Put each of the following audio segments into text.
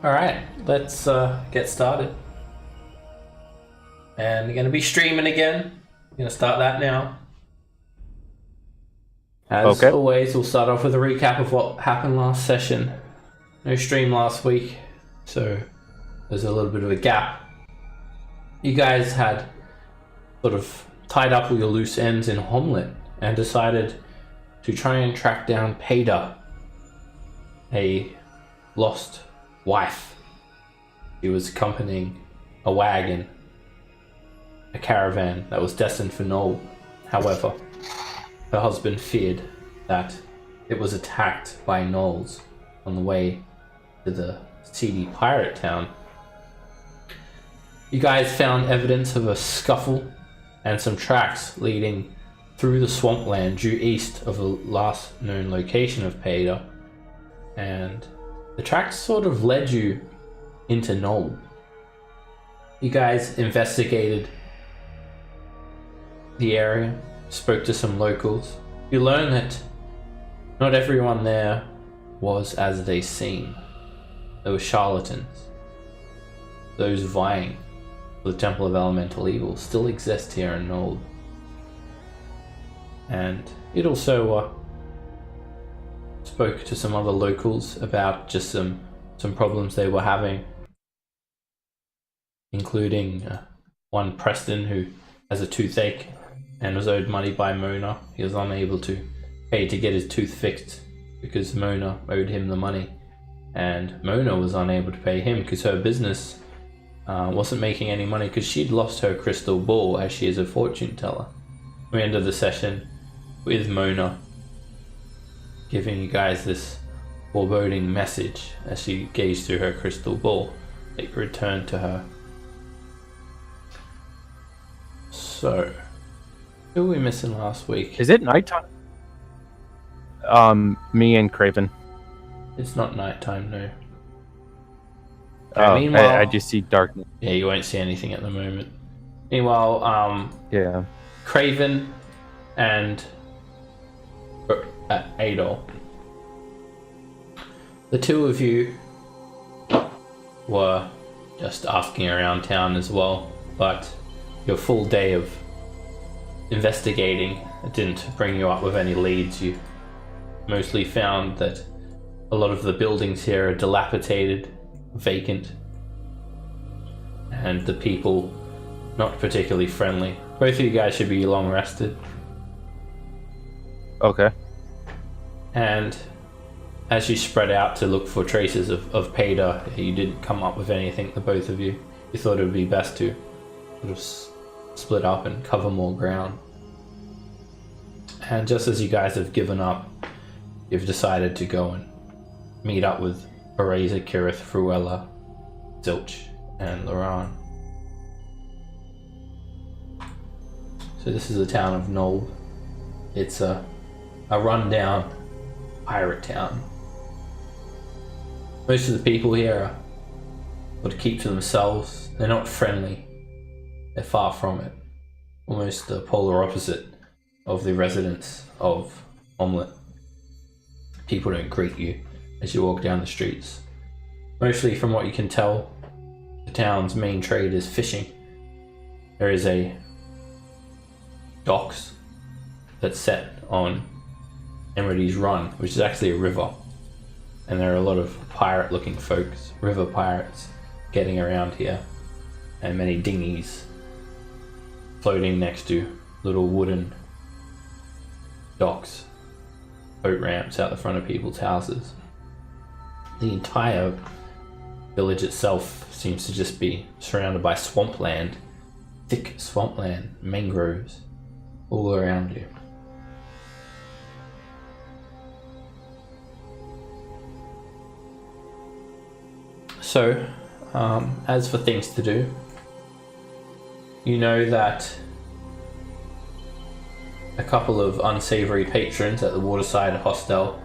Alright, let's get started. And you're going to be streaming again. You're going to start that now. As always, we'll start off with a recap of what happened last session. No stream last week, so there's a little bit of a gap. You guys had sort of tied up all your loose ends in Homlet and decided to try and track down Paida, a lost wife. She was accompanying a wagon, a caravan that was destined for Nulb. However, her husband feared that it was attacked by gnolls on the way to the seedy pirate town. You guys found evidence of a scuffle and some tracks leading through the swampland due east of the last known location of Paida, and the tracks sort of led you into Nulb. You guys investigated the area, spoke to some locals. You learned that not everyone there was as they seem. There were charlatans. Those vying for the Temple of Elemental Evil still exist here in Nulb. And it also spoke to some other locals about just some problems they were having, including one Preston who has a toothache and was owed money by Mona. He was unable to pay to get his tooth fixed because Mona owed him the money, and Mona was unable to pay him because her business wasn't making any money because she'd lost her crystal ball, as she is a fortune teller. We ended the session with Mona giving you guys this foreboding message as she gazed through her crystal ball. It returned to her. So, who were we missing last week? Is it nighttime? Me and Craven. It's not nighttime, no. Oh, meanwhile, I just see darkness. Yeah, you won't see anything at the moment. Meanwhile, yeah, Craven and Adol, the two of you were just asking around town as well, but your full day of investigating didn't bring you up with any leads. You mostly found that a lot of the buildings here are dilapidated, vacant, and the people not particularly friendly. Both of you guys should be long rested. Okay. And as you spread out to look for traces of Paida, you didn't come up with anything, the both of you. You thought it would be best to sort of split up and cover more ground. And just as you guys have given up, you've decided to go and meet up with Eraser, Kirith, Fruella, Zilch, and Loran. So this is the town of Nulb. It's a rundown pirate town. Most of the people here are got to keep to themselves. They're not friendly. They're far from it. Almost the polar opposite of the residents of Homlet. People don't greet you as you walk down the streets. Mostly from what you can tell, the town's main trade is fishing. There is a docks that's set on Emery's Run, which is actually a river. And there are a lot of pirate-looking folks, river pirates, getting around here. And many dinghies floating next to little wooden docks, boat ramps out the front of people's houses. The entire village itself seems to just be surrounded by swampland, thick swampland, mangroves, all around you. So, as for things to do, you know that a couple of unsavory patrons at the Waterside Hostel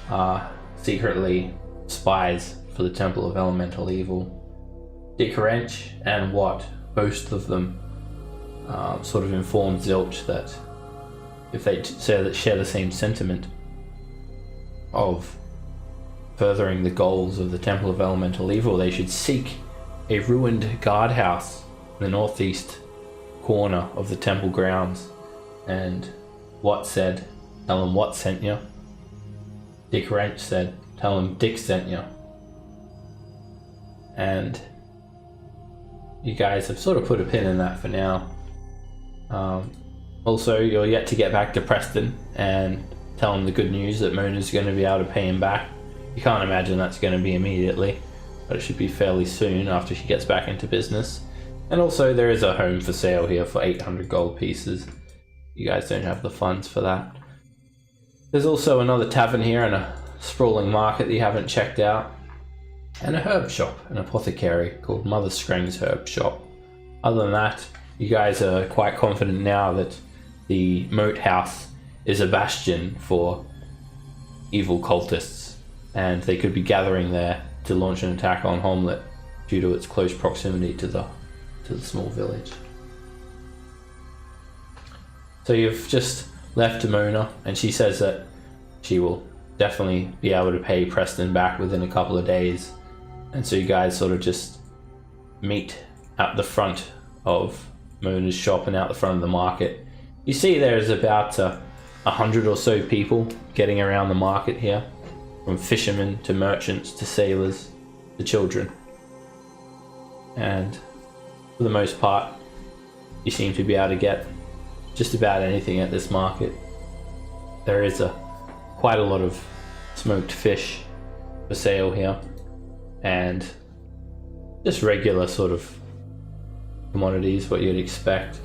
are secretly spies for the Temple of Elemental Evil. Dick Wrench and Watt, both of them sort of informed Zilch that if they share the same sentiment of furthering the goals of the Temple of Elemental Evil, they should seek a ruined guardhouse in the northeast corner of the temple grounds. And Watt said, tell him Watt sent you. Dick Wrench said, tell him Dick sent you. And you guys have sort of put a pin in that for now. Also, you're yet to get back to Preston and tell him the good news that Mona's going to be able to pay him back. You can't imagine that's going to be immediately, but it should be fairly soon after she gets back into business. And also, there is a home for sale here for 800 gold pieces. You guys don't have the funds for that. There's also another tavern here and a sprawling market that you haven't checked out. And a herb shop, an apothecary called Mother Screng's Herb Shop. Other than that, you guys are quite confident now that the moat house is a bastion for evil cultists, and they could be gathering there to launch an attack on Homlet due to its close proximity to the small village. So you've just left Mona, and she says that she will definitely be able to pay Preston back within a couple of days. And so you guys sort of just meet at the front of Mona's shop and out the front of the market. You see there's about 100 or so people getting around the market here, from fishermen to merchants to sailors to children. And for the most part, you seem to be able to get just about anything at this market. There is quite a lot of smoked fish for sale here, and just regular sort of commodities, what you'd expect.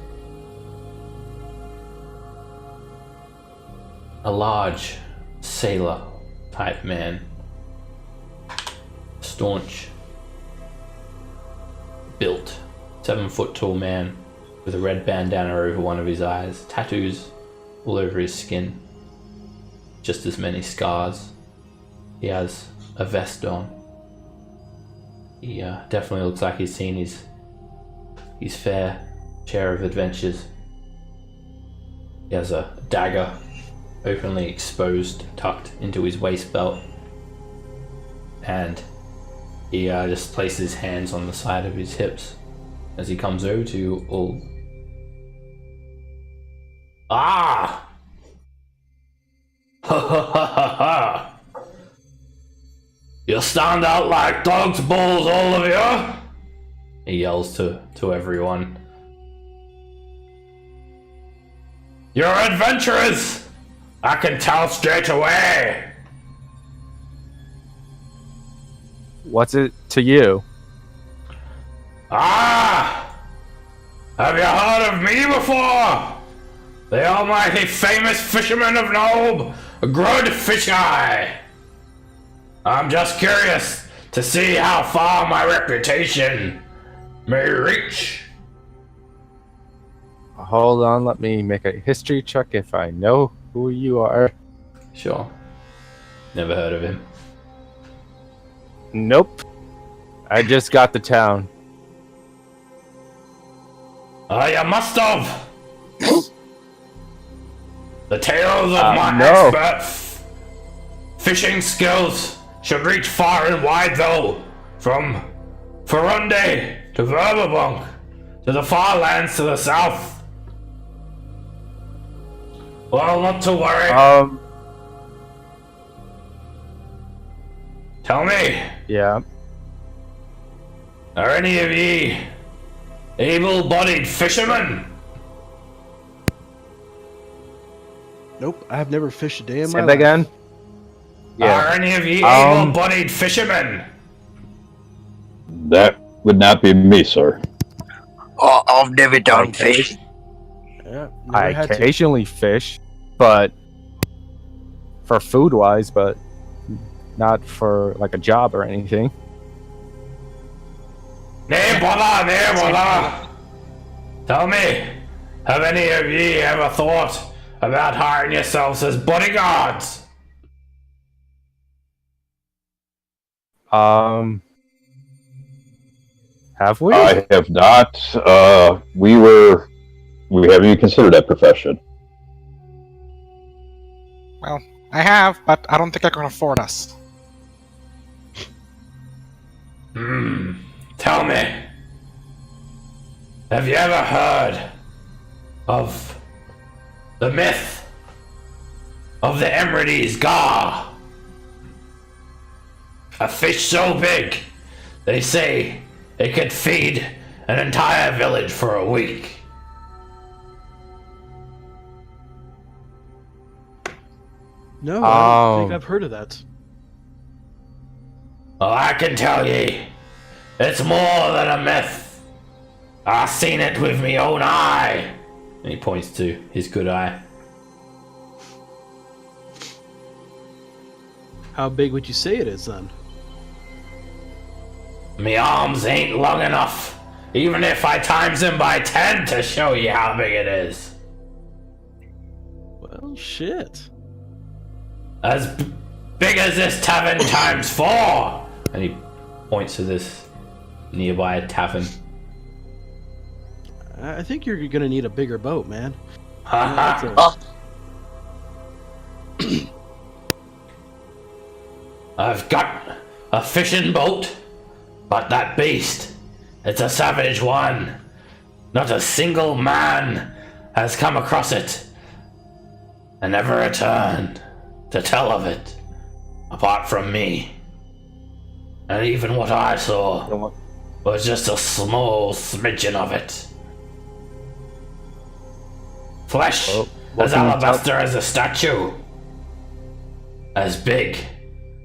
A large sailor type man, staunch, built, 7-foot tall man with a red bandana over one of his eyes, tattoos all over his skin, just as many scars. He has a vest on. He definitely looks like he's seen his fair share of adventures. He has a dagger openly exposed, tucked into his waist belt, and he just places his hands on the side of his hips as he comes over to you all. Ah! Ha ha ha ha ha! You stand out like dog's balls, all of you! He yells to everyone. You're adventurers! I can tell straight away! What's it to you? Ah! Have you heard of me before? The almighty famous fisherman of Nulb, Grud Fish Eye. I'm just curious to see how far my reputation may reach. Hold on, let me make a history check if I know who you are. Sure. Never heard of him. Nope. I just got to town. You must have. The tales of my expert fishing skills should reach far and wide, though. From Ferunde to Verbabunk to the far lands to the south. Well, not to worry. Tell me. Yeah. Are any of ye able-bodied fishermen? Nope, I've never fished a day in Say my that life. again? Yeah. Are any of ye able-bodied fishermen? That would not be me, sir. Oh, I've never done fish. Yeah, I never had to. occasionally fish, but for food-wise, but not for like a job or anything. Nay, brother. Tell me, have any of ye ever thought about hiring yourselves as bodyguards? Have we? I have not. We haven't even considered that profession. Well, I have, but I don't think I can afford us. Tell me, have you ever heard of the myth of the Emerides Gar? A fish so big, they say it could feed an entire village for a week. No, I don't Oh. think I've heard of that. Well, I can tell ye, it's more than a myth. I seen it with me own eye. And he points to his good eye. How big would you say it is then? Me arms ain't long enough, even if I times them by 10 to show you how big it is. Well, shit. As big as this tavern times 4. And he points to this nearby tavern. I think you're gonna need a bigger boat, man. Haha. That's a- I've got a fishing boat, but that beast, it's a savage one. Not a single man has come across it and never returned to tell of it, apart from me. And even what I saw was just a small smidgen of it. Flesh Well, what as can you tell- alabaster as a statue, as big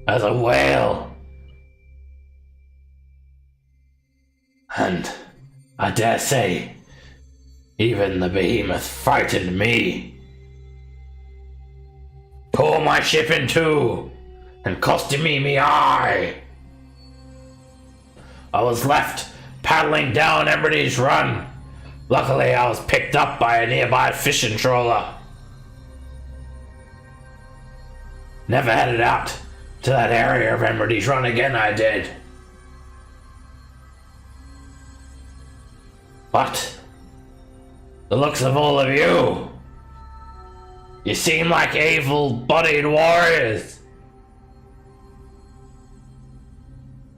as a whale. And I dare say, even the behemoth frightened me. Tore my ship in two, and costed me eye. I was left paddling down Emerides Run. Luckily, I was picked up by a nearby fishing trawler. Never headed out to that area of Emerides Run again, I did. But the looks of all of you, you seem like able-bodied warriors.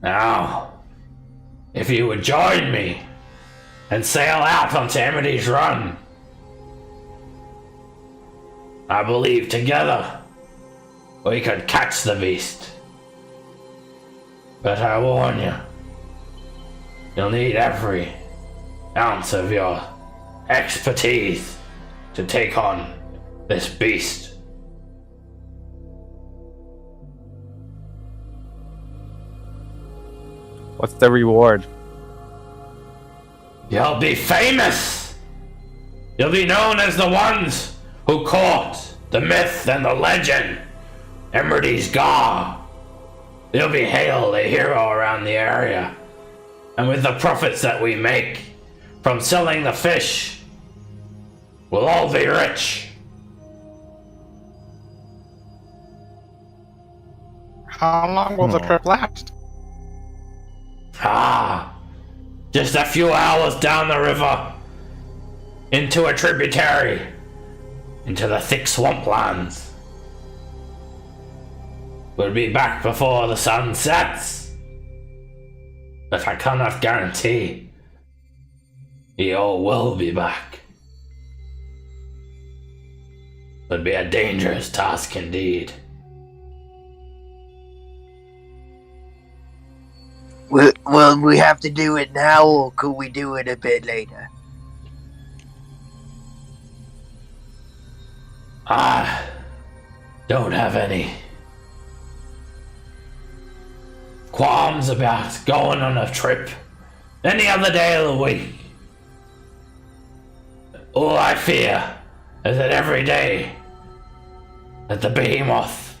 Now, if you would join me and sail out onto Emerides Run, I believe together we could catch the beast. But I warn you, you'll need every ounce of your expertise to take on this beast. What's the reward? You'll be famous! You'll be known as the ones who caught the myth and the legend, Emerides Gar. You'll be hailed a hero around the area. And with the profits that we make from selling the fish, we'll all be rich. How long will the trip last? Just a few hours down the river, into a tributary, into the thick swamplands. We'll be back before the sun sets, but I cannot guarantee you all will be back. It'd be a dangerous task indeed. Will we have to do it now, or could we do it a bit later? I don't have any qualms about going on a trip any other day of the week. All I fear is that every day that the behemoth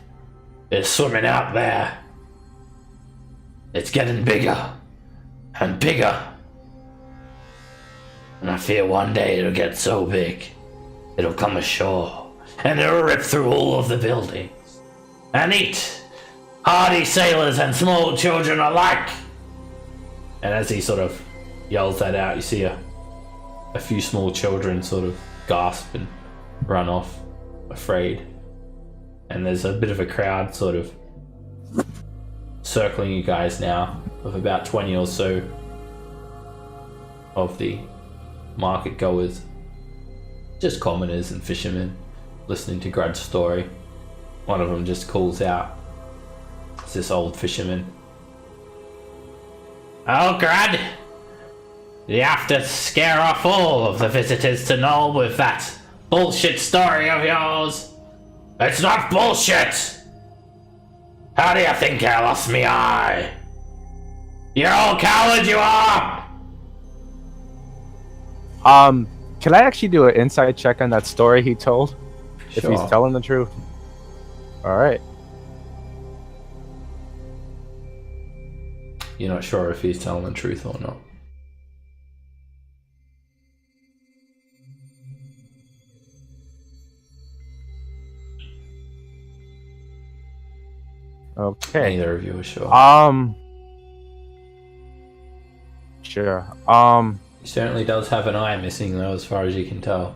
is swimming out there, it's getting bigger and bigger. And I fear one day it'll get so big, it'll come ashore and it'll rip through all of the buildings and eat hardy sailors and small children alike. And as he sort of yells that out, you see a few small children sort of gasp and run off, afraid. And there's a bit of a crowd sort of circling you guys now. of about 20 or so of the market goers, just commoners and fishermen, listening to Grud's story. One of them just calls out, it's this old fisherman. "Oh, Grud! You have to scare off all of the visitors to Nulb with that bullshit story of yours. It's not bullshit! How do you think I lost me eye? You're all coward, you are!" Can I actually do an inside check on that story he told? If he's Sure. telling the truth. Alright. You're not sure if he's telling the truth or not. Okay. Neither of you are sure. Sure. He certainly does have an eye missing, though, as far as you can tell.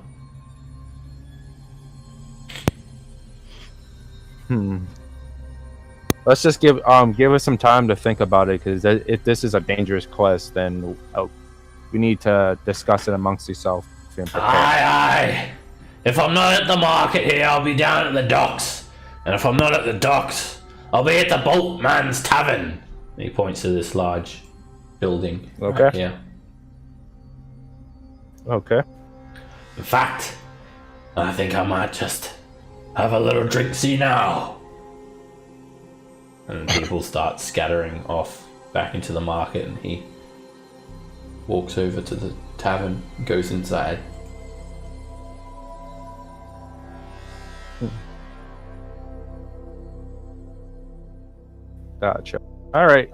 Let's just give us some time to think about it, because if this is a dangerous quest, then we need to discuss it amongst yourself and prepare. Aye. If I'm not at the market here, I'll be down at the docks. And if I'm not at the docks, I'll be at the Boatman's Tavern. He points to this large building. Okay. Right here. Okay. In fact, I think I might just have a little drink-see now. And people start scattering off back into the market, and he walks over to the tavern, goes inside. Gotcha. All right.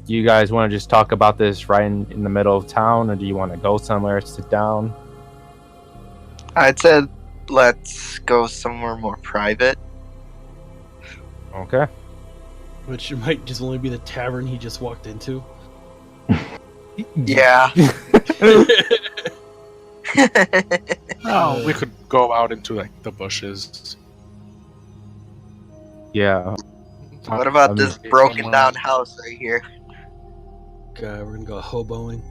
Do you guys want to just talk about this right in the middle of town, or do you want to go somewhere, sit down? I'd say let's go somewhere more private. Okay. Which might just only be the tavern he just walked into. Yeah. Oh, we could go out into like the bushes. Yeah. What about this Okay, broken somewhere. down house right here? We're gonna go hoboing.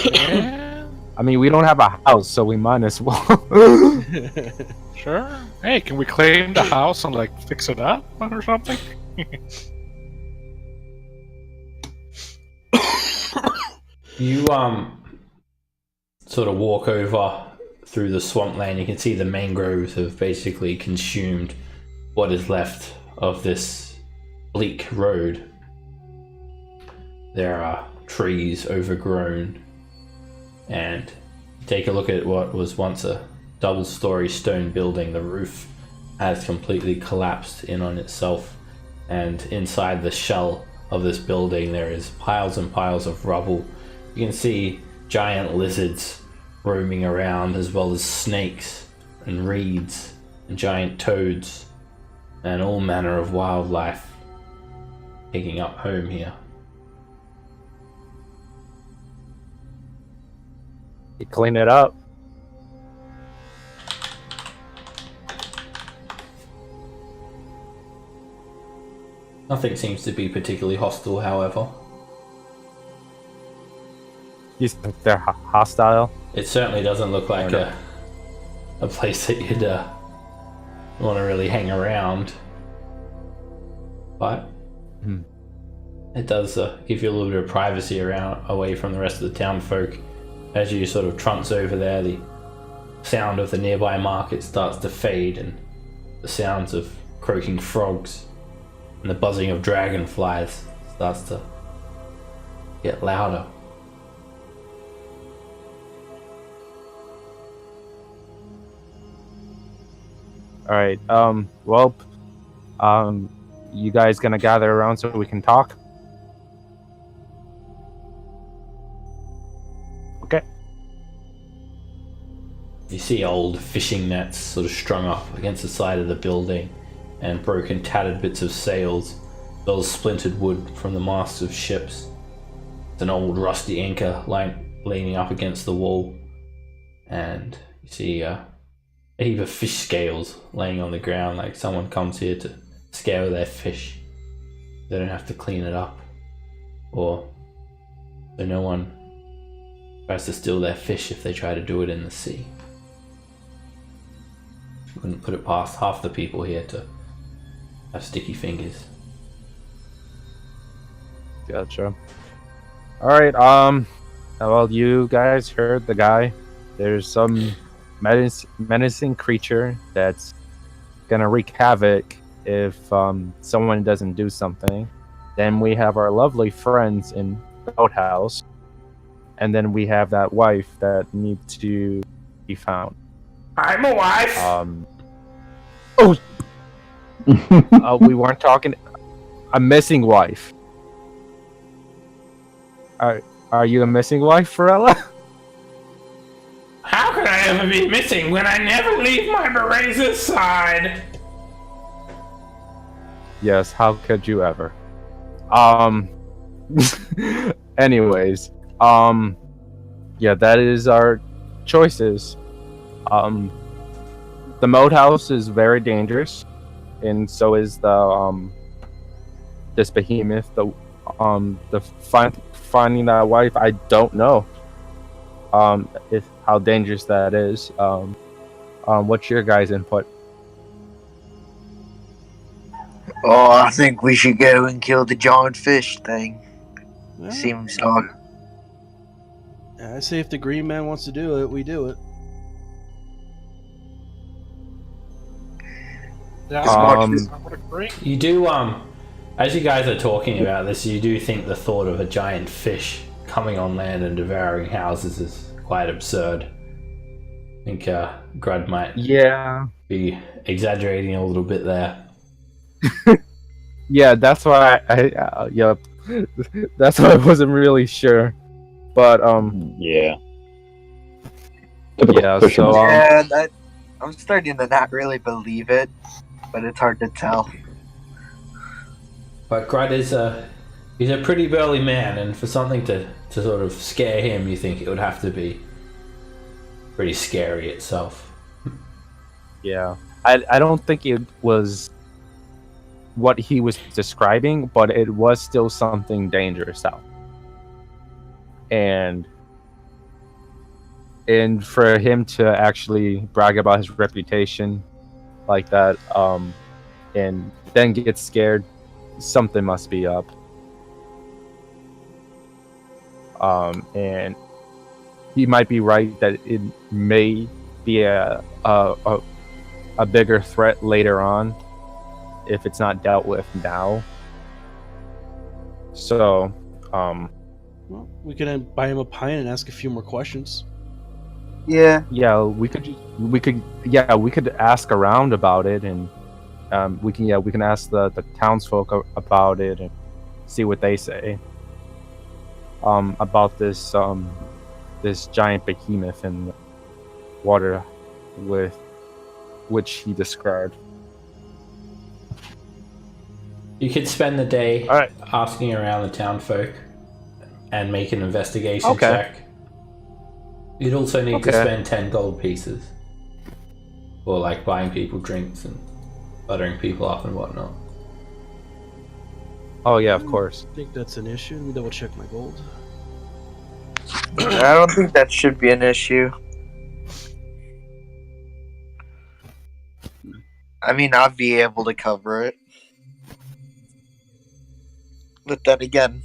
Yeah, I mean, we don't have a house, so we might as well. sure. Hey, can we claim the house and like fix it up or something? You sort of walk over through the swampland. You can see the mangroves have basically consumed what is left of this bleak road. There are trees overgrown, and take a look at what was once a double-story stone building. The roof has completely collapsed in on itself, and inside the shell of this building there is piles and piles of rubble. You can see giant lizards roaming around, as well as snakes and reeds and giant toads and all manner of wildlife picking up home here. You clean it up. Nothing seems to be particularly hostile, however. You think they're hostile? It certainly doesn't look like a place that you'd want to really hang around. But it does give you a little bit of privacy around, away from the rest of the town folk. As you sort of trunce over there, the sound of the nearby market starts to fade, and the sounds of croaking frogs and the buzzing of dragonflies starts to get louder. All right. You guys gonna gather around so we can talk? Okay. You see old fishing nets sort of strung up against the side of the building, and broken, tattered bits of sails, as well as splintered wood from the masts of ships. It's an old rusty anchor leaning up against the wall, and you see a heap of fish scales laying on the ground, like someone comes here to scare their fish. They don't have to clean it up, or so no one tries to steal their fish if they try to do it in the sea. Wouldn't put it past half the people here to have sticky fingers. Gotcha. All right. Well, you guys heard the guy. There's some menacing creature that's gonna wreak havoc if someone doesn't do something. Then we have our lovely friends in the outhouse, and then we have that wife that needs to be found. I'm a wife. We weren't talking. A missing wife. Are you a missing wife, Ferella? How could I ever be missing when I never leave my Bereza's side? Yes, how could you ever? Anyways, yeah, that is our choices. The moat house is very dangerous, and so is the this behemoth. Finding that wife, I don't know. If how dangerous that is. What's your guys' input? Oh, I think we should go and kill the giant fish thing. Well, Seems like. I say if the green man wants to do it, we do it. Yeah, Um, I would agree. You do, as you guys are talking about this, you do think the thought of a giant fish coming on land and devouring houses is quite absurd. I think Grud might Yeah, be exaggerating a little bit there. yeah, that's why yep, that's why I wasn't really sure, but Yeah. Typical yeah, fisherman. so I'm starting to not really believe it, but it's hard to tell. But Grud is he's a pretty burly man, and for something to sort of scare him, you think it would have to be pretty scary itself. yeah, I don't think it was what he was describing, but it was still something dangerous out. And for him to actually brag about his reputation like that, and then get scared, something must be up. And he might be right that it may be a bigger threat later on if it's not dealt with now. So, Well, we could buy him a pint and ask a few more questions. Yeah. yeah, we could ask around about it, and we can ask the townsfolk about it and see what they say about this this giant behemoth in the water with which he described. You could spend the day All right. asking around the town folk and make an investigation Okay. check. You'd also need to Okay. spend 10 gold pieces for like buying people drinks and buttering people up and whatnot. Oh yeah, of course. I think that's an issue. Let me double check my gold. I don't think that should be an issue. I mean, I'd be able to cover it. But then again,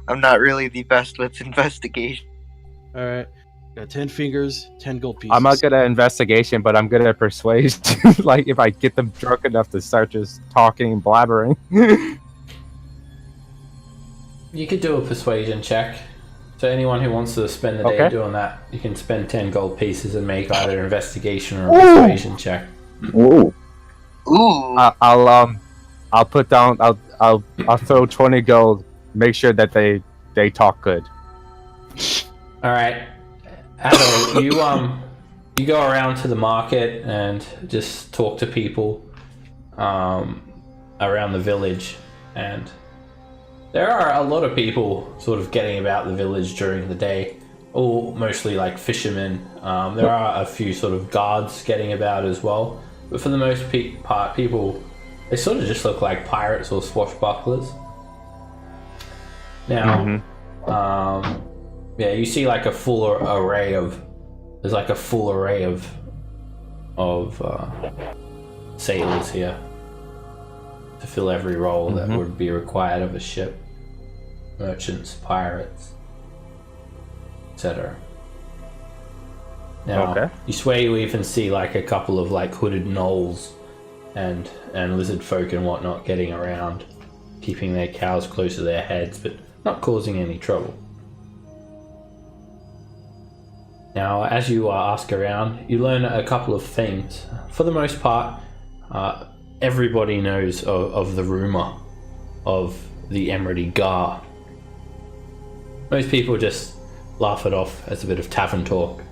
I'm not really the best with investigation. Alright. Got 10 fingers, 10 gold pieces. I'm not good at investigation, but I'm good at persuasion. Like if I get them drunk enough to start just talking and blabbering. You could do a persuasion check. So anyone who wants to spend the day Okay. doing that, you can spend 10 gold pieces and make either an investigation or a persuasion check. Ooh. Ooh. I'll put down. I'll throw 20 gold. Make sure that they talk good. All right, Adol, you go around to the market and just talk to people around the village, and there are a lot of people sort of getting about the village during the day, all mostly like fishermen. There are a few sort of guards getting about as well, but for the most part, people They sort of just look like pirates or swashbucklers. Now, yeah, you see like a full array of. There's like a full array of sailors here to fill every role that would be required of a ship. Merchants, pirates, etc. Now, you swear you even see like a couple of like hooded gnolls and lizard folk and whatnot getting around, keeping their cows close to their heads, but not causing any trouble. Now, as you ask around, you learn a couple of things. For the most part, everybody knows of the rumor of the Emeraldy Gar. Most people just laugh it off as a bit of tavern talk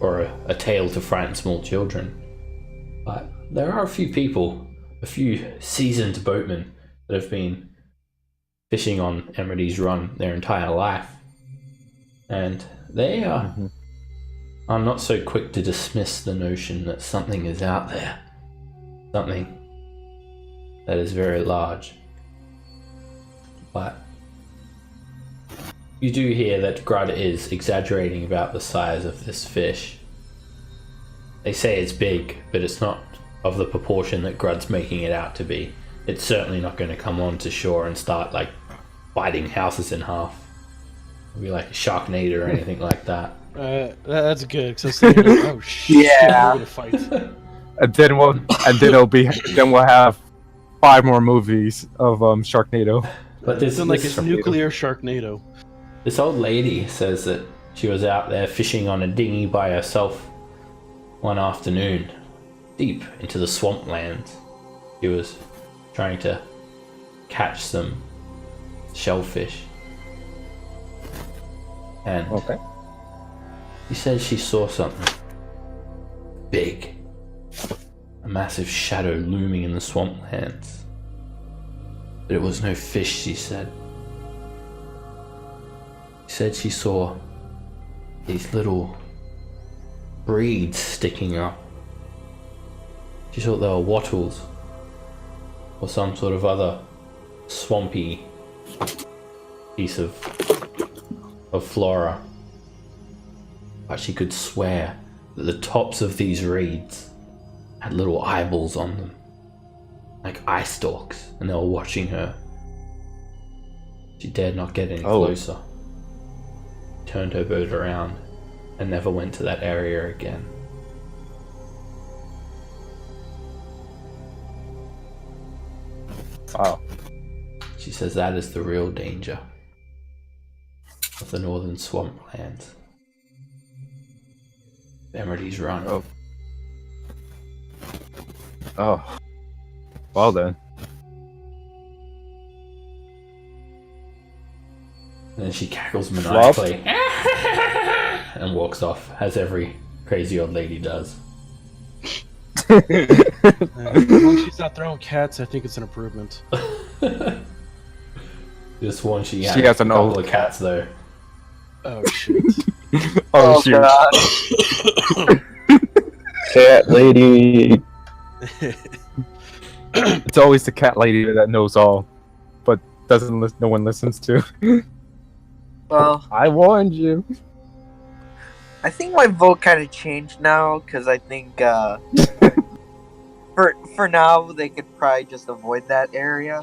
or a tale to frighten small children. But there are a few people, a few seasoned boatmen that have been fishing on Emeraldy's Run their entire life. And they are not so quick to dismiss the notion that something is out there. Something that is very large. But you do hear that Grud is exaggerating about the size of this fish. They say it's big, but it's not of the proportion that Grud's making it out to be. It's certainly not going to come onto shore and start like biting houses in half. It'll be like a Sharknado or anything like that. That's good. Cause I was thinking, oh shit! Yeah. We're gonna fight. And then we'll have 5 more movies of Sharknado. But this It's like this, a nuclear Sharknado. this old lady says that she was out there fishing on a dinghy by herself one afternoon, deep into the swamplands. She was trying to catch some shellfish. And she said she saw something big. A massive shadow looming in the swamplands. But it was no fish, she said. She said she saw these little reeds sticking up. She thought they were wattles or some sort of other swampy piece of flora. But she could swear that the tops of these reeds had little eyeballs on them, like eye stalks, and they were watching her. She dared not get any closer. Turned her boat around and never went to that area again. Wow. She says that is the real danger of the northern swamplands. Emeraldy's Run. Oh. Well then. And then she cackles maniacally and walks off, as every crazy old lady does. As long as she's not throwing cats, I think it's an improvement. Just one she She had has a an couple old of cats though. Oh shit! Oh shoot. God. Cat lady. It's always the cat lady that knows all, but no one listens to. Well, I warned you. I think my vote kind of changed now because I think for now they could probably just avoid that area.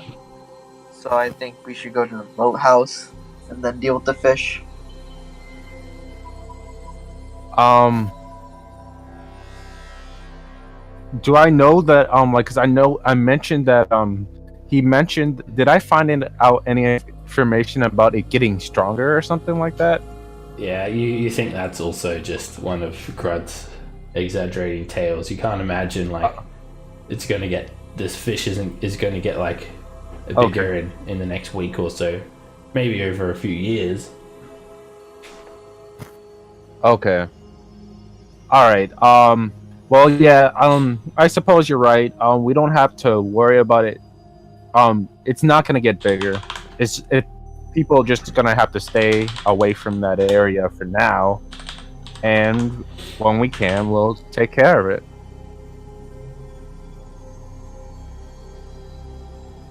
So I think we should go to the boathouse and then deal with the fish. Do I know that cause I know I mentioned that he mentioned, did I find out any information about it getting stronger or something like that? Yeah, you think that's also just one of Grud's exaggerating tales. You can't imagine like it's gonna get, this fish is gonna get like bigger in the next week or so, maybe over a few years. Okay. All right. Well, yeah. I suppose you're right. We don't have to worry about it. It's not gonna get bigger. People are just gonna have to stay away from that area for now, and when we can, we'll take care of it.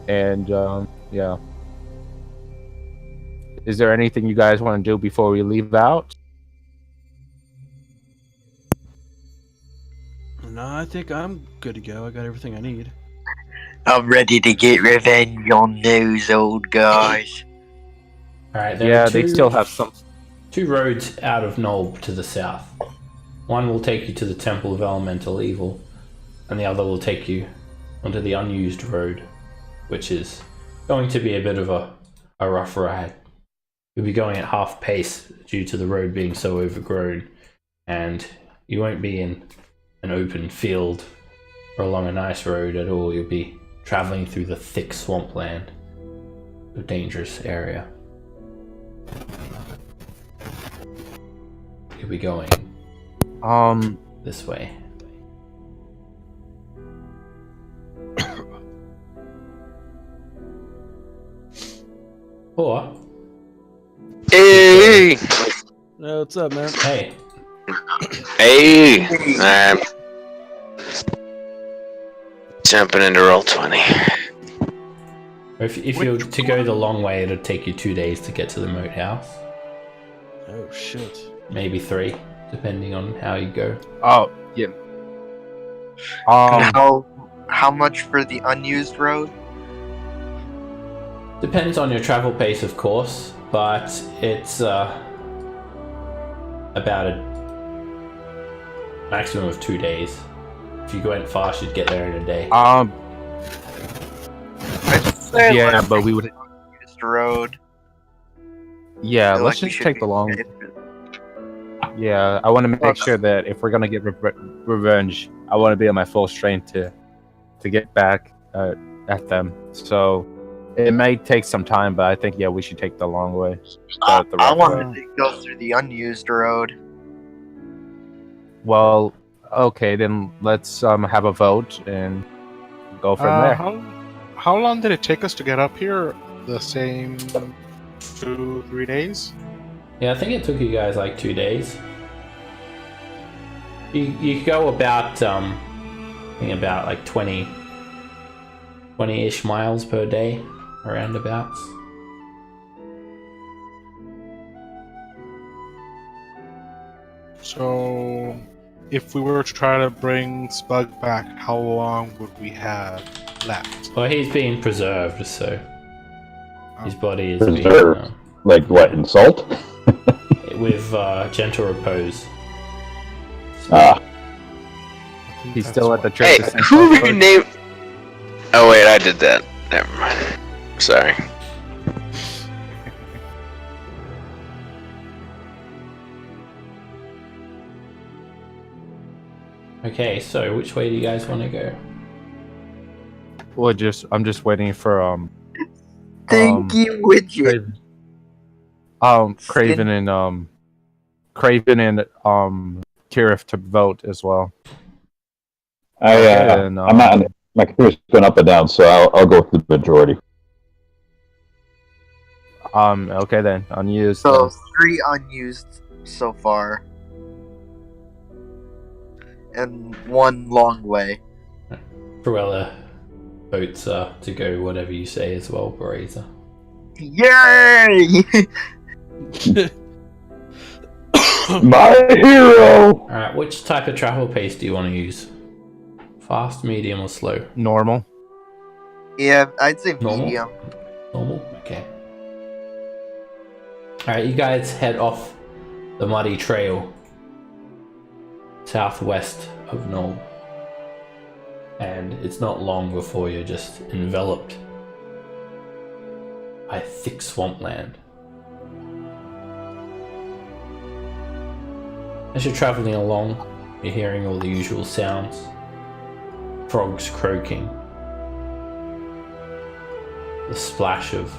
And yeah. Is there anything you guys want to do before we leave out? No, I think I'm good to go. I got everything I need. I'm ready to get revenge on those old guys. Alright, there Yeah, are they still have some. two roads out of Nulb to the south. One will take you to the Temple of Elemental Evil, and the other will take you onto the unused road, which is going to be a bit of a rough ride. You'll be going at half pace due to the road being so overgrown, and you won't be in an open field or along a nice road at all. You'll be traveling through the thick swampland, a dangerous area. You'll be going this way. Or, Hey, No, what's up, man? hey, hey, I'm jumping into roll 20. if you're to go the long way, it'll take you 2 days to get to the moat house. Oh shit. Maybe 3, depending on how you go. Oh, yeah. How much for the unused road? Depends on your travel pace, of course, but it's about a maximum of 2 days. If you went fast, you'd get there in a day. Yeah, but we would. Unused road. Yeah, I feel let's like we just should take be the long. safe. Yeah, I want to make sure that if we're gonna get revenge, I want to be at my full strength to get back at them. So it may take some time, but I think we should take the long way. Start the I rough way. wanted to go through the unused road. Well, okay, then let's have a vote and go from there. How long did it take us to get up here? The same 2-3 days? Yeah, I think it took you guys like 2 days. You go about I think about like 20-ish miles per day, around abouts. So, if we were to try to bring Spug back, how long would we have left? Well, he's being preserved, so his body is Preserved? being Like what? Insult? with gentle repose. Ah, He's still at the Hey, church. who renamed? Oh wait, I did that. Never mind. Sorry. Okay, so which way do you guys want to go? Well, I'm just waiting for Thank you, widget. Craven and Kirif to vote as well. I'm not. My computer's going up and down, so I'll go with the majority. Okay then, unused. So 3 unused so far, and 1 long way. Cruella votes to go whatever you say as well, Brazer. Yay! My hero! Alright, which type of travel pace do you want to use? Fast, medium, or slow? Normal. Yeah, I'd say Normal? medium. Normal? Okay. Alright, you guys head off the muddy trail southwest of Nulb. And it's not long before you're just enveloped by thick swampland. As you're traveling along, you're hearing all the usual sounds. Frogs croaking. The splash of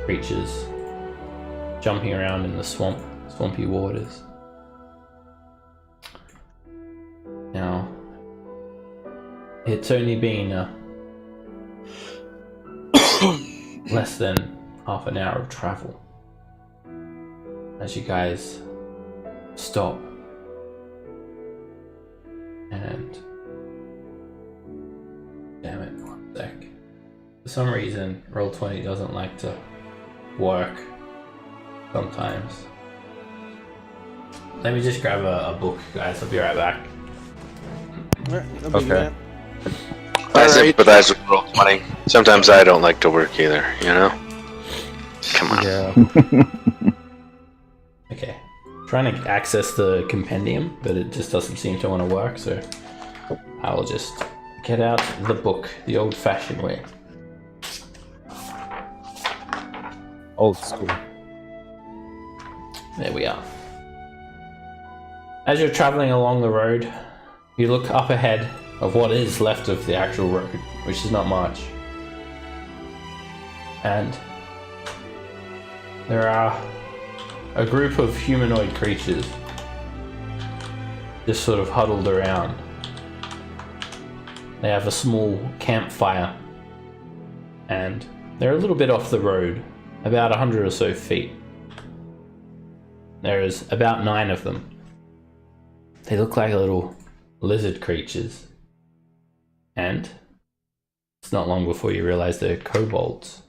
creatures jumping around in the swampy waters. Now, it's only been less than half an hour of travel as you guys stop and damn it, one sec. For some reason, Roll20 doesn't like to work sometimes. Let me just grab a book, guys. I'll be right back. Alright, I'll be Okay. that. I Alright. sympathize with Roll20. Sometimes I don't like to work either, you know? Come on. Yeah. Okay. Trying to access the compendium, but it just doesn't seem to want to work, so I'll just get out the book the old-fashioned way. Old school. There we are. As you're traveling along the road, you look up ahead of what is left of the actual road, which is not much. And there are a group of humanoid creatures just sort of huddled around. They have a small campfire and they're a little bit off the road, about 100 or so feet. There is about 9 of them. They look like little lizard creatures. And it's not long before you realize they're kobolds.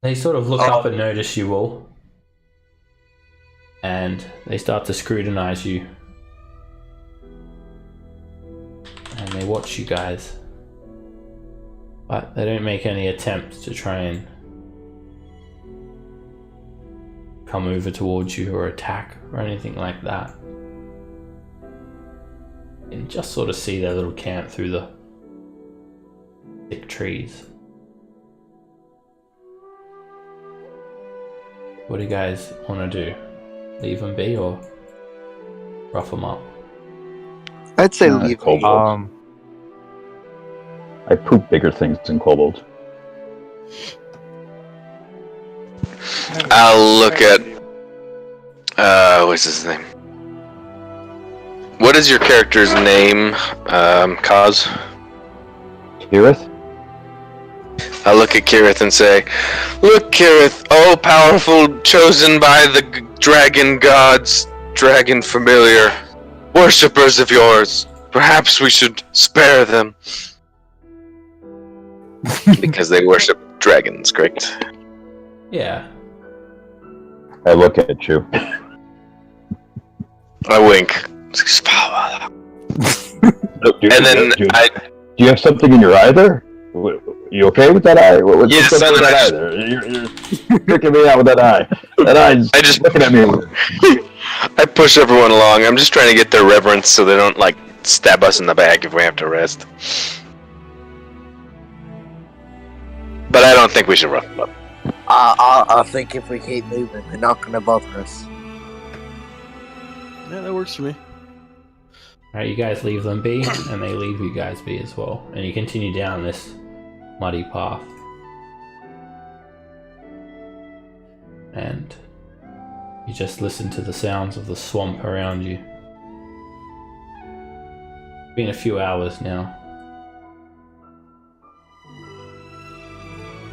They sort of look up and notice you all. And they start to scrutinize you. And they watch you guys. But they don't make any attempt to try and come over towards you or attack or anything like that. You can just sort of see their little camp through the thick trees. What do you guys want to do? Leave them be or rough them up? I'd say leave. Kobolds. I poop bigger things than kobolds. I'll look at. What's his name? What is your character's name, Kaz? Kirith? I'll look at Kirith and say, "Look, Kirith, all powerful, chosen by the dragon gods, dragon familiar, worshippers of yours. Perhaps we should spare them." Because they worship dragons, correct? Yeah. I look at you. I wink. And then do I. you have something in your eye there? You okay with that eye? What's Yes, going on with and then that I eye there? You're freaking me out with that eye. That eye's I just- looking at me. I push everyone along. I'm just trying to get their reverence so they don't, like, stab us in the back if we have to rest. But I don't think we should rough them up. I think if we keep moving, they're not gonna bother us. Yeah, that works for me. Alright, you guys leave them be, and they leave you guys be as well. And you continue down this muddy path. And you just listen to the sounds of the swamp around you. It's been a few hours now.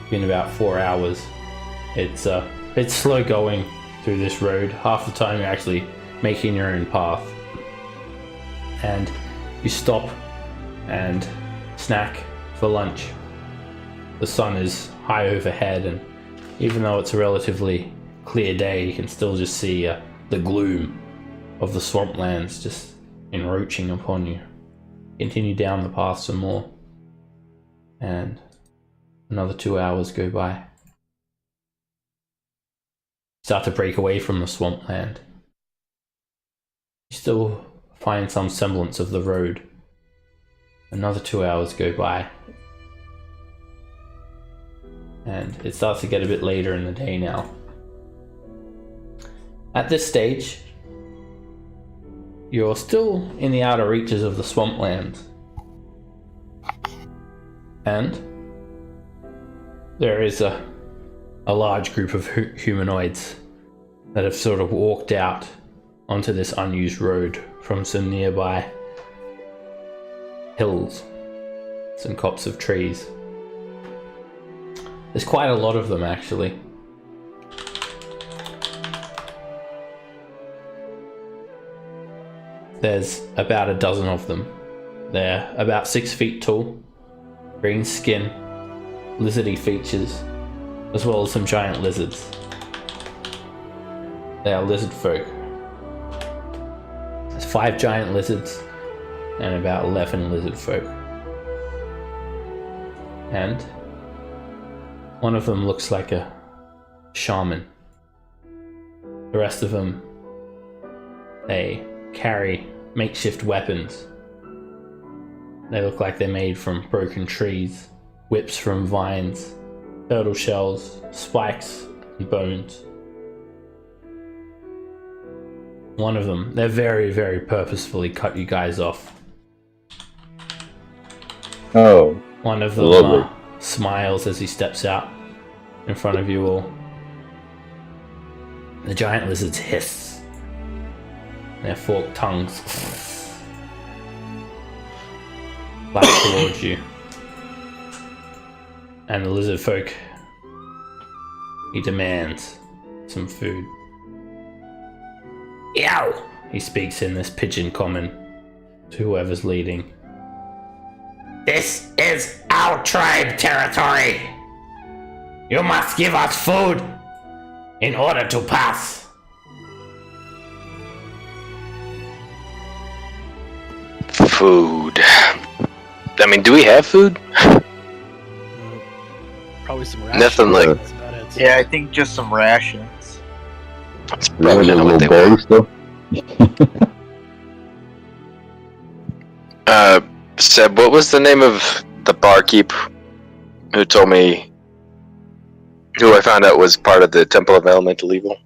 Been about 4 hours. It's slow going through this road. Half the time you're actually making your own path. And you stop and snack for lunch. The sun is high overhead, and even though it's a relatively clear day, you can still just see the gloom of the swamplands just encroaching upon you. Continue down the path some more, and another 2 hours go by. Start to break away from the swampland. You still find some semblance of the road. Another 2 hours go by. And it starts to get a bit later in the day now. At this stage, you're still in the outer reaches of the swamplands. And there is a large group of humanoids that have sort of walked out onto this unused road from some nearby hills, some copse of trees. There's quite a lot of them, actually. There's about a dozen of them. They're about 6 feet tall, green skin, lizardy features, as well as some giant lizards. They are lizard folk. There's 5 giant lizards and about 11 lizard folk. And one of them looks like a shaman. The rest of them, they carry makeshift weapons. They look like they're made from broken trees, whips from vines, turtle shells, spikes, and bones. One of them, they're very, very purposefully cut you guys off. Oh, One of them lovely. smiles as he steps out in front of you all. The giant lizards hiss. Their forked tongues flash towards you. And the lizard folk, he demands some food. Yow! He speaks in this pigeon common to whoever's leading. This is our tribe territory. You must give us food in order to pass. Food. I mean, do we have food? Probably some rations. Nothing like- That's about it. Yeah, I think just some rations. That's We have probably a not what little they bag want. still. Seb, what was the name of the barkeep who told me, who I found out was part of the Temple of Elemental Evil?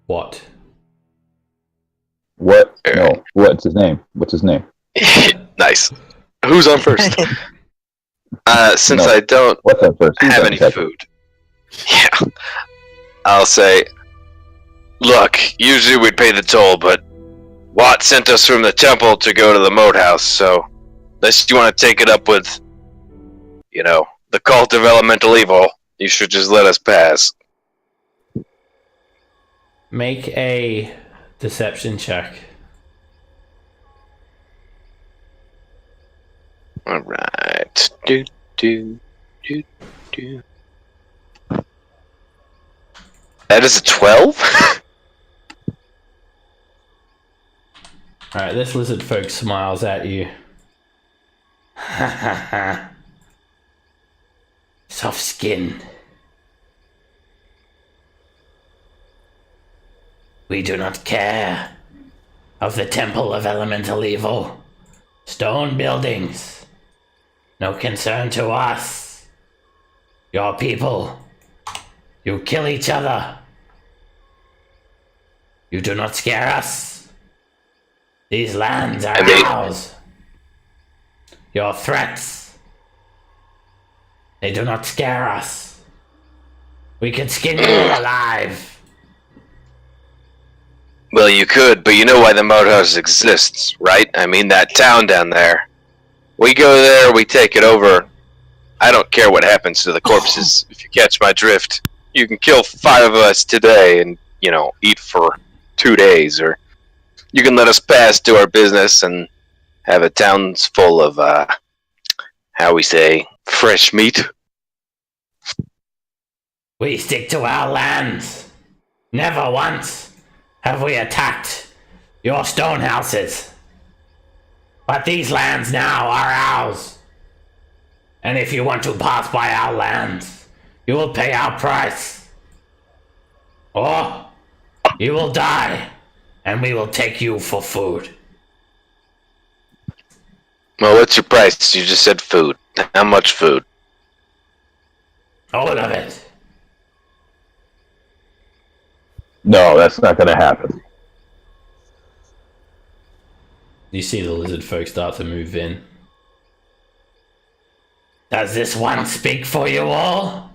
What? What? No. What's his name? What's his name? Nice. Who's on first? Since No. I don't What's up first? Who's have on any second? food. Yeah. I'll say, look, usually we'd pay the toll, but Watt sent us from the temple to go to the moat house, so unless you want to take it up with, you know, the cult of elemental evil, you should just let us pass. Make a deception check. Alright. Do. That is a 12? Alright, this lizard folk smiles at you. Ha ha ha. Soft skin. We do not care of the Temple of Elemental Evil. Stone buildings. No concern to us. Your people. You kill each other. You do not scare us. These lands are ours. Your threats. They do not scare us. We could skin you alive. Well, you could, but you know why the moat house exists, right? I mean, that town down there. We go there, we take it over. I don't care what happens to the corpses, if you catch my drift. You can kill 5 of us today and, you know, eat for 2 days, or you can let us pass do our business and have a town full of, how we say, fresh meat. We stick to our lands. Never once have we attacked your stone houses. But these lands now are ours. And if you want to pass by our lands, you will pay our price. Or you will die, and we will take you for food. Well, what's your price? You just said food. How much food? All of it. No, that's not going to happen. You see the lizard folk start to move in. Does this one speak for you all?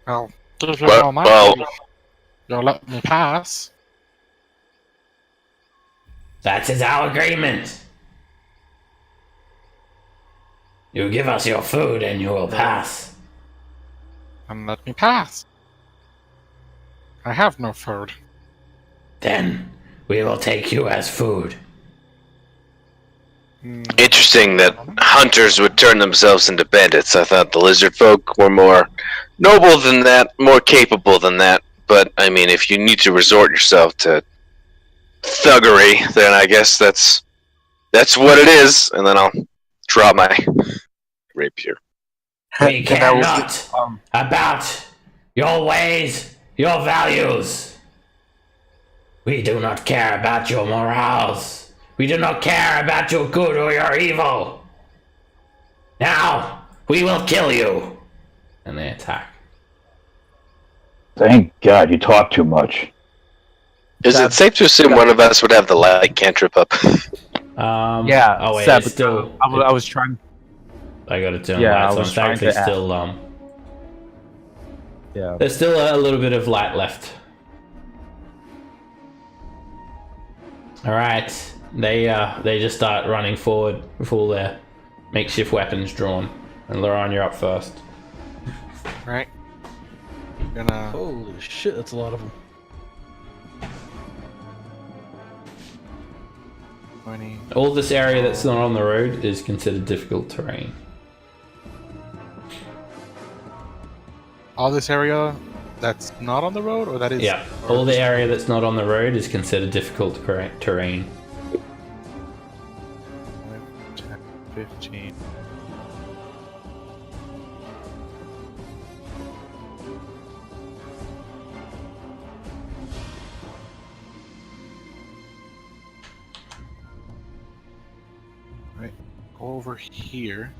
Well, give you Well- all my well- food. You'll let me pass. That is our agreement. You give us your food and you will pass. And let me pass. I have no food. Then we will take you as food. Interesting that hunters would turn themselves into bandits. I thought the lizard folk were more noble than that, more capable than that. But I mean, if you need to resort yourself to thuggery, then I guess that's what it is. And then I'll drop my rapier. We Then care I will- not about your ways, your values. We do not care about your morals. We do not care about your good or your evil. Now, we will kill you. And they attack. Thank God you talk too much. Is it safe to assume one of us would have the light cantrip up? Yeah. Oh wait, Seb, it's still. I was trying. I got it down. Yeah, light, I so was it's trying actually to add- still. Yeah. There's still a little bit of light left. All right, they just start running forward with all their makeshift weapons drawn, and Laron, you're up first. Right. Gonna. Holy shit, that's a lot of them. 20. All this area that's not on the road is considered difficult terrain. All this area that's not on the road, or that is. Yeah, or all the just- area that's not on the road is considered difficult terrain. 10, 15. Right, go over here.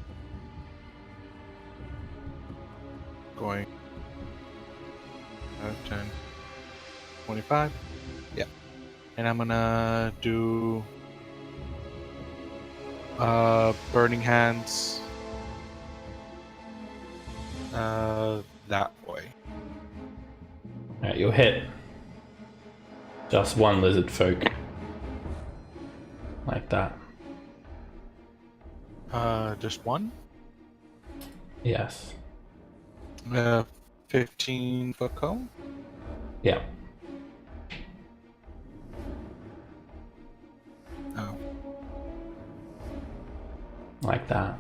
Going 5, 10, 25. Yeah. And I'm gonna do burning hands that way. Alright, you'll hit just one lizard folk. Like that. Just one. Yes. 15-foot cone. Yeah. Oh. Like that.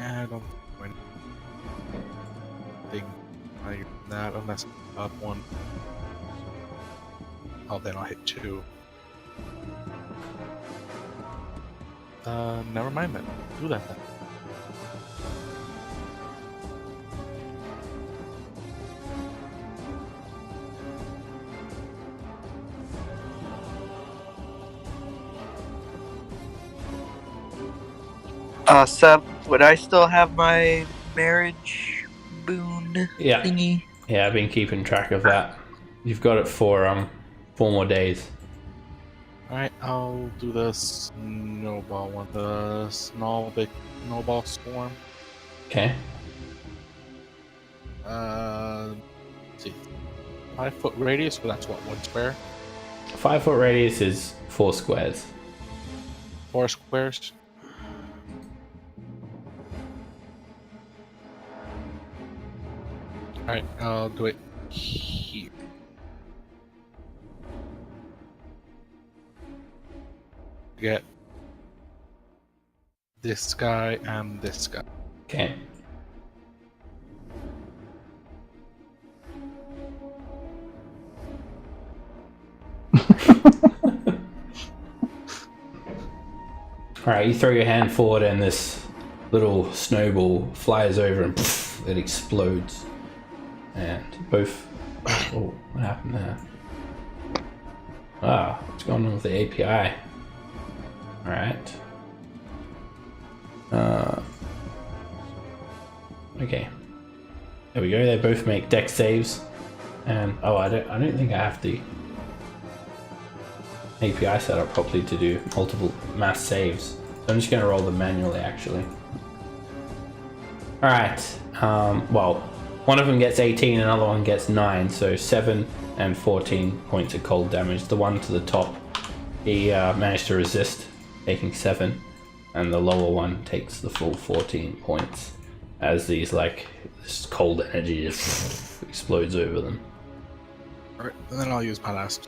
I don't win. Thing like that unless up one. Oh, then I'll hit 2. Never mind then. Do that then. Seb, would I still have my marriage boon Yeah. thingy? Yeah, I've been keeping track of that. You've got it for 4 more days. Alright, I'll do the snowball one. The snowball storm. Okay. Let's see. 5-foot radius, so that's what, 1 square? 5-foot radius is 4 squares. 4 squares. Alright, I'll do it here. Get this guy and this guy. Okay. Alright, you throw your hand forward and this little snowball flies over and poof, it explodes. And both... Oh, what happened there? Ah, what's going on with the API? Alright. Okay. There we go, they both make dex saves. And oh, I don't think I have the API set up properly to do multiple mass saves. So I'm just gonna roll them manually actually. Alright. Well, one of them gets 18, another one gets 9, so 7 and 14 points of cold damage. The one to the top, he managed to resist, taking 7. and the lower one takes the full 14 points as these this cold energy just explodes over them. Alright, and then I'll use my last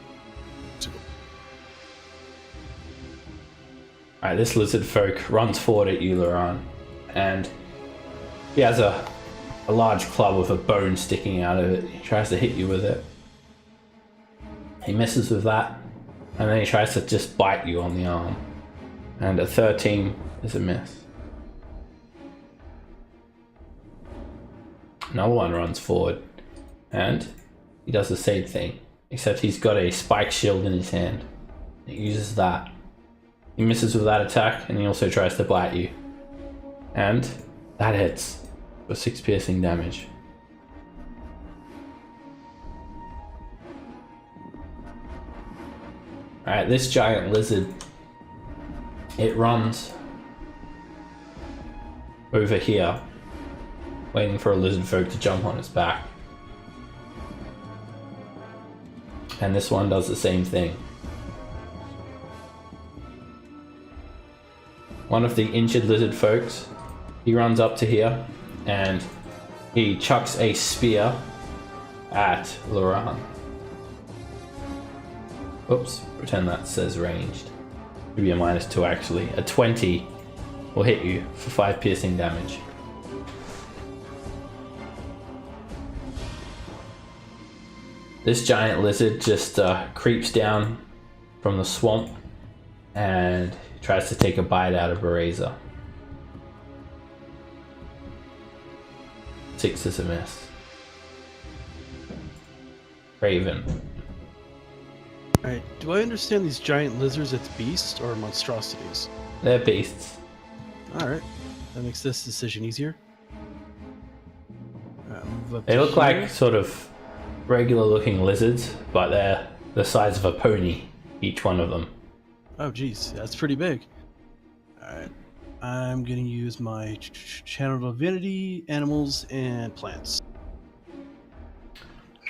2. Alright, this lizard folk runs forward at you, Laurent, and he has a large club with a bone sticking out of it. He tries to hit you with it. He misses with that, and then he tries to just bite you on the arm. And a 13 is a miss. Another one runs forward, and he does the same thing, except he's got a spike shield in his hand. He uses that. He misses with that attack, and he also tries to bite you. And that hits for 6 piercing damage. Alright, this giant lizard, it runs over here, waiting for a lizard folk to jump on its back. And this one does the same thing. One of the injured lizard folks, he runs up to here and he chucks a spear at Laurent. Oops, pretend that says ranged. Maybe a -2 actually. A 20 will hit you for 5 piercing damage. This giant lizard just creeps down from the swamp and tries to take a bite out of a razor. 6 is a miss. Raven. Alright, do I understand these giant lizards as beasts or monstrosities? They're beasts. Alright, that makes this decision easier. Move up They to look here. like sort of regular looking lizards, but they're the size of a pony, each one of them. Oh geez, that's pretty big. Alright, I'm gonna use my channel divinity, animals, and plants.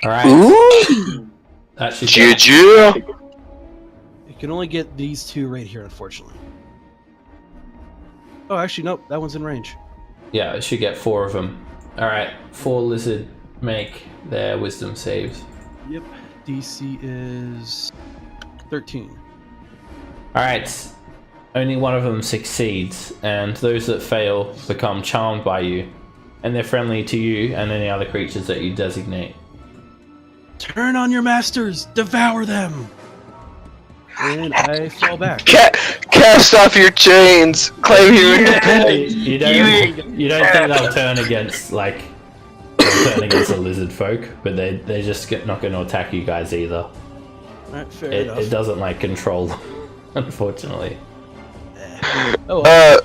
Alright, Ooh! that should Juju! You can only get these 2 right here, unfortunately. Oh, actually, nope, that one's in range. Yeah, it should get 4 of them. Alright, 4 lizard make their wisdom saves. Yep, DC is 13. Alright, only one of them succeeds, and those that fail become charmed by you, and they're friendly to you and any other creatures that you designate. Turn on your masters! Devour them! And I fall back. Cast off your chains! Claim your independence! You don't think they'll turn against they'll turn against the lizard folk, but they just not going to attack you guys either. Alright, fair enough. It doesn't control them, unfortunately. Oh, well.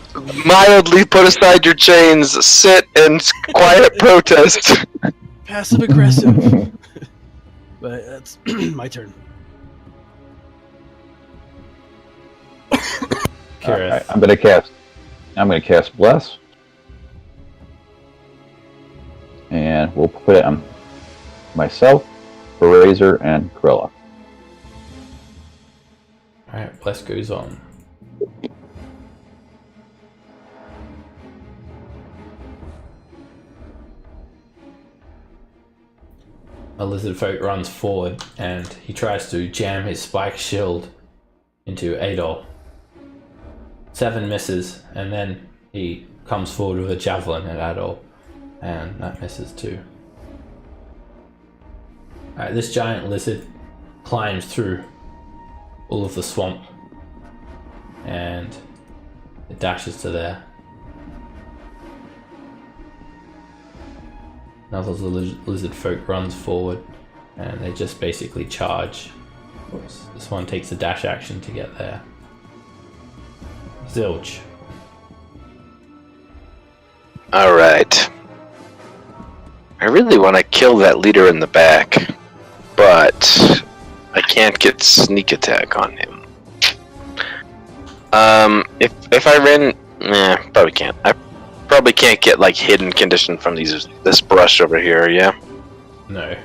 Mildly put aside your chains, sit and quiet protest. Passive aggressive. But that's my turn. Curious. I'm gonna cast Bless. And we'll put it on myself, Razor, and Krilla. Alright, Bless goes on. A lizard folk runs forward and he tries to jam his spike shield into Adol. 7 misses, and then he comes forward with a javelin at Adol, and that misses too. Alright, this giant lizard climbs through all of the swamp and it dashes to there. Another lizard folk runs forward and they just basically charge. Oops, this one takes a dash action to get there. Zilch. Alright. I really want to kill that leader in the back, but I can't get sneak attack on him. If I ran, probably can't. I probably can't get hidden condition from this brush over here. Yeah. No.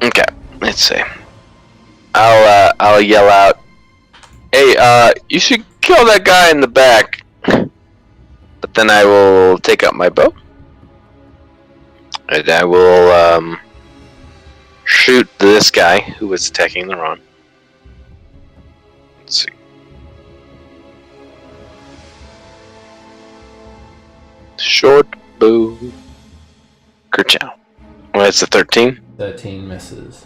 Okay. Let's see. I'll yell out. Hey, you should kill that guy in the back. But then I will take out my bow. And I will shoot this guy who was attacking the Ron. Let's see. Short bow. Kerchow. Well, that's a 13. 13 misses.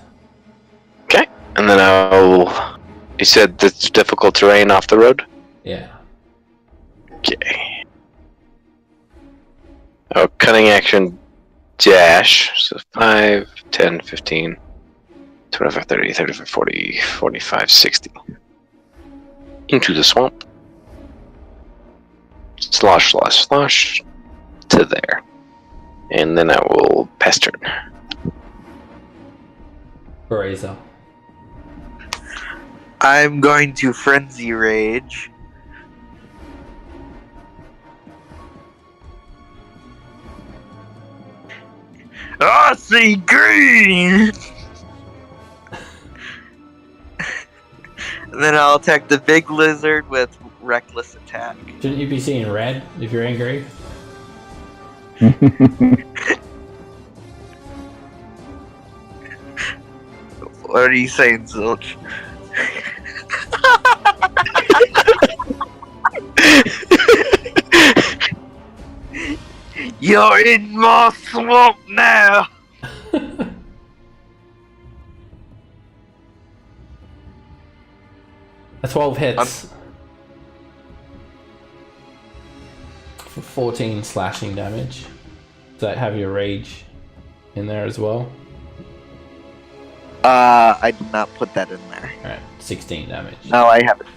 Okay. And then I'll... You said that's difficult terrain off the road? Yeah. Okay. Oh, cunning action dash. So 5, 10, 15, 25, 30, 35, 40, 45, 60. Into the swamp. Slosh, slosh, slosh. To there. And then I will pass turn. Razor. I'm going to Frenzy Rage. I see green! And then I'll attack the big lizard with Reckless Attack. Shouldn't you be seeing red if you're angry? What are you saying, Zilch? You're in my swamp now! A 12 hits. For 14 slashing damage. Does that have your rage in there as well? I did not put that in there. Alright, 16 damage. No, I haven't.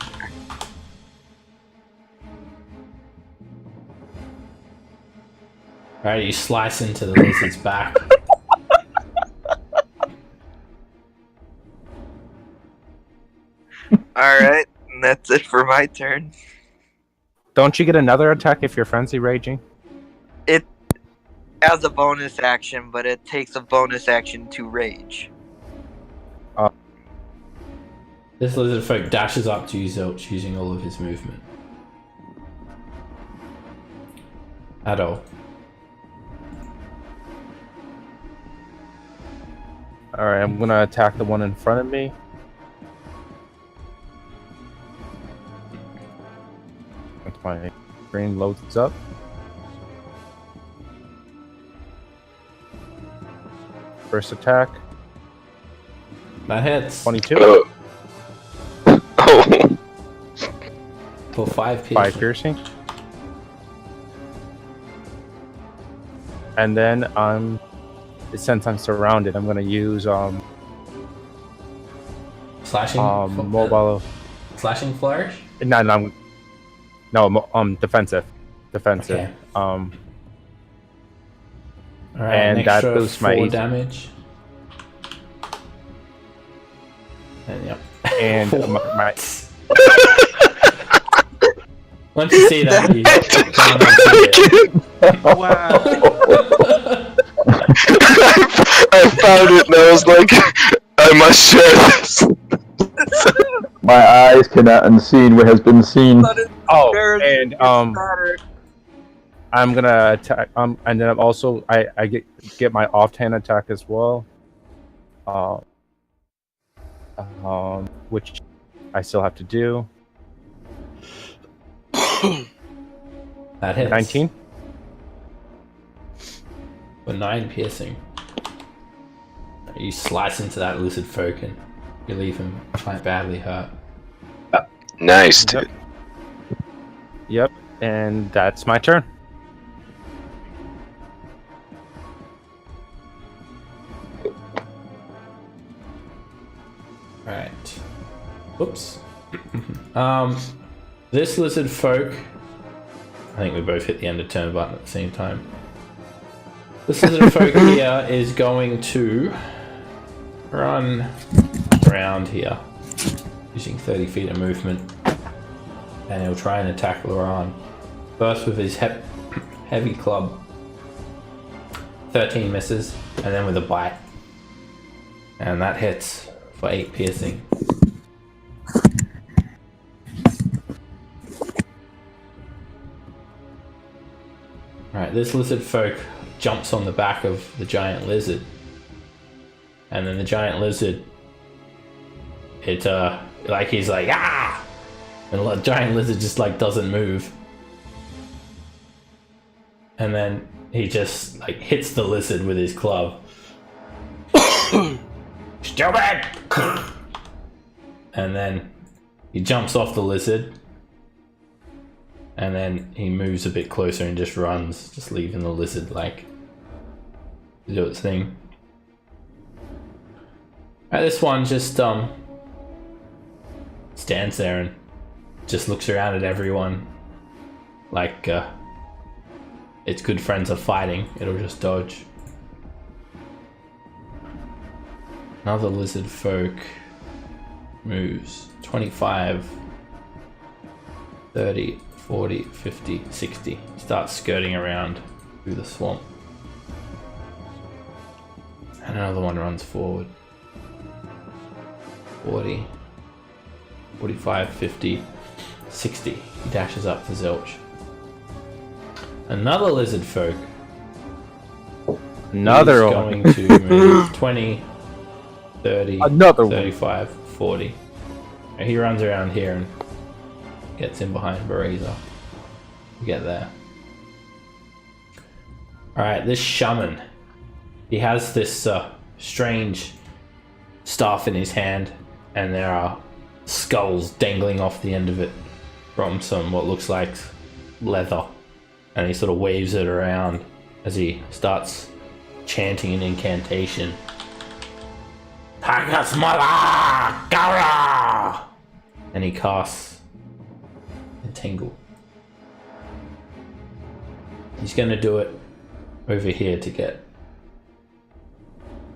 Alright, you slice into the lizard's back. Alright, and that's it for my turn. Don't you get another attack if you're frenzy raging? It as a bonus action, but it takes a bonus action to rage. This lizard folk dashes up to you, Zilch, using all of his movement. Adult. Alright, I'm gonna attack the one in front of me. Once my screen loads up. First attack, That hits. 22. Oh. For 5 piercing. 5 piercing. And then since I'm surrounded, I'm gonna use Slashing? mobile. Slashing flourish? No, defensive. Okay. Alright, And an that extra boosts my 4 AC. damage. And yep. And my Once you see that, you can't unsee it. Wow. I found it and I was like, I must share this. My eyes cannot unseen what has been seen. and I'm gonna attack. And then I'm also I get my offhand attack as well. Which I still have to do. That hits. 19. For 9 piercing. You slice into that lizard folk and you leave him quite badly hurt. Nice, dude. Yep, and that's my turn. Right. Whoops. This lizard folk. I think we both hit the end of turn button at the same time. This lizard folk here is going to run around here using 30 feet of movement, and he'll try and attack Laurent. First with his heavy club. 13 misses, and then with a bite. And that hits for 8 piercing. Alright, this lizard folk jumps on the back of the giant lizard. And then the giant lizard, he's like, ah! And the giant lizard just like doesn't move. And then he just like hits the lizard with his club. Stupid! And then he jumps off the lizard. And then he moves a bit closer and just runs, just leaving the lizard like do its thing. This one just stands there and just looks around at everyone like its good friends are fighting. It'll just dodge. Another lizard folk moves 25, 30, 40, 50, 60. Starts skirting around through the swamp. And another one runs forward. 40, 45, 50, 60. He dashes up to Zilch. Another lizard folk. Another is one. going to move 20, 30, Another one. 35, 40. And he runs around here and gets in behind Bereza. We get there. Alright, this shaman. He has this strange staff in his hand, and there are skulls dangling off the end of it from some what looks like leather. And he sort of waves it around as he starts chanting an incantation. Takasmala Gara! And he casts Entangle. He's going to do it over here to get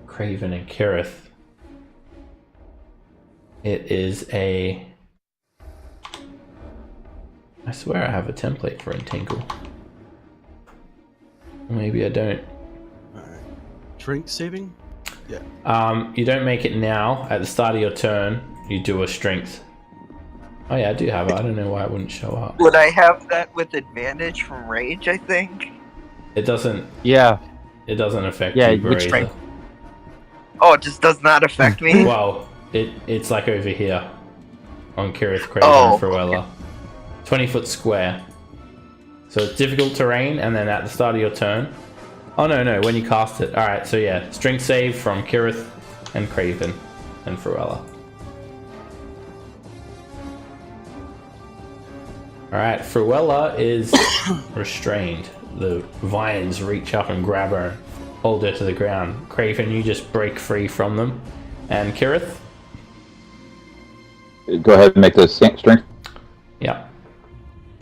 Craven and Kirith. It is a... I swear I have a template for Entangle. Maybe I don't. Alright. Drink saving? Yeah. You don't make it now. At the start of your turn, you do a strength. Oh yeah, I do have it. I don't know why it wouldn't show up. Would I have that with advantage from rage, I think? It doesn't. Yeah. It doesn't affect Yeah, you, which Bereza. strength? Oh, it just does not affect me? Well, it's like over here on Kirith, Craven, Oh, and Fruella. 20-foot square. So it's difficult terrain, and then at the start of your turn. Oh no, when you cast it. Alright, so yeah, strength save from Kirith and Craven and Fruella. Alright, Fruella is restrained. The vines reach up and grab her, hold her to the ground. Craven, you just break free from them. And Kirith? Go ahead and make the strength. Yeah.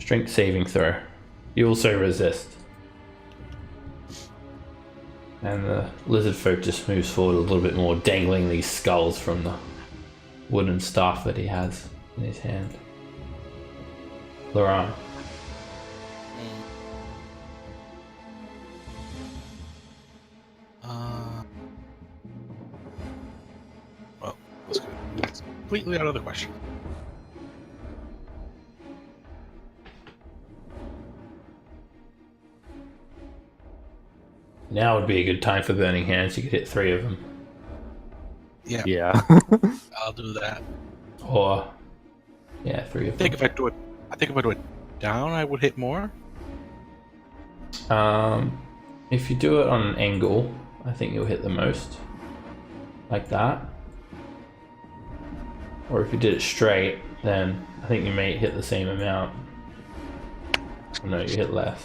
Strength saving throw. You also resist. And the lizard folk just moves forward a little bit more, dangling these skulls from the wooden staff that he has in his hand. Laurent. Well, let's go. That's completely out of the question. Now would be a good time for Burning Hands. You could hit 3 of them. Yeah, Yeah. I'll do that. Or, yeah, 3 of I think them. if I do it down, I would hit more. If you do it on an angle, I think you'll hit the most. Like that. Or if you did it straight, then I think you may hit the same amount. No, you hit less.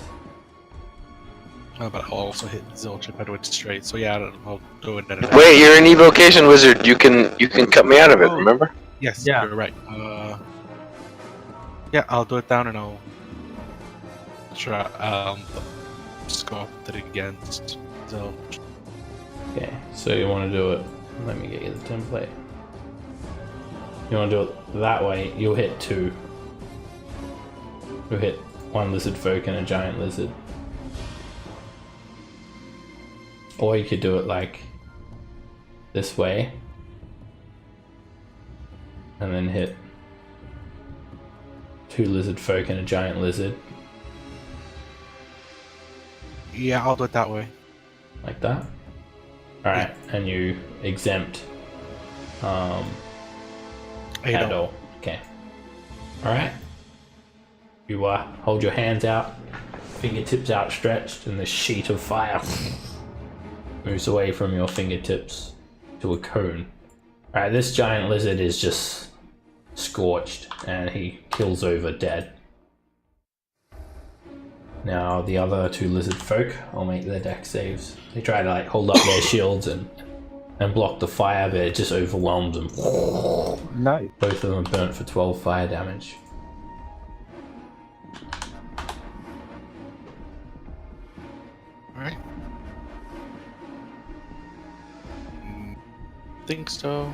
But I'll also hit Zilch if I do it straight. So yeah, I'll do it at Wait, you're an evocation wizard. You can cut me out of it. Oh. Remember? Yes, Yeah. you're right. Yeah, I'll do it down and I'll try. Just go up to it against Zilch. Okay, so you want to do it. Let me get you the template. You want to do it that way, you'll hit 2. You'll hit 1 lizard folk and a giant lizard. Or you could do it like this way. And then hit 2 lizard folk and a giant lizard. Yeah, I'll do it that way. Like that? Alright, and you exempt Adol. Okay. Alright. You hold your hands out, fingertips outstretched, and the sheet of fire moves away from your fingertips to a cone. Alright, this giant lizard is just scorched, and he kills over dead. Now the other two lizard folk will make their dex saves. They try to like hold up their shields and block the fire, but it just overwhelms them. Nice. Both of them are burnt for 12 fire damage. Alright. Think so.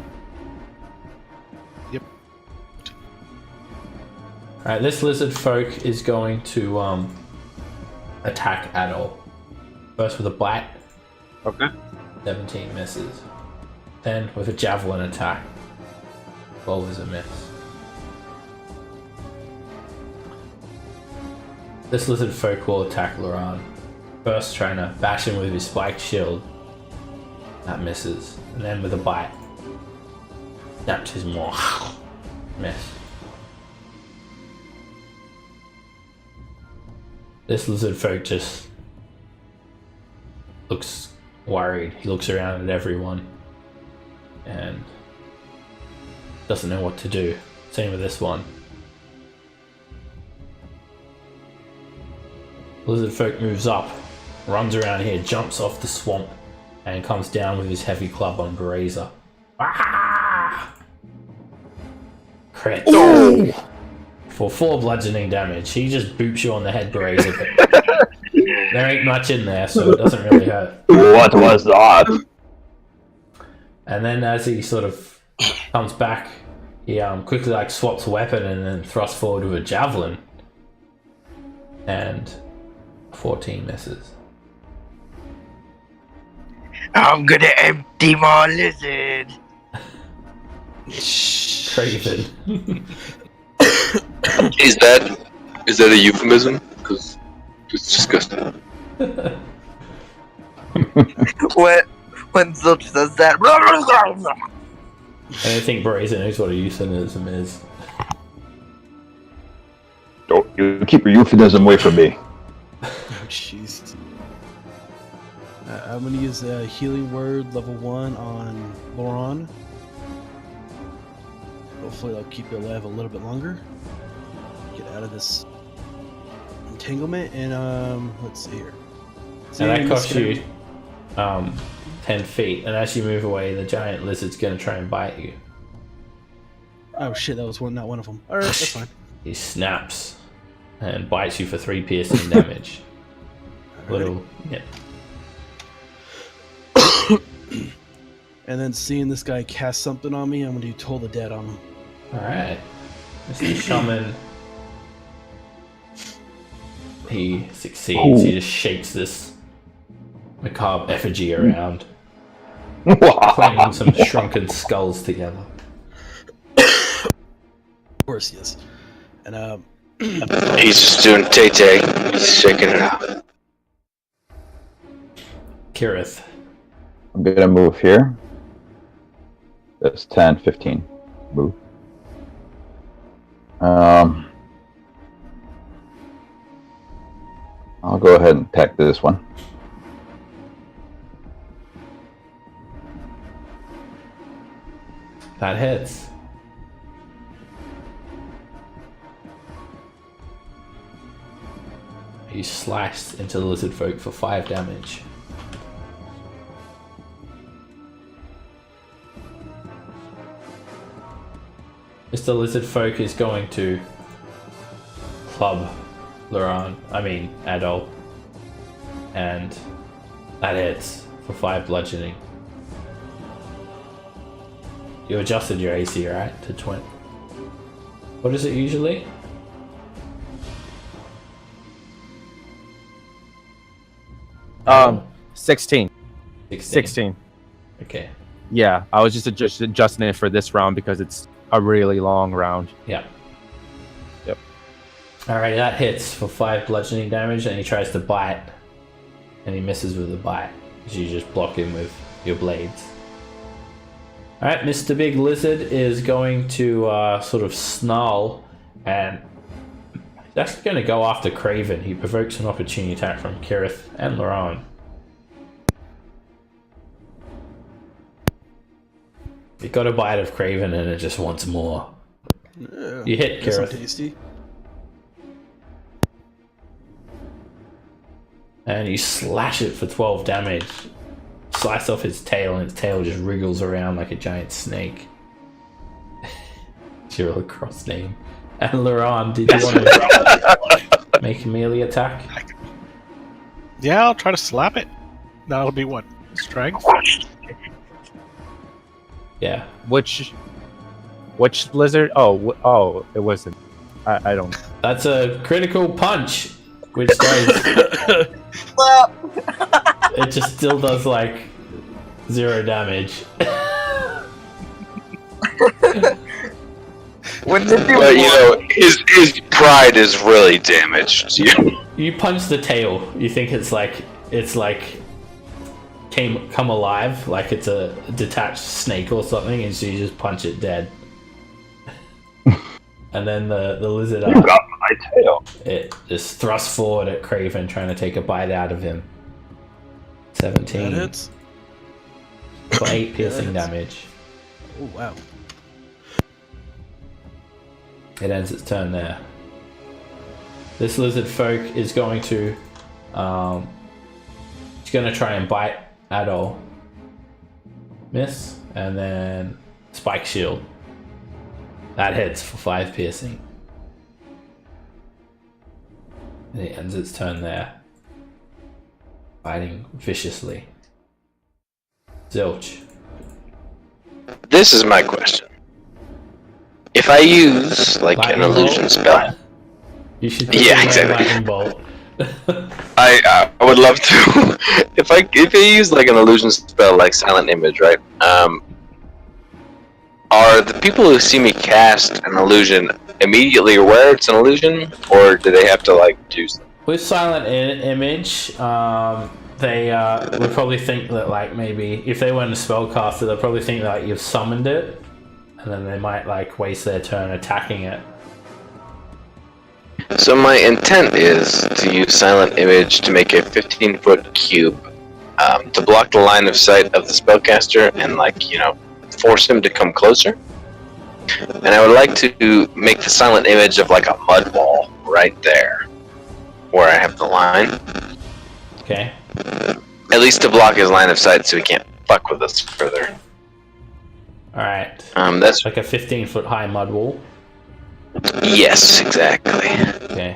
Yep. Alright, this lizard folk is going to attack Adol. First with a bite. Okay. 17 misses. Then with a javelin attack. 12 is a miss. This lizard folk will attack Loran. First trying to bash him with his spiked shield. That misses. And then with a bite. Snaps his maw. Miss. This lizard folk just looks worried. He looks around at everyone and doesn't know what to do. Same with this one. Lizard folk moves up, runs around here, jumps off the swamp, and comes down with his heavy club on Brazier. Ah! Crit. Oh! For 4 bludgeoning damage. He just boops you on the head, Brazier. There ain't much in there, so it doesn't really hurt. What was that? And then as he sort of comes back, he quickly like swaps a weapon and then thrusts forward with a javelin. And 14 misses. I'm gonna empty my lizard. Craven. Is that a euphemism? Because it's disgusting. When Zilch says that, And I think Brazen knows what a euphemism is. Don't you keep your euphemism away from me. Oh, jeez. I'm gonna use a healing word level 1 on Loran. Hopefully that'll keep you alive a little bit longer. Get out of this entanglement and let's see here. And that costs you 10 feet, and as you move away, the giant lizard's gonna try and bite you. Oh shit, that was not one of them. Alright, that's fine. He snaps and bites you for 3 piercing damage. Little, yeah. And then seeing this guy cast something on me, I'm gonna do Toll the Dead on him. Alright. Mr. Shaman. He succeeds. He just shakes this macabre effigy around, clanging some shrunken skulls together. Of course he is. And He's just doing tay-tay. He's shaking it out. Kirith. I'm gonna move here. That's 10, 15. Move. I'll go ahead and attack this one. That hits. He sliced into the lizard folk for 5 damage. Mr. Lizard Folk is going to club Adol, and that hits for 5 bludgeoning. You adjusted your AC, right? To 20. What is it usually? Um, 16. 16. 16. Okay. Yeah, I was just adjusting it for this round because it's a really long round. Yeah. Yep. Alright, that hits for 5 bludgeoning damage, and he tries to bite. and he misses with a bite. So you just block him with your blades. Alright, Mr. Big Lizard is going to sort of snarl, and he's actually going to go after Craven. He provokes an opportunity attack from Kirith and Laron. He got a bite of Craven and it just wants more. Yeah, You hit that's Kirith. tasty. And you slash it for 12 damage. Slice off his tail, and its tail just wriggles around like a giant snake. It's your cross name. And Laron, did you want to make a melee attack? Yeah, I'll try to slap it. That'll be what? Strength? Yeah. Which lizard? Oh, it wasn't. I don't. That's a critical punch, which does. Well, It just still does like 0 damage. wouldn't it be But you more- know, his pride is really damaged. You punch the tail. You think it's like come alive, like it's a detached snake or something, and so you just punch it dead. And then the lizard You got my tail. it just thrusts forward at Craven, trying to take a bite out of him. That 17 hits. for 8 piercing hits. damage. Oh wow. It ends its turn there. This lizard folk is going to he's going to try and bite Adol. Miss, and then spike shield. That hits for 5 piercing. And it ends its turn there. Biting viciously. Zilch. This is my question. If I use like Lightning an illusion bolt? spell, You should Yeah, consider exactly. Lightning bolt. I would love to. if I use like an illusion spell like Silent Image, right? Are the people who see me cast an illusion immediately aware it's an illusion, or do they have to like do something? With Silent Image, they would probably think that like maybe if they weren't a spellcaster, they'll probably think that like, you've summoned it, and then they might like waste their turn attacking it. So my intent is to use Silent Image to make a 15-foot cube to block the line of sight of the spellcaster and, like, you know, force him to come closer. And I would like to make the Silent Image of like a mud wall right there, where I have the line. Okay. At least to block his line of sight so he can't fuck with us further. All right. That's Like a 15-foot high mud wall. yes, exactly. Okay.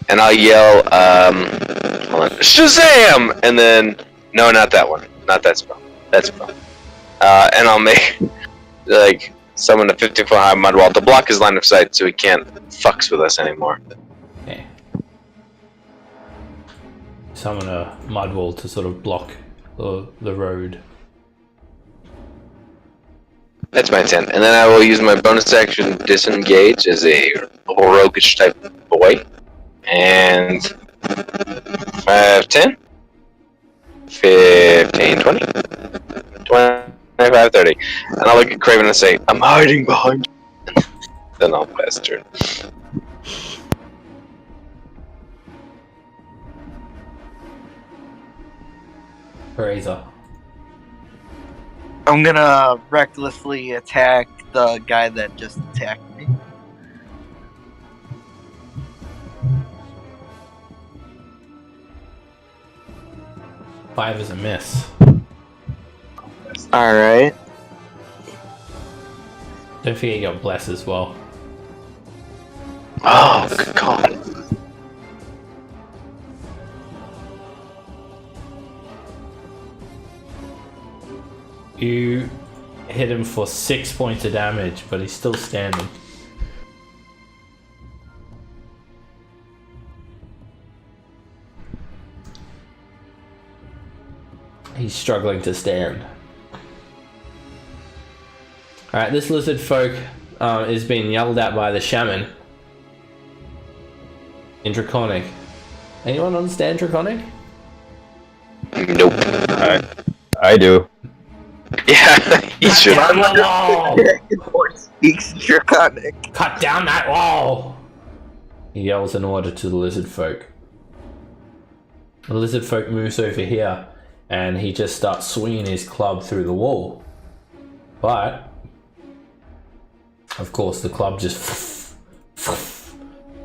And I'll yell, hold on, Shazam! And then, no, not that one. Not that spell. That spell. And I'll make, like, summon a 50-foot high mud wall to block his line of sight so he can't fucks with us anymore. Okay. Summon a mud wall to sort of block the road. That's my intent. And then I will use my bonus action disengage as a roguish type boy. And 5, 10, 15, 20, 25, 30. And I'll look at Craven and say, I'm hiding behind you. Then I'll pass turn. Razor. I'm gonna recklessly attack the guy that just attacked me. Five is a miss. Alright. Don't forget you got bless as well. Oh, good God. You hit him for 6 points of damage, but he's still standing. He's struggling to stand. Alright, this lizard folk is being yelled at by the shaman in Draconic. Anyone understand Draconic? Nope. I do. Yeah, he should. Down the wall! Dragonborn speaks Draconic. Cut down that wall! He yells an order to the lizard folk. The lizard folk moves over here and he just starts swinging his club through the wall. But, of course, the club just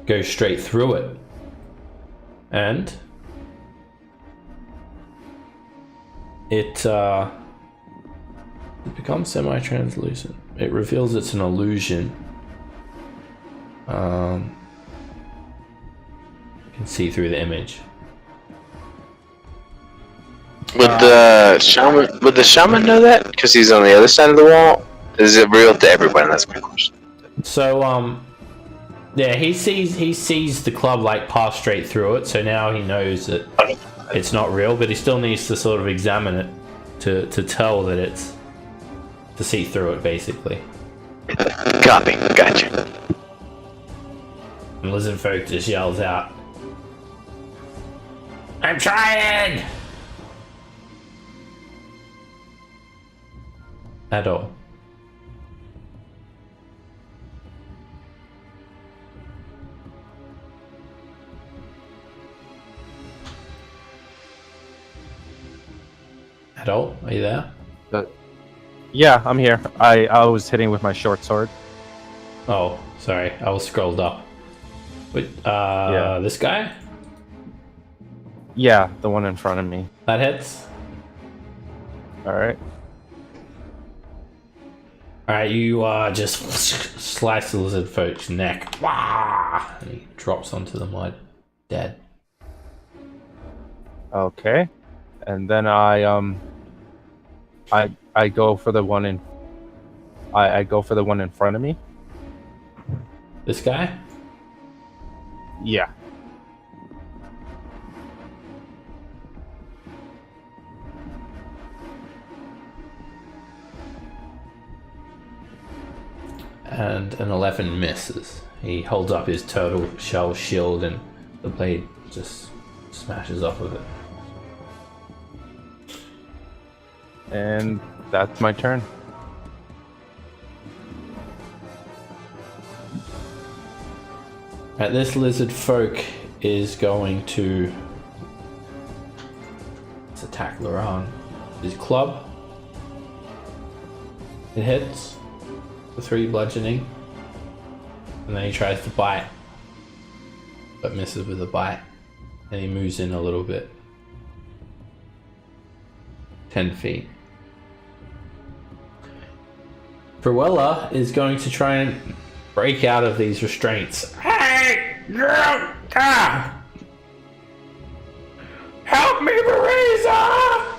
goes straight through it. And it becomes semi-translucent. It reveals it's an illusion. You can see through the image. Would the shaman know that? Because he's on the other side of the wall. Is it real to everyone? That's my question. So yeah, he sees the club like pass straight through it. So now he knows that it's not real, but he still needs to sort of examine it to tell that it's to see through it, basically. Copy. Gotcha. And Lizard Folk just yells out, "I'm trying!" At all. At all? Are you there? Yeah, I'm here. I was hitting with my short sword. Oh, sorry. I was scrolled up. Wait, Yeah. This guy? Yeah, the one in front of me. That hits? Alright. Alright, you just slice the lizard folk's neck. Wah! And he drops onto the mud. Dead. Okay. And then I go for the one in I go for the one in front of me. This guy? Yeah. And an 11 misses. He holds up his turtle shell shield and the blade just smashes off of it. And that's my turn. Right, this lizard folk is going to attack Laurent. His club. It hits for 3 bludgeoning. And then he tries to bite. But misses with a bite. And he moves in a little bit. 10 feet. Fruella is going to try and break out of these restraints. Hey! Help me, Bereza!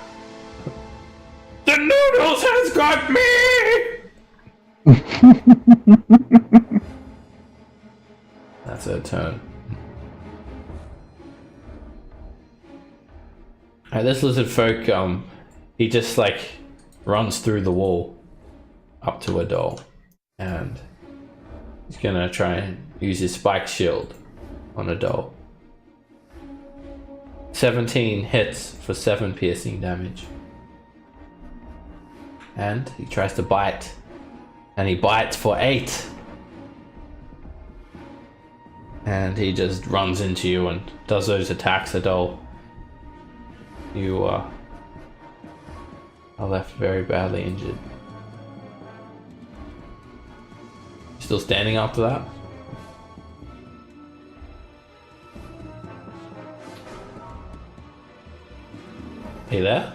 The noodles has got me! That's her turn. Alright, this lizard folk, he just like runs through the wall up to a doll. And he's gonna try and use his spike shield on a doll. 17 hits for 7 piercing damage. And he tries to bite. And he bites for 8. And he just runs into you and does those attacks, Adol. You are left very badly injured. Still standing after that? Are you there?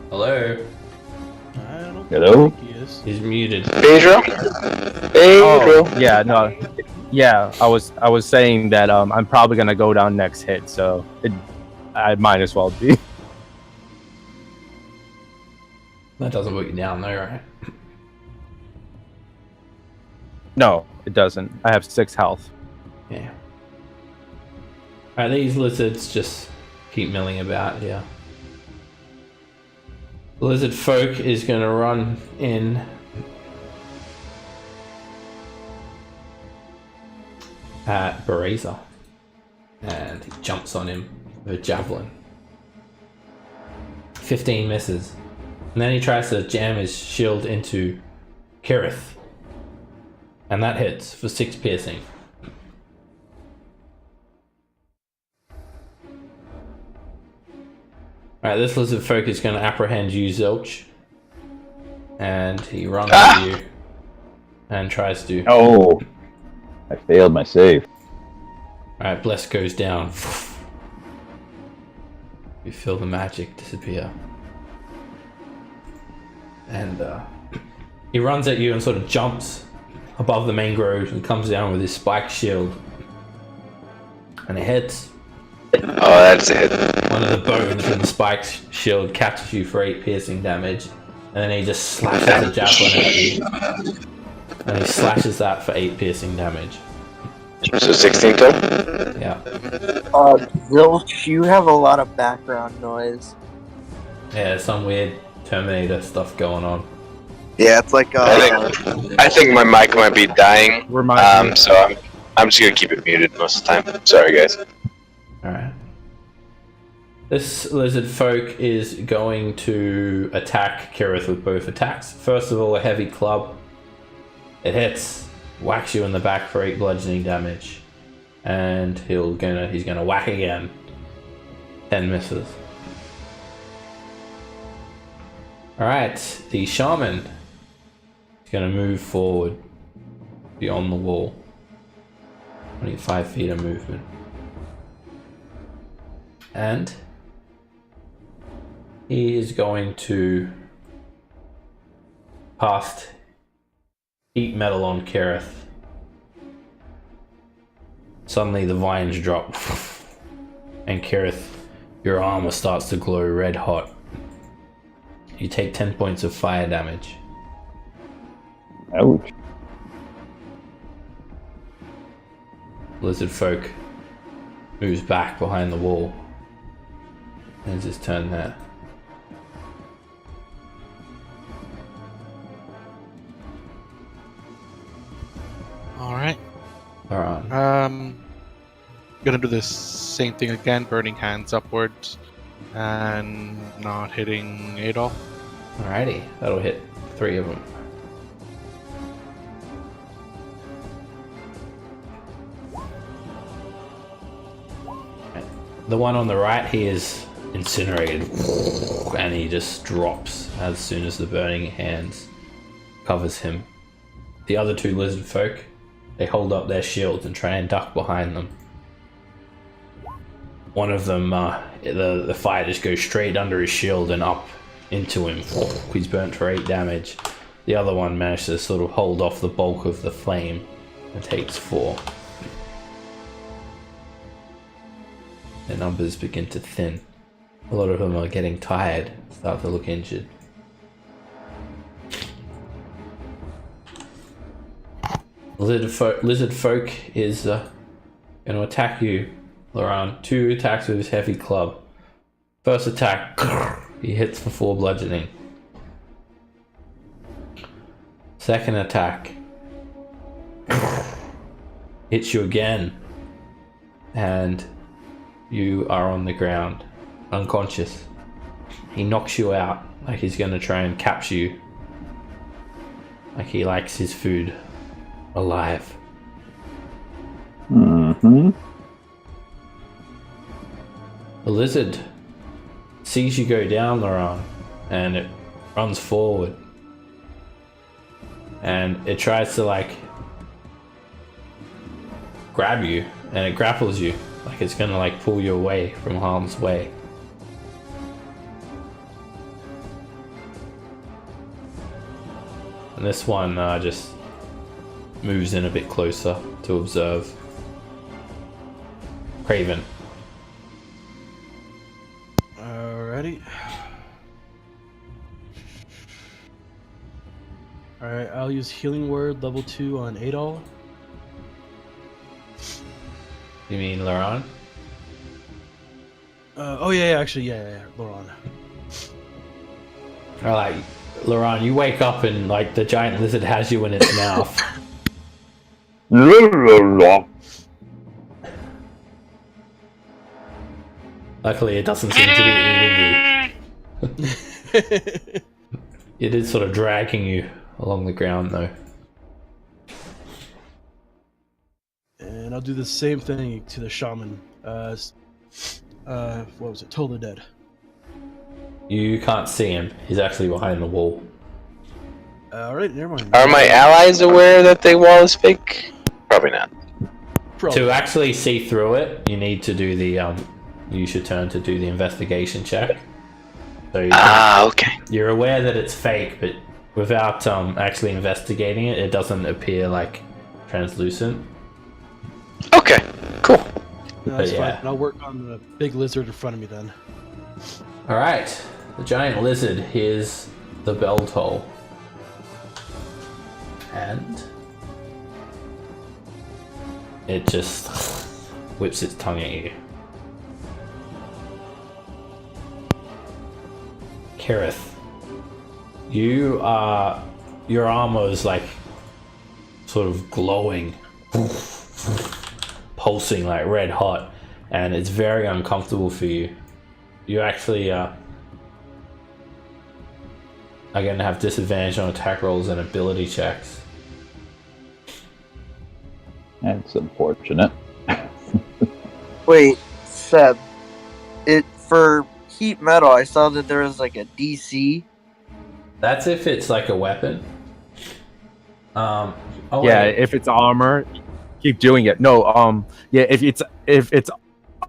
Hello? I don't Hello? think he is. He's muted. Pedro? Oh, yeah, no. Yeah, I was saying that I'm probably gonna go down next hit, so I might as well be. That doesn't put you down though, right? No, it doesn't. I have 6 health. Yeah. Alright, these lizards just keep milling about here. The lizard folk is going to run in at Bereza. And he jumps on him with a javelin. 15 misses. And then he tries to jam his shield into Kirith. And that hits for 6 piercing. Alright, this lizard folk is going to apprehend you, Zilch. And he runs at you and tries to... Oh! I failed my save. Alright, Bless goes down. You feel the magic disappear. And he runs at you and sort of jumps above the mangroves and comes down with his spiked shield. And it hits. Oh, that's a hit. One of the bones from the spiked shield catches you for 8 piercing damage. And then he just slashes a javelin at you. And he slashes that for 8 piercing damage. So 16 total? Yeah. Zilch, you have a lot of background noise. Yeah, some weird Terminator stuff going on. Yeah, it's like I think my mic might be dying. Remind me. So I'm just gonna keep it muted most of the time. Sorry, guys. Alright. This lizard folk is going to attack Kirith with both attacks. First of all, a heavy club. It hits, whacks you in the back for 8 bludgeoning damage. And he's gonna whack again. 10 misses. Alright, the shaman is gonna move forward beyond the wall. 25 feet of movement. And he is going to cast Heat Metal on Kirith. Suddenly the vines drop and Kirith, your armor starts to glow red hot. You take 10 points of fire damage. Ouch. Lizard folk moves back behind the wall. And it's his turn there. Alright. Alright. Gonna do this same thing again, burning hands upwards and not hitting Adolf. Alrighty, that'll hit 3 of them. The one on the right, he is incinerated and he just drops as soon as the burning hands covers him. The other 2 lizard folk, they hold up their shields and try and duck behind them. One of them, the fire just goes straight under his shield and up into him. He's burnt for 8 damage. The other one managed to sort of hold off the bulk of the flame and takes 4. Their numbers begin to thin. A lot of them are getting tired, start to look injured. Lizard folk is going to attack you, Laurent. 2 attacks with his heavy club. First attack, he hits for 4 bludgeoning. Second attack, hits you again, and you are on the ground, unconscious. He knocks you out like he's going to try and capture you, like he likes his food alive. Mm-hmm. The lizard sees you go down, Laurent, and it runs forward. And it tries to like grab you, and it grapples you, like it's gonna like pull you away from harm's way. And this one just moves in a bit closer to observe. Craven. Alrighty. Alright, I'll use Healing Word level 2 on Adol. You mean Laurent? Yeah, Laurent. Alright, Laurent, you wake up and like the giant lizard has you in its mouth. Luckily, it doesn't seem to be eating you. It is sort of dragging you along the ground, though. And I'll do the same thing to the shaman. What was it? Toll the Dead. You can't see him. He's actually behind the wall. Alright, never mind. Are my allies aware that the wall is fake? Probably not. Probably. To actually see through it, you need to do the use your turn to do the investigation check. So Okay. you're aware that it's fake, but without actually investigating it, it doesn't appear like translucent. Okay, cool. No, that's but yeah. fine. I'll work on the big lizard in front of me then. All right, the giant lizard hears the bell toll, and it just whips its tongue at you. Kirith, your armor is like sort of glowing, pulsing like red hot, and it's very uncomfortable for you. You actually are going to have disadvantage on attack rolls and ability checks. That's unfortunate. Wait, Seb. For heat metal, I saw that there was like a DC. That's if it's like a weapon. Oh, Yeah, wait. if it's armor, keep doing it. No, yeah, if it's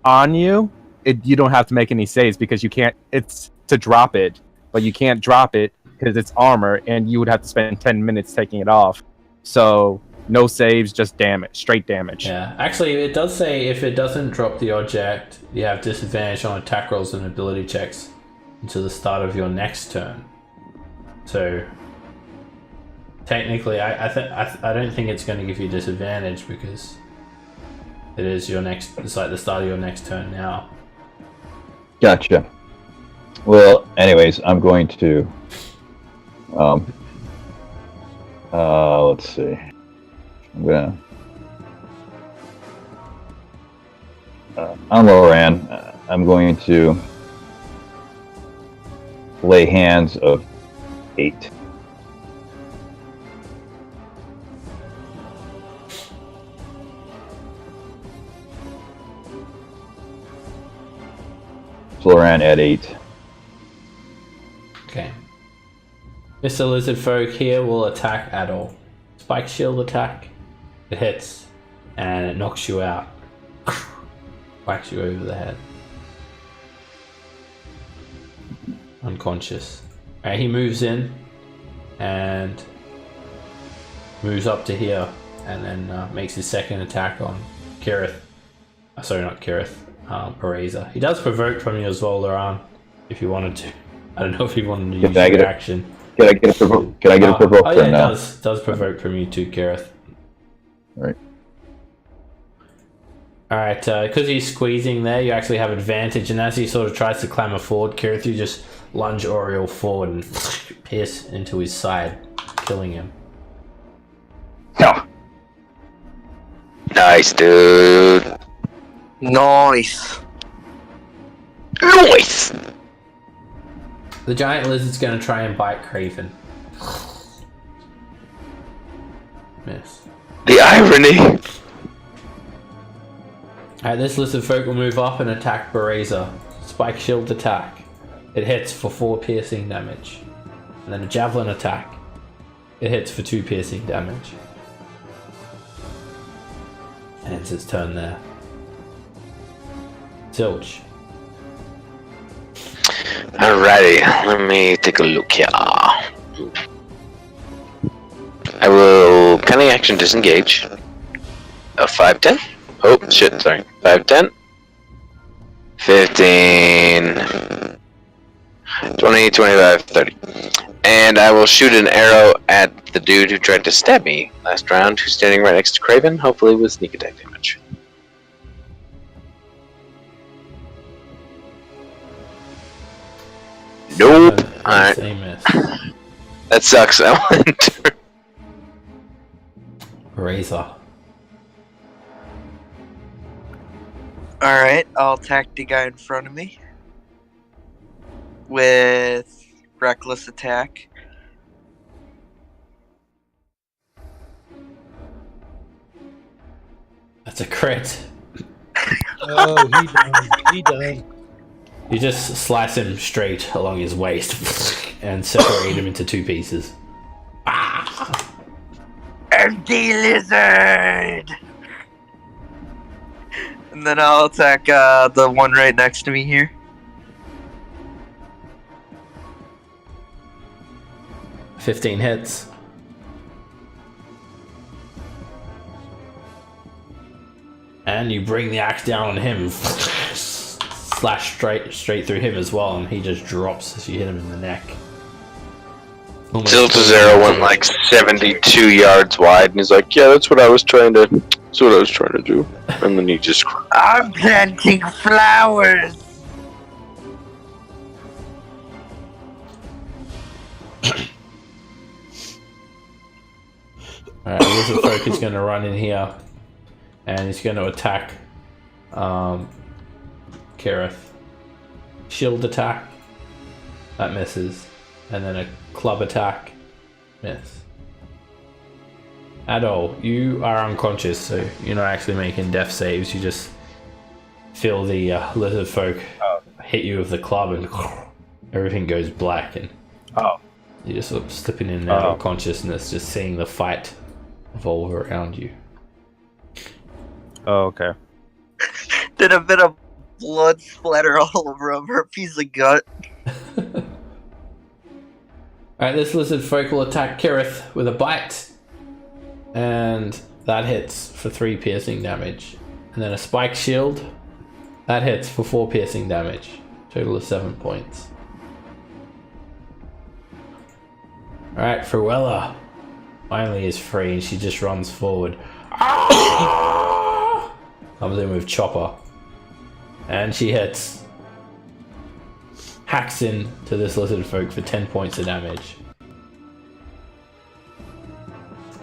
on you, you don't have to make any saves because you can't. It's to drop it, but you can't drop it because it's armor, and you would have to spend 10 minutes taking it off. So no saves, just damage, straight damage. Yeah, actually, it does say if it doesn't drop the object, you have disadvantage on attack rolls and ability checks until the start of your next turn. So technically, I don't think it's going to give you disadvantage because it is your next. It's like the start of your next turn now. Gotcha. Well, anyways, I'm going to. Let's see. I'm gonna. On Loran, I'm going to lay hands of 8. Loran at 8. Okay. Mr. Lizard Folk here will attack at all. Spike shield attack. It hits and it knocks you out. Whacks you over the head. Unconscious. Alright, he moves in and moves up to here and then makes his second attack on Kirith. Sorry, not Kirith. Pareza. He does provoke from you as well, Laran, if you wanted to. I don't know if you wanted to use your action. Can I get a provoke? Can I get a provoke? Oh yeah, it does provoke from you too, Kirith. Right. Alright, because he's squeezing there, you actually have advantage, and as he sort of tries to clamber forward, Kirith, you just lunge Oriole forward and pierce into his side, killing him. No. Nice, dude. Nice. Nice. The giant lizard's going to try and bite Craven. Miss. The irony. Alright, this lizard folk will move up and attack Bereza. Spike shield attack. It hits for 4 piercing damage. And then a javelin attack. It hits for 2 piercing damage. Ends its turn there. Zilch. Alrighty, let me take a look here. I will cunning action disengage. 5-10. Oh shit, sorry. 5-10. 15. 20, 25, 30. And I will shoot an arrow at the dude who tried to stab me last round, who's standing right next to Craven, hopefully with sneak attack damage. Nope. Alright. That sucks. I went. Razor. Alright, I'll attack the guy in front of me. With reckless attack. That's a crit. Oh, he done. He done. You just slice him straight along his waist and separate him into 2 pieces. Empty lizard! And then I'll attack the one right next to me here. "15 hits. And you bring the axe down on him. Slash straight through him as well, and he just drops as you hit him in the neck. Ziltazero went like 72 yards wide, and he's like, "Yeah, that's what I was trying to do." And then he just I'm planting flowers! Alright, Lizard Folk is going to run in here, and he's going to attack Kirith. Shield attack, that misses, and then a club attack, miss. Adol, you are unconscious, so you're not actually making death saves. You just feel the lizard folk hit you with the club, and everything goes black, and you're just sort of slipping in and out of consciousness, just seeing the fight evolve around you. Oh, okay. Did a bit of blood splatter all over him, her piece of gut. Alright, this lizard folk will attack Kirith with a bite. And that hits for 3 piercing damage. And then a spike shield. That hits for 4 piercing damage. Total of 7 points. Alright, Fruella finally is free and she just runs forward. Comes in with Chopper. And she hits. Hacks in to this lizard folk for 10 points of damage.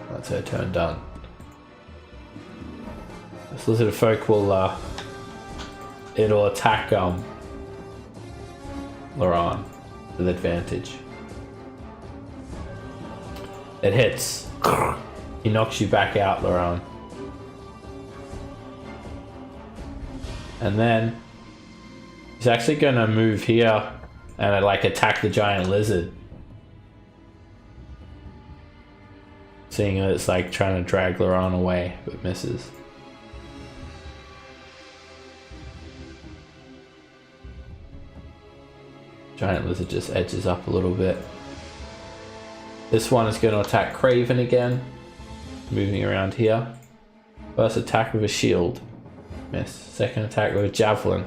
That's her turn done. This lizard folk will it'll attack Laran with advantage. It hits. He knocks you back out, Laran. And then he's actually gonna move here and like attack the giant lizard. Seeing that it's like trying to drag Laran away, but misses. Giant lizard just edges up a little bit. This one is going to attack Craven again, moving around here. First attack with a shield, miss. Second attack with a javelin,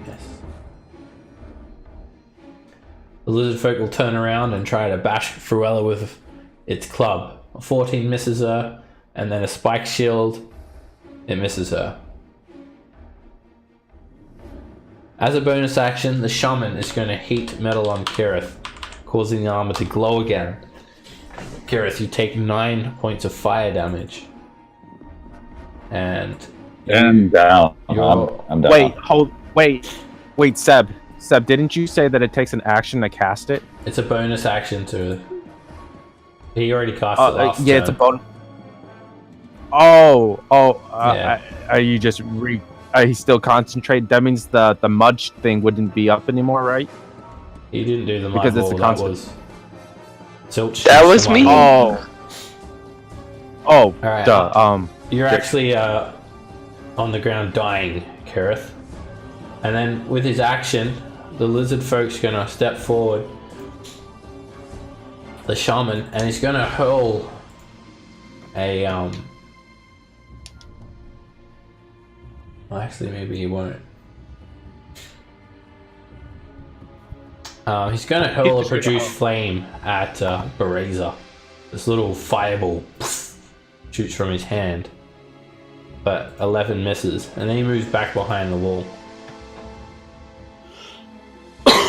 miss. The lizard folk will turn around and try to bash Fruella with its club. A 14 misses her, and then a spike shield, it misses her. As a bonus action, the shaman is going to heat metal on Kirith, causing the armor to glow again. Kirith, you take 9 points of fire damage. And I'm down. I'm down. Wait, Seb. Seb, didn't you say that it takes an action to cast it? it's a bonus action to... He already cast it last yeah, turn. it's a bonus. Yeah. Are you just are you still concentrated? That means the mudge thing wouldn't be up anymore, right? He didn't do the mud Because it's wall, a that constant. was... Zilch That used was the mud me. wall. Alright, duh. You're actually on the ground dying, Kirith. And then with his action, the lizard folk's gonna step forward, the shaman, and he's gonna hurl a well, actually maybe he won't. He's gonna hurl a produce flame at Bereza. This little fireball shoots from his hand, but 11 misses, and then he moves back behind the wall.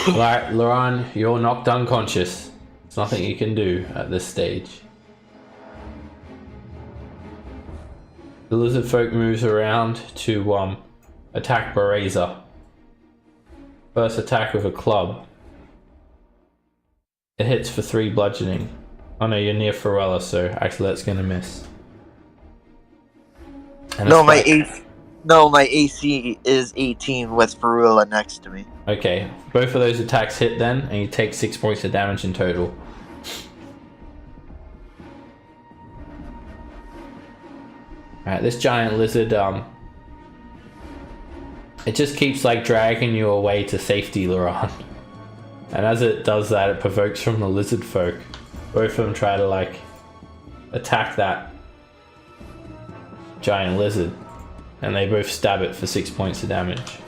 Alright, Laran, you're knocked unconscious. There's nothing you can do at this stage. The lizard folk moves around to attack Bereza. First attack with a club. It hits for 3 bludgeoning. Oh no, you're near Pharrella, so actually that's gonna miss. And a No, my spike. my AC is 18 with Ferula next to me. Okay, both of those attacks hit then, and you take 6 points of damage in total. Alright, this giant lizard, it just keeps like dragging you away to safety, Laurent. And as it does that, it provokes from the lizard folk. Both of them try to like attack that giant lizard, and they both stab it for 6 points of damage.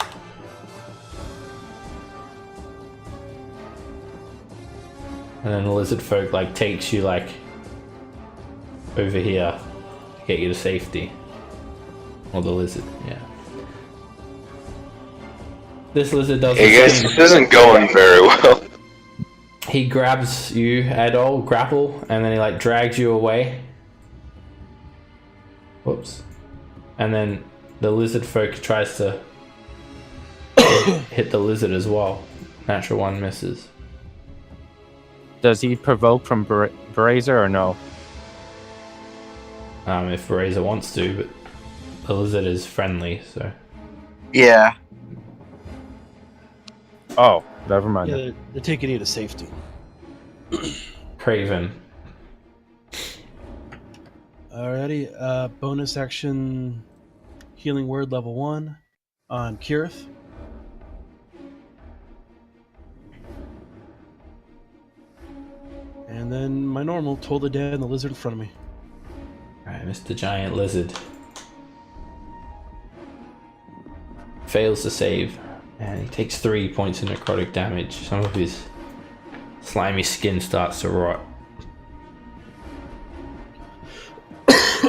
And then the lizard folk like takes you like over here to get you to safety. Or the lizard, yeah. This lizard does. I guess this isn't going very well. He grabs you, Adol, grapple, and then he like drags you away. Whoops. And then the lizard folk tries to hit the lizard as well. Natural 1 misses. Does he provoke from Brazer or no? If Razor wants to, but the lizard is friendly, so. Yeah. Oh, never mind. Yeah, they're taking you to safety. Craven. Alrighty, bonus action healing word level 1 on Kirith. And then my normal, Toll the Dead and the lizard in front of me. Alright, Mr. Giant Lizard fails to save, and he takes 3 points of necrotic damage. Some of his slimy skin starts to rot.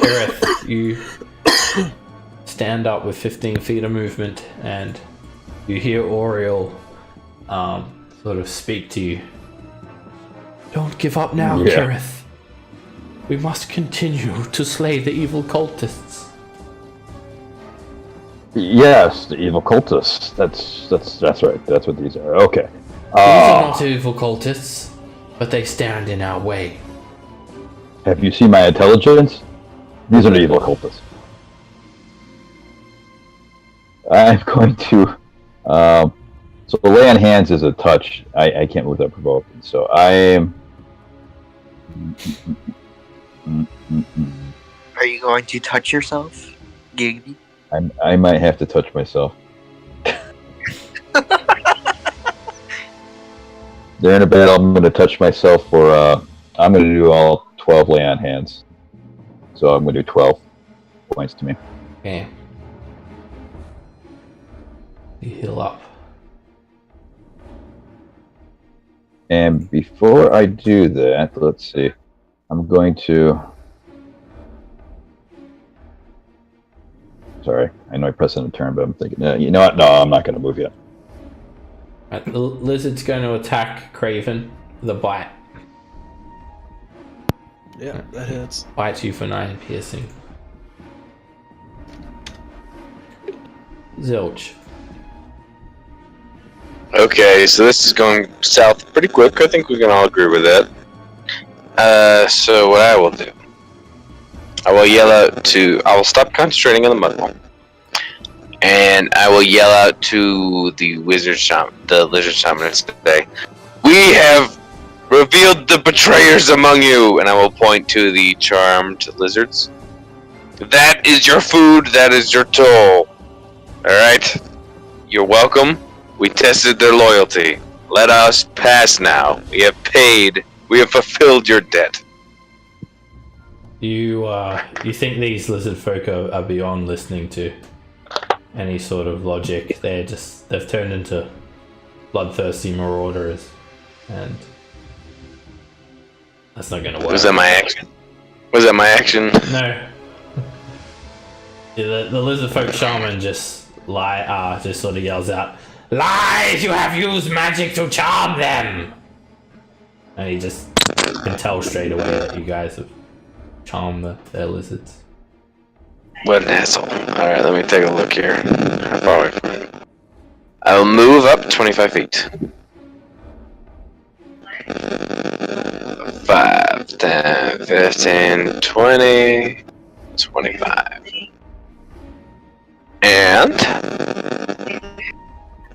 Gareth, you stand up with 15 feet of movement, and you hear Oriel sort of speak to you. Don't give up now, Yeah. Gareth. We must continue to slay the evil cultists. Yes, the evil cultists. That's right. That's what these are. Okay. These are not evil cultists, but they stand in our way. Have you seen my intelligence? These are the evil cultists. I'm going to. So the lay on hands is a touch. I can't move that provoking. So I am. Are you going to touch yourself, Giggity? I might have to touch myself. They're in a battle. I'm going to touch myself for. I'm going to do all 12 lay on hands. So I'm going to do 12 points to me. Okay. You heal up. And before I do that, let's see. I'm going to. Sorry, I know I pressed on a turn, but I'm thinking, you know what? No, I'm not going to move yet. Right, the lizard's going to attack Craven with a bite. Yeah, that hits. Bites you for 9 piercing. Zilch. Okay, so this is going south pretty quick. I think we can all agree with that. So what I will do, I will yell out to. I will stop concentrating on the mud, and I will yell out to the lizard shaman and say, "We have revealed the betrayers among you," and I will point to the charmed lizards. That is your food. That is your toll. All right, you're welcome. We tested their loyalty. Let us pass now. We have paid. We have fulfilled your debt. You think these lizard folk are beyond listening to any sort of logic. They've turned into bloodthirsty marauders, and that's not gonna work. Was that my action? Was that my action? No. Yeah, the lizard folk shaman just sort of yells out, "Lies! You have used magic to charm them!" And he just can tell straight away that you guys have charmed their lizards. What an asshole. Alright, let me take a look here. How far away from it? I'll move up 25 feet. 5, 10, 15, 20, 25. And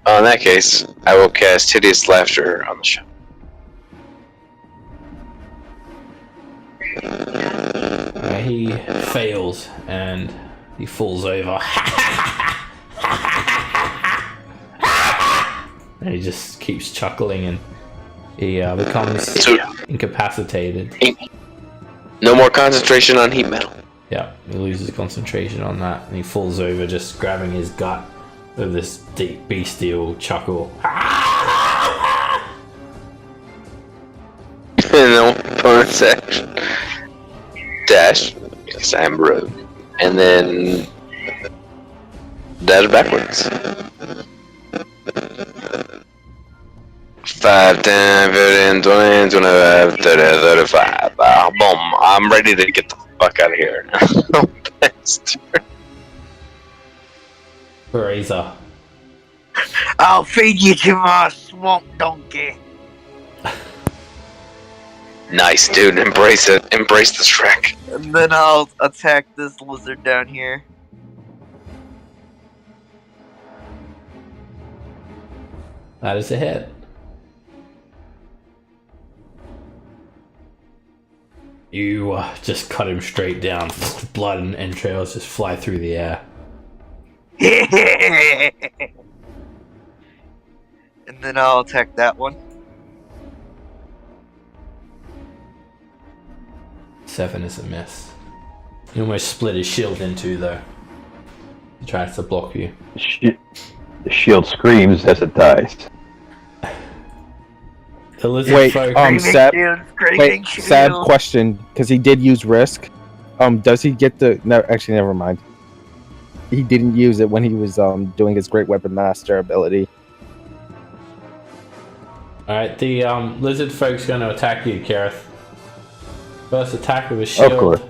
in that case, I will cast Hideous Laughter on the show. He fails and he falls over. And he just keeps chuckling and he becomes incapacitated. No more concentration on heat metal. Yeah, he loses concentration on that and he falls over just grabbing his gut with this deep bestial chuckle. And then bonus action. Dash, because I'm rogue. And then dash backwards. 5, 10, 15, 20, 25, 30, 35. Boom. I'm ready to get the fuck out of here. Bastard. Razor. I'll feed you to my swamp donkey. Nice, dude. Embrace it. Embrace the Shrek. And then I'll attack this lizard down here. That is a hit. You just cut him straight down. Blood and entrails just fly through the air. And then I'll attack that one. 7 is a miss. You almost split his shield in two, though. He tries to block you. The shield screams as it dies. The lizard Wait, folk. Sab, Sab question, because he did use risk. Does he get the? No, actually, never mind. He didn't use it when he was doing his Great Weapon Master ability. Alright, the lizard folk's going to attack you, Kareth. First attack with a shield. Of course.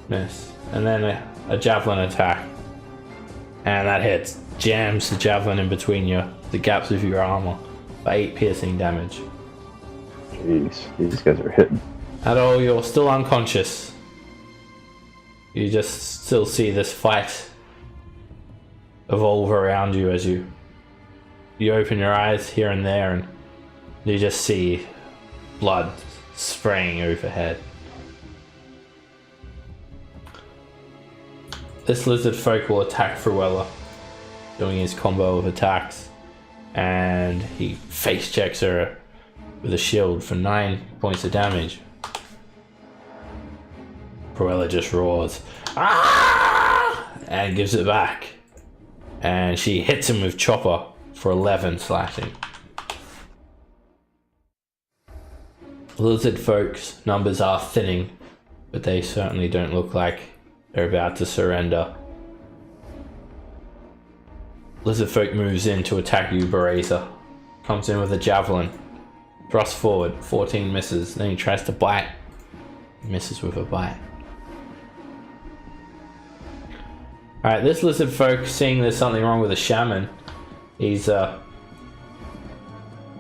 Miss. And then a javelin attack. And that hits. Jams the javelin in between the gaps of your armor. For 8 piercing damage. Jeez, these guys are hitting. At all, you're still unconscious. You just still see this fight evolve around you as you open your eyes here and there, and you just see blood spraying overhead. This lizard folk will attack Fruella, doing his combo of attacks, and he face checks her with a shield for 9 points of damage. Fruella just roars, "Ah!" and gives it back, and she hits him with Chopper for 11 slashing. Lizard folks' numbers are thinning, but they certainly don't look like they're about to surrender. Lizard folk moves in to attack you, Bereza. Comes in with a javelin. Thrusts forward, 14 misses. Then he tries to bite. Misses with a bite. Alright, this lizard folk, seeing there's something wrong with the shaman, he's going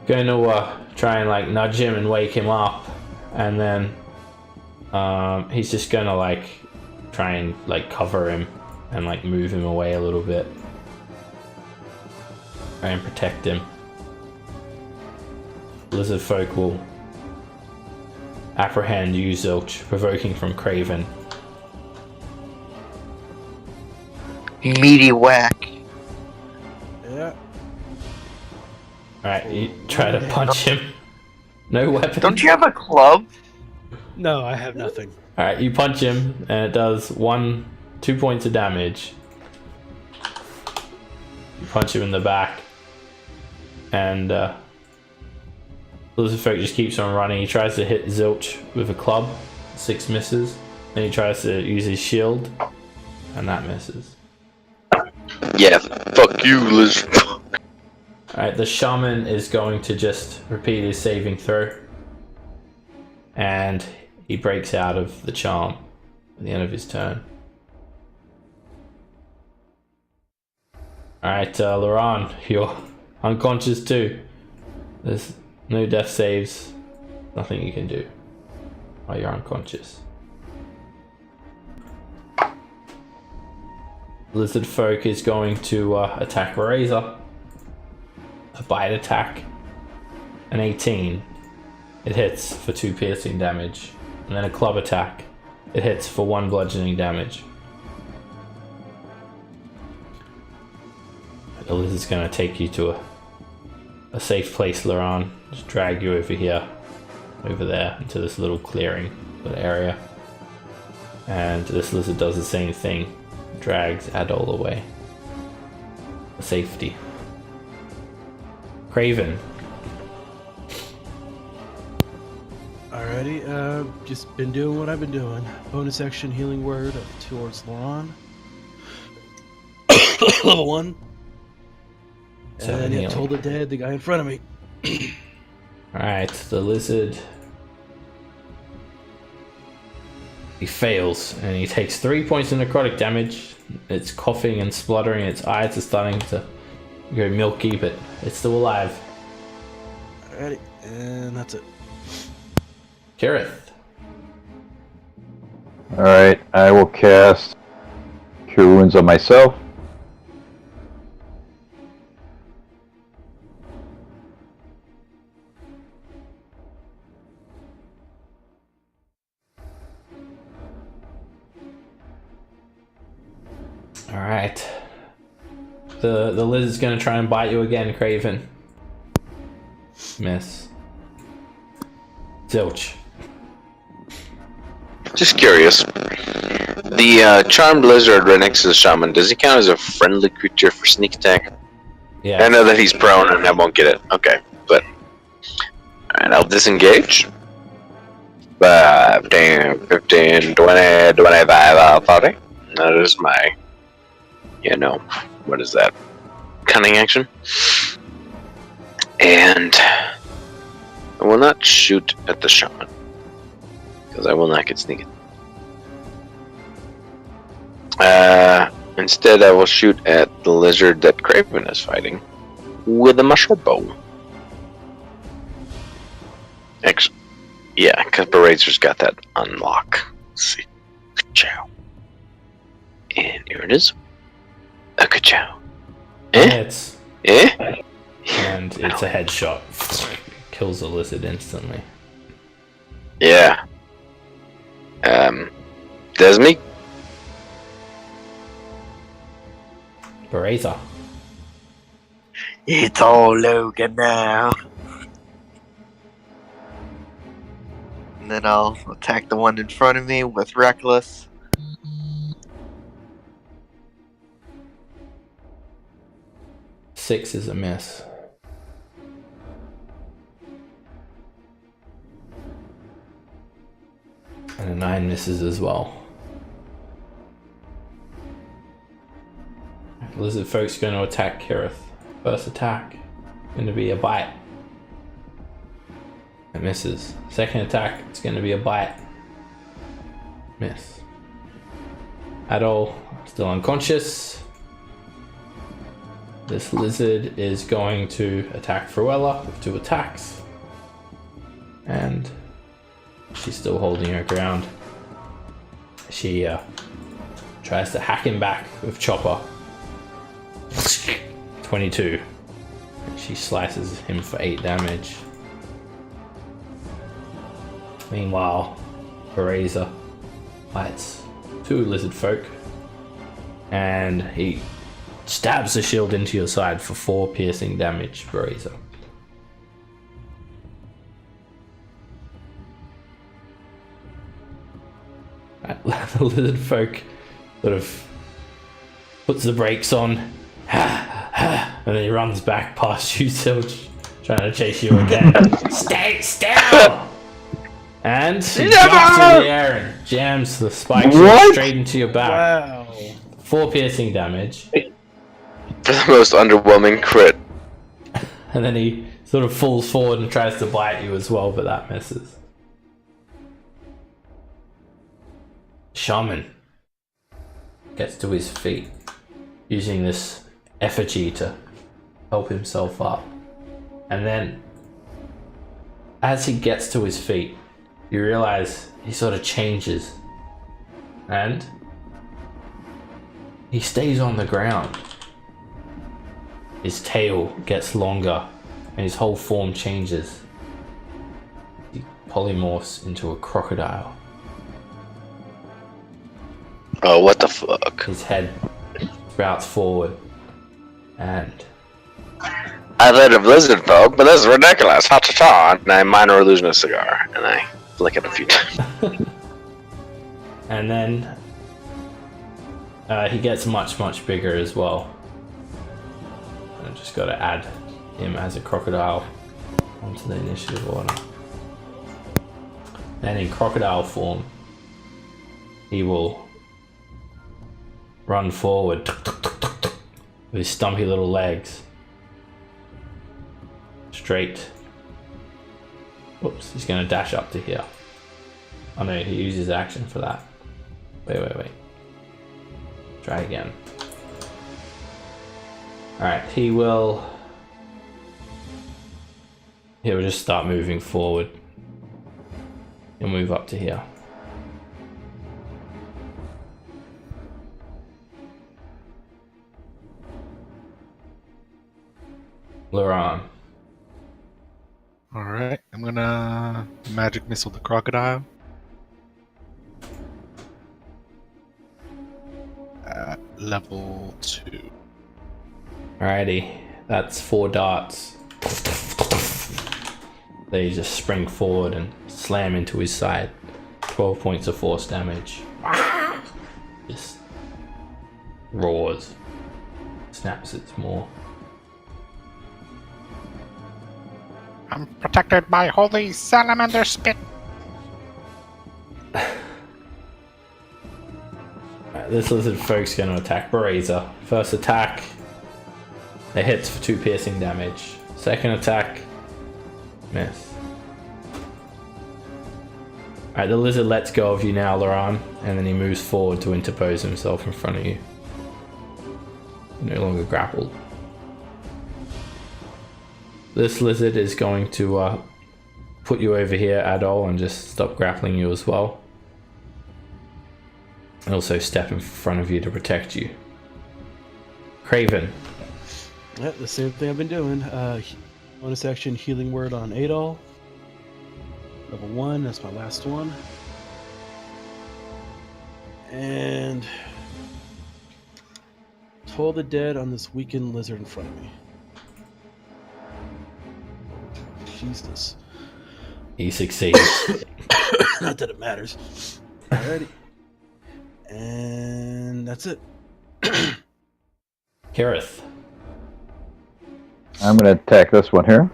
to try and nudge him and wake him up, and then he's just going to try and cover him and move him away a little bit. Try and protect him. Lizard folk will apprehend you, Zilch, provoking from Craven. Meaty whack. Yeah. Alright, you try to punch him. No weapon. Don't you have a club? No, I have nothing. Alright, you punch him and it does 2 points of damage. You punch him in the back. And Lizard folk just keeps on running. He tries to hit Zilch with a club. 6 misses. Then he tries to use his shield. And that misses. Yeah, fuck you, lizard. Alright, the shaman is going to just repeat his saving throw. And he breaks out of the charm at the end of his turn. Alright, Laurent, you're unconscious too. There's no death saves. Nothing you can do while you're unconscious. Lizard folk is going to attack Razor. A bite attack. An 18. It hits for 2 piercing damage. And then a club attack. It hits for 1 bludgeoning damage. The lizard's going to take you to a safe place, Laurent. Just drag you over here. Over there into this little clearing area. And this lizard does the same thing. Drags Adol away. For safety. Craven. Alrighty, just been doing what I've been doing. Bonus action healing word towards Laurent. Level 1. And it told the dead, the guy in front of me. Alright, the lizard. He fails and he takes 3 points of necrotic damage. It's coughing and spluttering, its eyes are starting to go milky, but it's still alive. Alrighty, and that's it. Kirith. Alright, I will cast Cure Wounds on myself. Alright. The lizard's gonna try and bite you again, Craven. Miss. Zilch. Just curious. The charmed lizard right next to the shaman, does he count as a friendly creature for sneak attack? Yeah. I know that he's prone and I won't get it. Okay, but... Alright, I'll disengage. 5, 10, 15, 20, 25, 30. That is my... You know, what is that? Cunning action? And... I will not shoot at the shaman. Because I will not get sneaky. Instead, I will shoot at the lizard that Craven is fighting with a mushroom bow. Yeah, because Berazer's got that unlock. Let's see. Ka-chow. And here it is. A ka-chow. Hits. Eh? And it's a headshot. Kills the lizard instantly. Yeah. Desmi? Beraza. It's all Logan now. And then I'll attack the one in front of me with Reckless. Six is a miss. And a 9 misses as well. Lizard folk's going to attack Kirith. First attack, going to be a bite. It misses. Second attack, it's going to be a bite. Miss. Adol, still unconscious. This lizard is going to attack Fruella with 2 attacks. And she's still holding her ground. She tries to hack him back with Chopper. 22. She slices him for 8 damage. Meanwhile, Beraza bites 2 lizard folk. And he stabs the shield into your side for 4 piercing damage, Beraza. The lizard folk sort of puts the brakes on. And then he runs back past you, Silch, trying to chase you again. Stay still! And he jumps in the air and jams the spike shield straight into your back. Wow. 4 piercing damage. For the most underwhelming crit. And then he sort of falls forward and tries to bite you as well, but that misses. Shaman gets to his feet using this effigy to help himself up. And then, as he gets to his feet, you realize he sort of changes. And he stays on the ground. His tail gets longer and his whole form changes. He polymorphs into a crocodile. Oh, what the fuck? His head sprouts forward and I've heard of lizard folk, but this is ridiculous. Ha ta ta. And I minor illusion a cigar, and I flick it a few times. and then he gets much bigger as well. I just got to add him as a crocodile onto the initiative order. And in crocodile form, he will run forward with his stumpy little legs. Straight. Oops, he's going to dash up to here. Oh no, he uses action for that. Wait. Try again. Alright, he will just start moving forward. He'll move up to here. Laurent. Alright, I'm gonna magic missile the crocodile. At level 2. Alrighty, that's 4 darts. They just spring forward and slam into his side. 12 points of force damage. Just roars. Snaps its maw. I'm protected by holy salamander spit. This lizard folk's going to attack Brazier. First attack, it hits for 2 piercing damage. Second attack, miss. Alright, the lizard lets go of you now, Laurent, and then he moves forward to interpose himself in front of you. No longer grappled. This lizard is going to put you over here, Adol, and just stop grappling you as well. And also step in front of you to protect you. Craven. Yeah, the same thing I've been doing. Bonus action healing word on Adol. Level 1, that's my last one. And toll the dead on this weakened lizard in front of me. Jesus. He succeeds. Not that it matters. Alrighty. And that's it. Kirith. I'm going to attack this one here.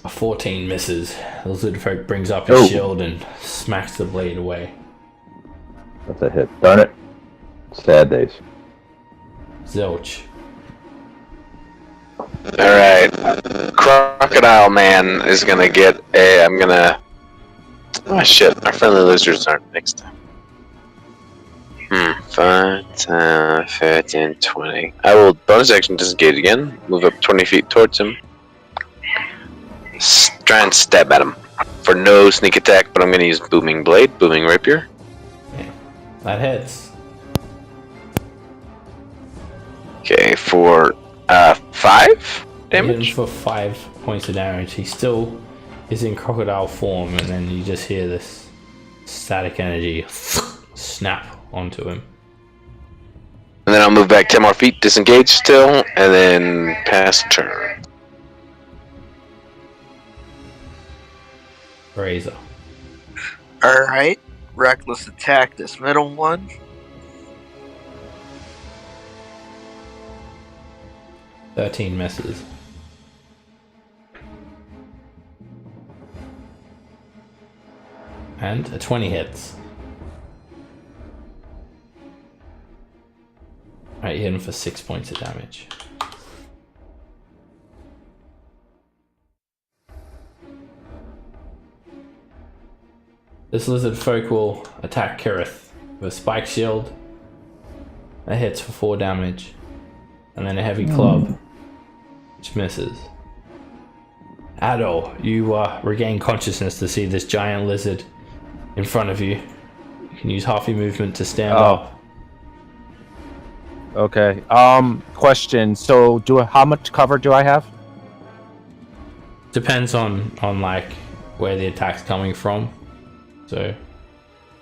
A 14 misses. The lizard folk brings up his shield and smacks the blade away. That's a hit. Darn it. Sad days. Zilch. Alright. Crocodile Man is gonna get a. I'm gonna. Oh shit, our friendly lizards aren't next time. 5, 10, 15, 20. I will bonus action disengage again. Move up 20 feet towards him. Try and stab at him. For no sneak attack, but I'm gonna use Booming Blade, Booming Rapier. Yeah, that hits. Okay, for 5 Hit him damage. for 5 points of damage. He still is in crocodile form, and then you just hear this static energy snap onto him. And then I'll move back 10 more feet, disengage still, and then pass turn. Razor. Alright. Reckless attack this middle one. $13 misses. And a 20 hits. Alright, you hit him for 6 points of damage. This lizard folk will attack Kirith. with a spike shield. That hits for 4 damage. And then a heavy club, which misses. Adol, you regain consciousness to see this giant lizard in front of you. You can use half your movement to stand up. Okay. Question. So, how much cover do I have? Depends on like where the attack's coming from. So,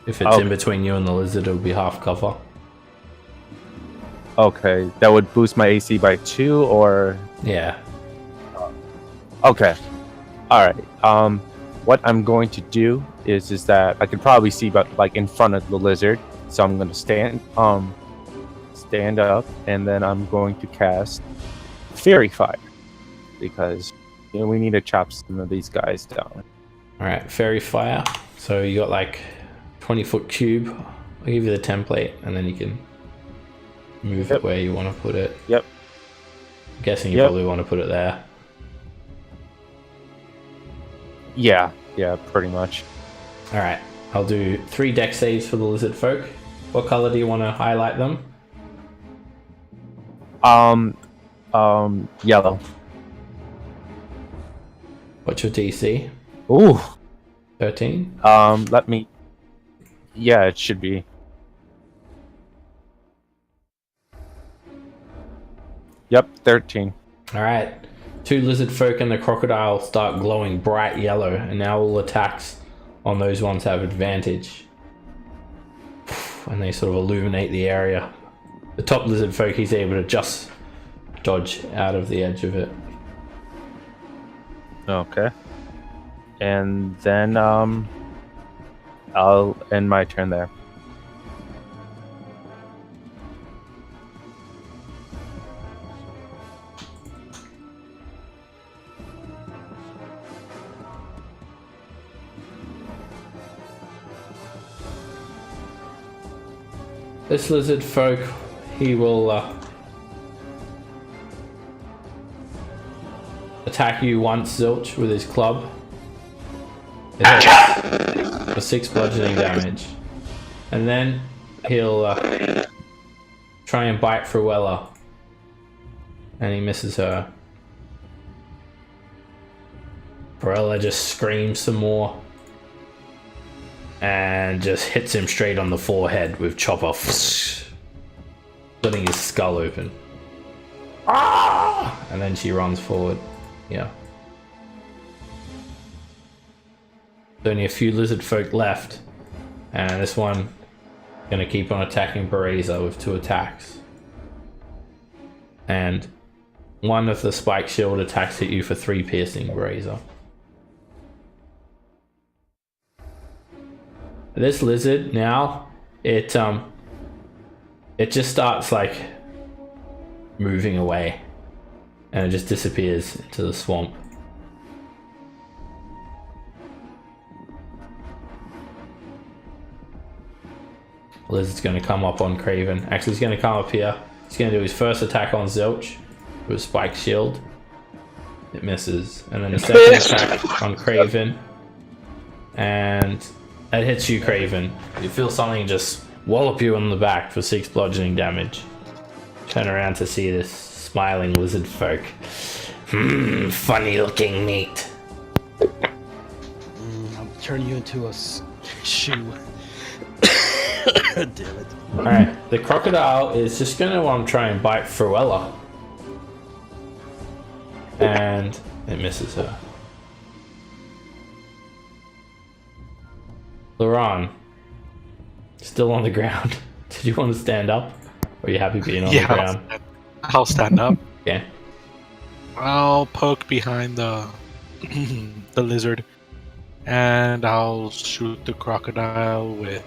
if it's in between you and the lizard, it'll be half cover. Okay, that would boost my AC by 2, or Yeah. okay. All right. What I'm going to do is that I could probably see, but like in front of the lizard. So I'm going to stand up, and then I'm going to cast Fairy Fire because we need to chop some of these guys down. All right, Fairy Fire. So you got like 20-foot cube. I'll give you the template, and then you can move it where you want to put it. Yep. I'm guessing you probably want to put it there. Yeah, pretty much. All right, I'll do 3 dex saves for the lizard folk. What color do you want to highlight them? Yellow. What's your DC? Ooh. 13? Let me. Yeah, it should be. Yep, 13. All right. 2 lizard folk and the crocodile start glowing bright yellow, and now all attacks on those ones have advantage. And they sort of illuminate the area. The top lizard folk, he's able to just dodge out of the edge of it. Okay. And then I'll end my turn there. This lizard folk, he will attack you once, Zilch, with his club. It hits for 6 bludgeoning damage. And then he'll try and bite Fruella. And he misses her. Fruella just screams some more. And just hits him straight on the forehead with chopper, splitting his skull open. Ah! And then she runs forward. Yeah. There's only a few lizard folk left, and this one gonna keep on attacking Bereza with 2 attacks. And one of the spike shield attacks at you for 3 piercing, Bereza. This lizard now, it just starts like moving away, and it just disappears into the swamp. Lizard's gonna come up on Craven. Actually, he's gonna come up here. He's gonna do his first attack on Zilch with a spike shield. It misses, and then the second attack on Craven, and that hits you, Craven. You feel something just wallop you on the back for 6 bludgeoning damage. Turn around to see this smiling lizard folk. Funny looking meat. I'll turn you into a shoe. Damn it. Alright, the crocodile is just gonna try and bite Fruella. And it misses her. Laron, still on the ground. Did you want to stand up? Or are you happy being on the ground? I'll stand up. Okay. I'll poke behind the the lizard, and I'll shoot the crocodile with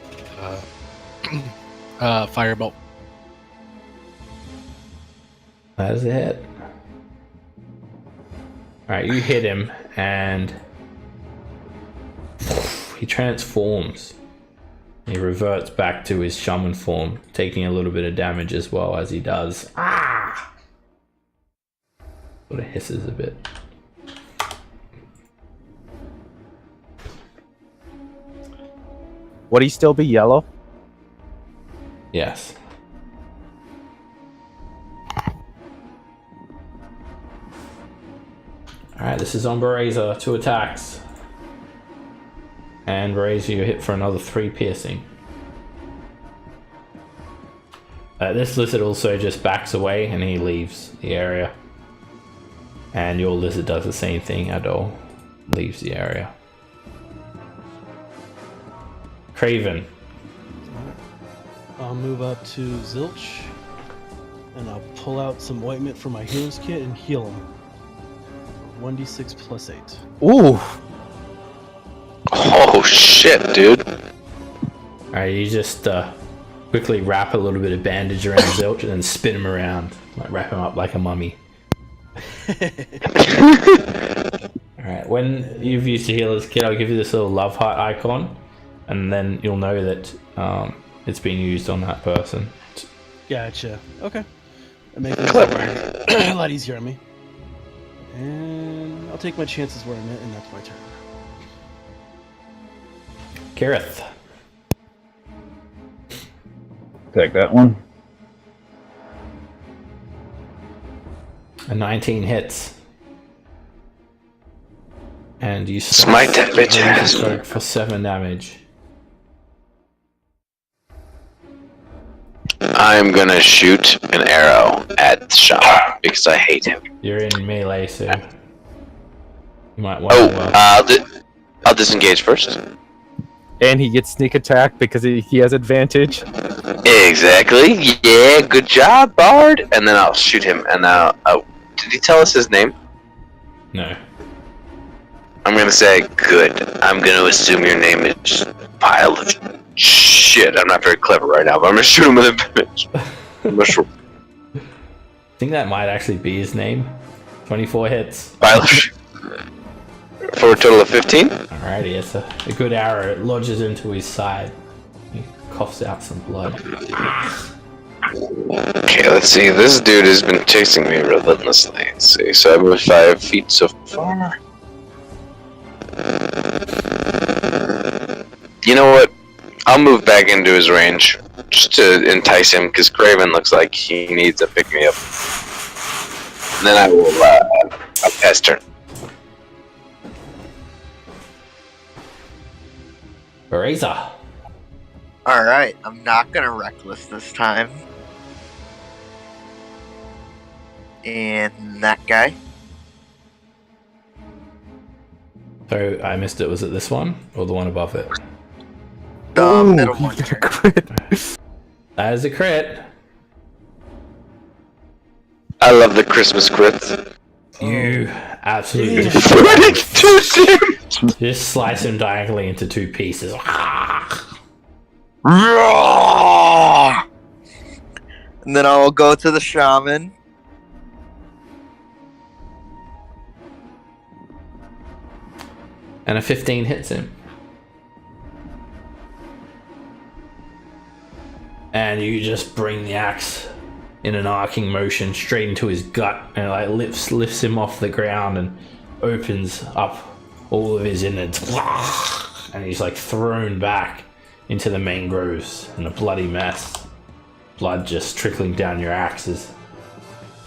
firebolt. That is a hit. Alright, you hit him, and he transforms. He reverts back to his shaman form, taking a little bit of damage as well as he does. Ah! Sort of hisses a bit. Would he still be yellow? Yes. Alright, this is on Bereza. 2 attacks. And Bereza, you hit for another 3 piercing. This lizard also just backs away and he leaves the area. And your lizard does the same thing, Adol. Leaves the area. Craven. I'll move up to Zilch, and I'll pull out some ointment from my healer's kit and heal him. 1d6 plus 8. Ooh. Oh shit, dude. Alright, you just quickly wrap a little bit of bandage around Zilch and then spin him around. Like wrap him up like a mummy. Alright, when you've used the healer's kit, I'll give you this little love heart icon. And then you'll know that it's been used on that person. Gotcha. Okay. That makes it a lot easier on me. And I'll take my chances where I'm at, and that's my turn. Kirith. Take that one. A 19 hits. And you Smite that bitch ass. for 7 damage. I'm gonna shoot an arrow at Sean because I hate him. You're in melee, so you might want Oh, to. I'll disengage first. And he gets sneak attack because he has advantage. Exactly. Yeah, good job, Bard. And then I'll shoot him. And now, did he tell us his name? No. I'm gonna say good. I'm gonna assume your name is Pile of Shit. I'm not very clever right now, but I'm gonna shoot him with a bitch. I think that might actually be his name. 24 hits. Pile of For a total of 15. Alrighty, it's a good arrow. It lodges into his side. He coughs out some blood. Okay, let's see. This dude has been chasing me relentlessly. Let's see. So I moved 5 feet so far. You know what? I'll move back into his range just to entice him, because Craven looks like he needs a pick me up. And then I will. I'll pass turn. Bereza. Alright, I'm not gonna reckless this time. And that guy. So I missed it. Was it this one or the one above it? The middle he one. got a crit. That is a crit. I love the Christmas crits. You absolutely just slice him diagonally into 2 pieces. And then I'll go to the shaman. And a 15 hits him. And you just bring the axe in an arcing motion straight into his gut, and it like lifts him off the ground and opens up all of his innards. And he's like thrown back into the mangroves in a bloody mess. Blood just trickling down your axes.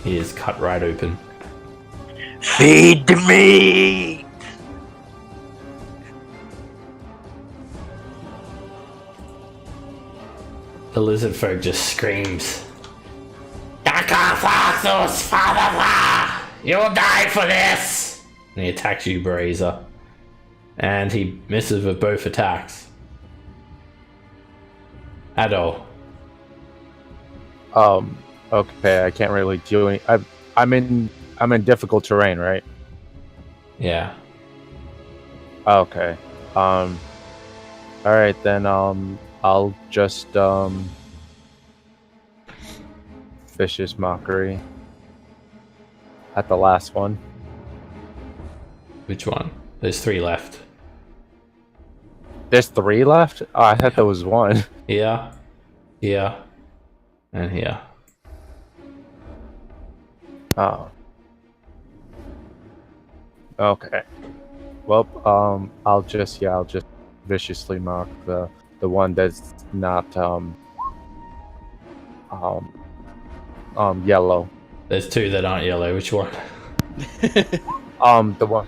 He is cut right open. Feed me! The lizard folk just screams. Father, you'll die for this! And he attacks you, Bereza. And he misses with both attacks. Adol. Okay, I can't really do any. I'm in difficult terrain, right? Yeah. Okay. All right then. I'll just vicious mockery at the last one. Which one? There's 3 left. There's 3 left? Oh, I thought there was 1. Here, here, and here. Oh. Okay. Well, I'll just viciously mock the one that's not Yellow. There's two that aren't yellow. Which one? The one.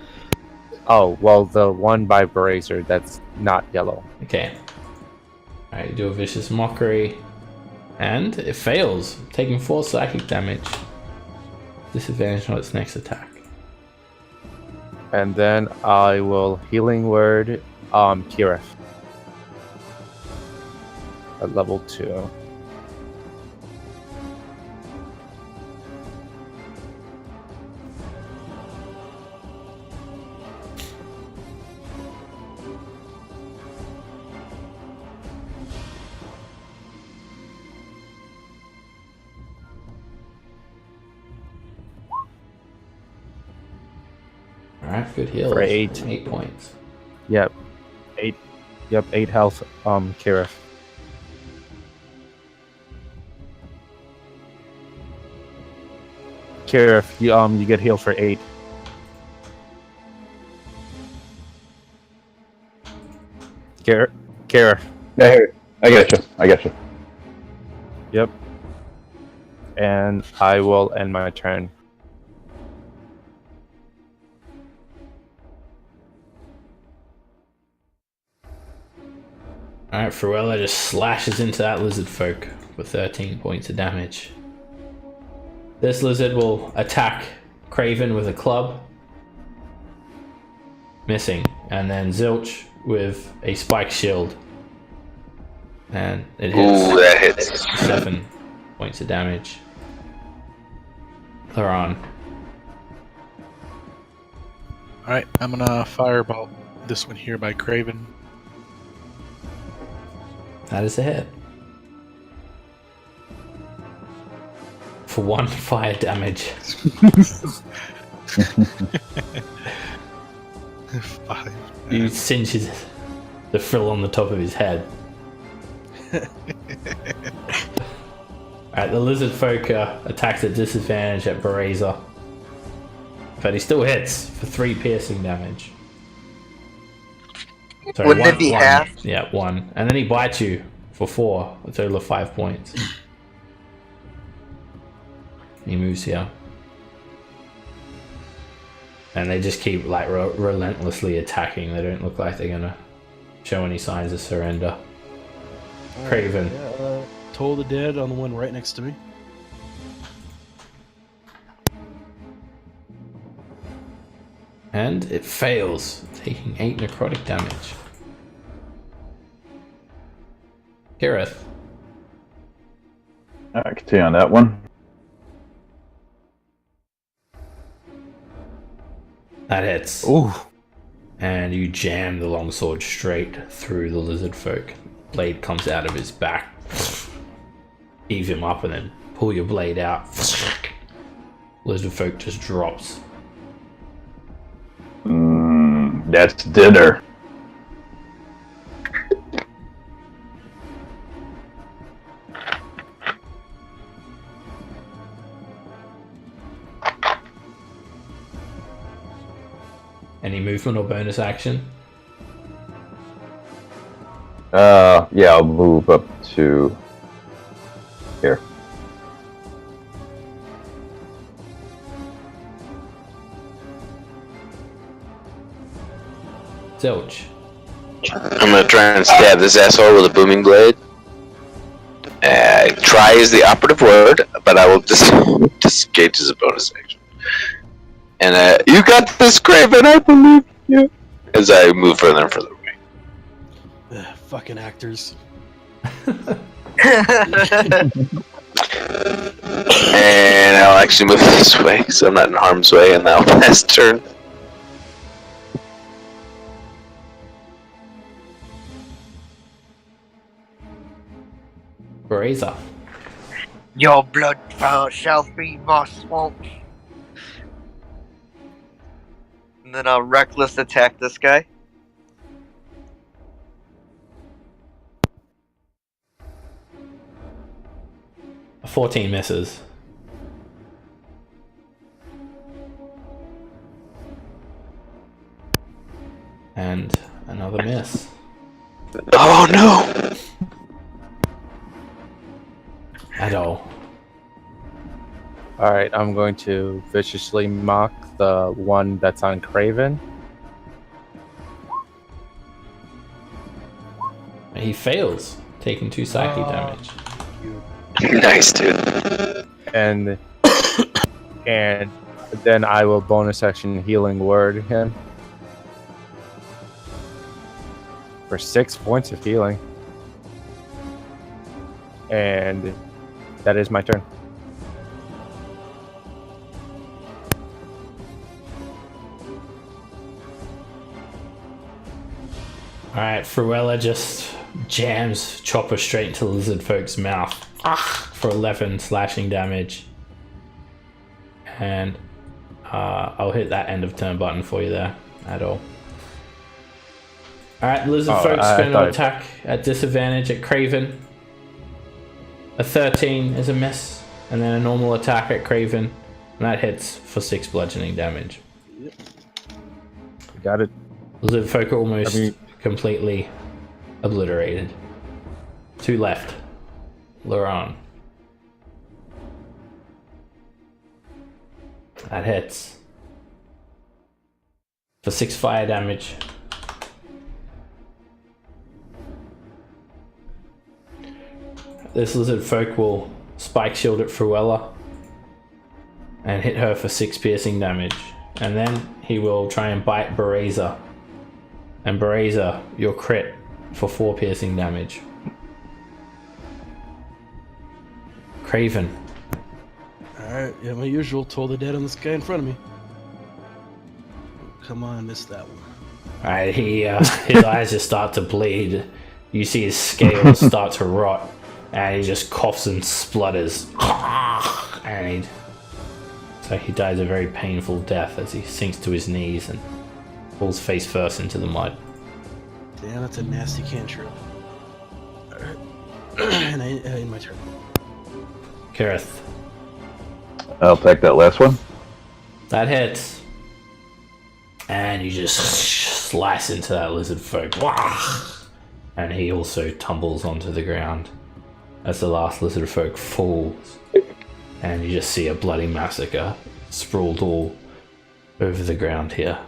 Oh, well, the one by Brazier that's not yellow. Okay. Alright, do a vicious mockery. And it fails, taking 4 psychic damage. Disadvantage on its next attack. And then I will healing word Kirith at level 2. Alright, good heal. For 8. 8 points. Yep. 8. Yep, 8 health, Kirith. Kirith, you get healed for 8. Kirith. Yeah, I got you. Yep. And I will end my turn. Alright, Fruella just slashes into that lizard folk for 13 points of damage. This lizard will attack Craven with a club. Missing. And then Zilch with a spike shield. And it hits. Ooh, that hits. 7 points of damage. Theron. Alright, I'm gonna fireball this one here by Craven. That is a hit. For 1 fire damage. 5. You singe the frill on the top of his head. Alright, the lizard folk attacks at disadvantage at Bereza. But he still hits for 3 piercing damage. Sorry, Wouldn't it be half? Yeah, 1. And then he bites you for 4, a total of 5 points. He moves here. And they just keep like relentlessly attacking. They don't look like they're gonna show any signs of surrender. Craven. Yeah, Toll the Dead on the one right next to me. And it fails, taking 8 necrotic damage. Kirith. Alright, continue on that one. That hits. Ooh. And you jam the longsword straight through the lizard folk. Blade comes out of his back. Heave him up and then pull your blade out. Lizard folk just drops. That's dinner. Any movement or bonus action? Yeah, I'll move up to here. Zilch. I'm gonna try and stab this asshole with a booming blade. Try is the operative word, but I will disengage as a bonus action. And you got this, Craven, I believe you. As I move further and further away. Fucking actors. And I'll actually move this way, so I'm not in harm's way in that last turn. Bereza. Your blood shall feed my swamps. And then I'll reckless attack this guy. A 14 misses. And another miss. Oh no! Adol. All right, I'm going to viciously mock the one that's on Craven. He fails, taking 2 psychic damage. Nice, dude. And then I will bonus action healing word him for 6 points of healing. And that is my turn. Alright, Fruella just jams Chopper straight into Lizard Folk's mouth for 11 slashing damage. And I'll hit that end of turn button for you there at all. Alright, Lizard Folk's going to attack at disadvantage at Craven. A 13 is a miss, and then a normal attack at Craven, and that hits for 6 bludgeoning damage. Got it. Lizard Folk are almost completely obliterated. 2 left. Luron. That hits for 6 fire damage. This Lizard Folk will spike shield at Fruella and hit her for 6 piercing damage. And then he will try and bite Bereza. And Bereza, your crit for 4 piercing damage. Craven. Alright, yeah, my usual. Toll the dead on this guy in front of me. Come on, I missed that one. Alright, his eyes just start to bleed. You see his scales start to rot. And he just coughs and splutters. And so he dies a very painful death as he sinks to his knees and falls face first into the mud. Damn, that's a nasty cantrip. Alright. And I end my turn. Kirith. I'll take that last one. That hits. And you just slice into that lizard folk. And he also tumbles onto the ground as the last lizard folk falls. And you just see a bloody massacre sprawled all over the ground here.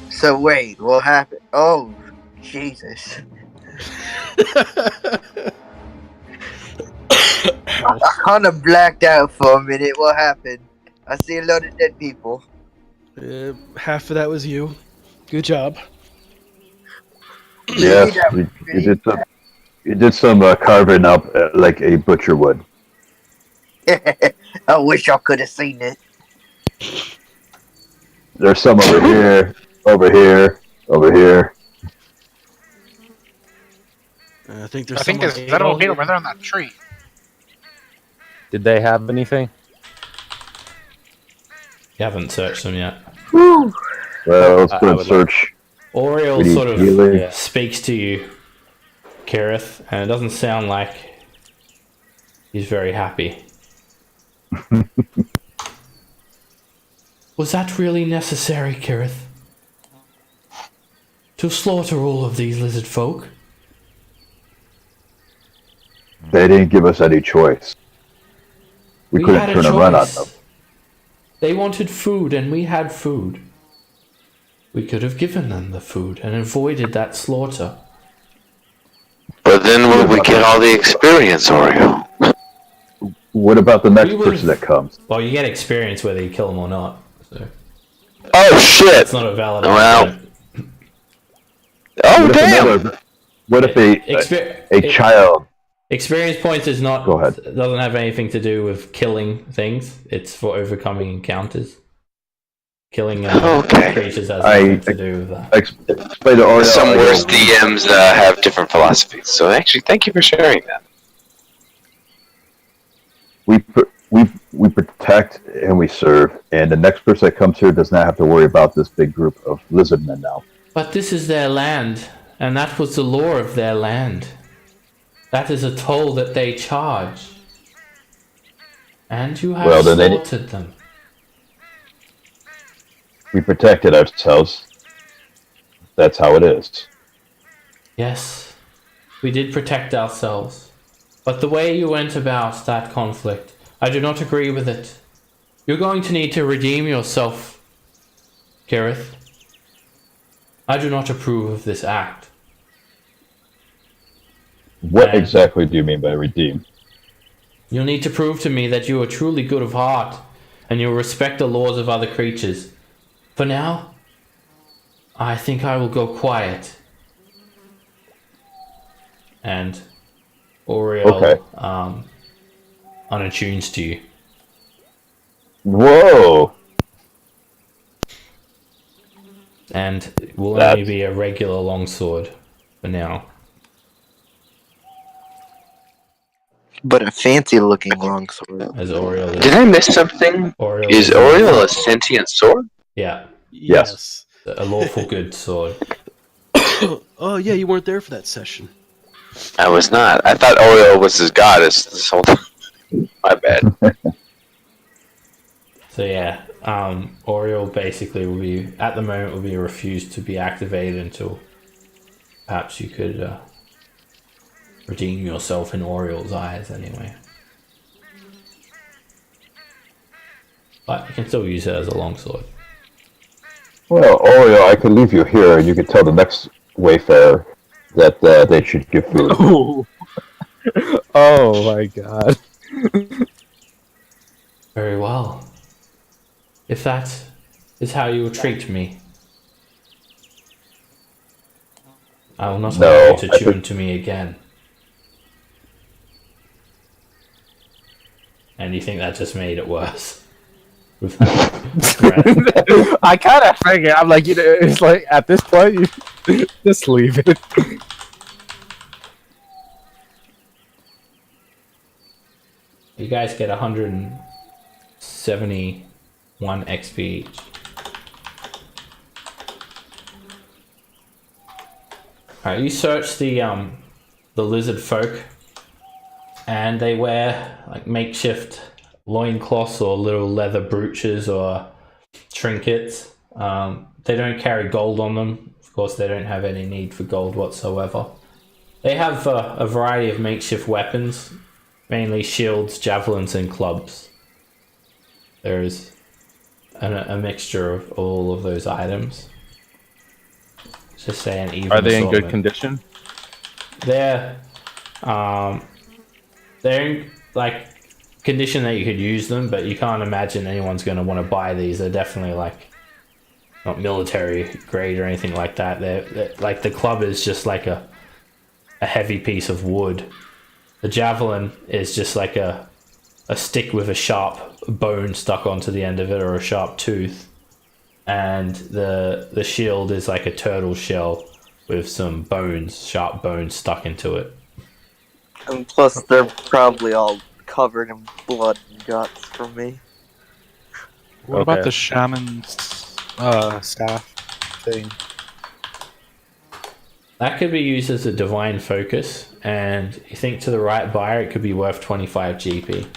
So wait, what happened? Oh, Jesus. I kind of blacked out for a minute. What happened? I see a lot of dead people. Half of that was you. Good job. Yes, you did some carving up like a butcher would. I wish I could have seen it. There's some over here, over here, over here. I think there's that over here over there on that tree. Did they have anything? You haven't searched them yet. Whew. Well, let's put in search. Oriel We need sort of healing. speaks to you, Kirith, and it doesn't sound like he's very happy. Was that really necessary, Kirith? To slaughter all of these lizard folk? They didn't give us any choice. We couldn't had a turn and run on choice. them. They wanted food, and we had food. We could have given them the food and avoided that slaughter. But then will we get all the experience, Oreo? What about the next We would've- person that comes? Well, you get experience whether you kill them or not. So Oh shit! it's not a valid Wow. argument. Oh What if damn! what if a child? Experience points is not. Go ahead. Doesn't have anything to do with killing things. It's for overcoming encounters. Killing Okay. creatures has nothing to do with that. Explain to Oreo. Some worse DMs have different philosophies. So actually, thank you for sharing that. We protect and we serve, and the next person that comes here does not have to worry about this big group of lizard men now. But this is their land, and that was the law of their land. That is a toll that they charge. And you have slaughtered them. We protected ourselves. That's how it is. Yes. We did protect ourselves. But the way you went about that conflict, I do not agree with it. You're going to need to redeem yourself, Gareth. I do not approve of this act. What And exactly do you mean by redeem? you'll need to prove to me that you are truly good of heart, and you'll respect the laws of other creatures. For now, I think I will go quiet. And Oriel unattunes to you. Whoa! And it will only be a regular longsword for now. But a fancy looking longsword. As Oriel is. Did I miss something? Oriel Is Oriel a sentient sword? Yeah, Yes. a lawful good sword. Oh yeah, you weren't there for that session. I was not. I thought Oriel was his goddess this whole time. My bad. So yeah, Oriel basically will be, at the moment, will be refused to be activated until perhaps you could redeem yourself in Oriel's eyes anyway. But you can still use it as a longsword. Well, Oreo, I could leave you here, and you could tell the next wayfarer that they should give food. Oh. Oh my god. Very well. If that is how you will treat me, I will not allow you to tune to me again. And you think that just made it worse? With that I kind of figured. I'm like, it's like at this point, you just leave it. You guys get 171 XP each. Alright, you search the lizard folk, and they wear like makeshift loincloths or little leather brooches or trinkets. They don't carry gold on them. Of course, they don't have any need for gold whatsoever. They have a variety of makeshift weapons, mainly shields, javelins, and clubs. There's a mixture of all of those items. Let's just say an even Are they in good assortment. condition? They're in like condition that you could use them, but you can't imagine anyone's going to want to buy these. They're definitely like not military grade or anything like that. They're like, the club is just like a heavy piece of wood. The javelin is just like a stick with a sharp bone stuck onto the end of it, or a sharp tooth. And the shield is like a turtle shell with some bones, sharp bones stuck into it. And plus, they're probably all covered in blood and guts from me. What about Okay. the shaman's staff thing? That could be used as a divine focus, and you think to the right buyer it could be worth 25 GP.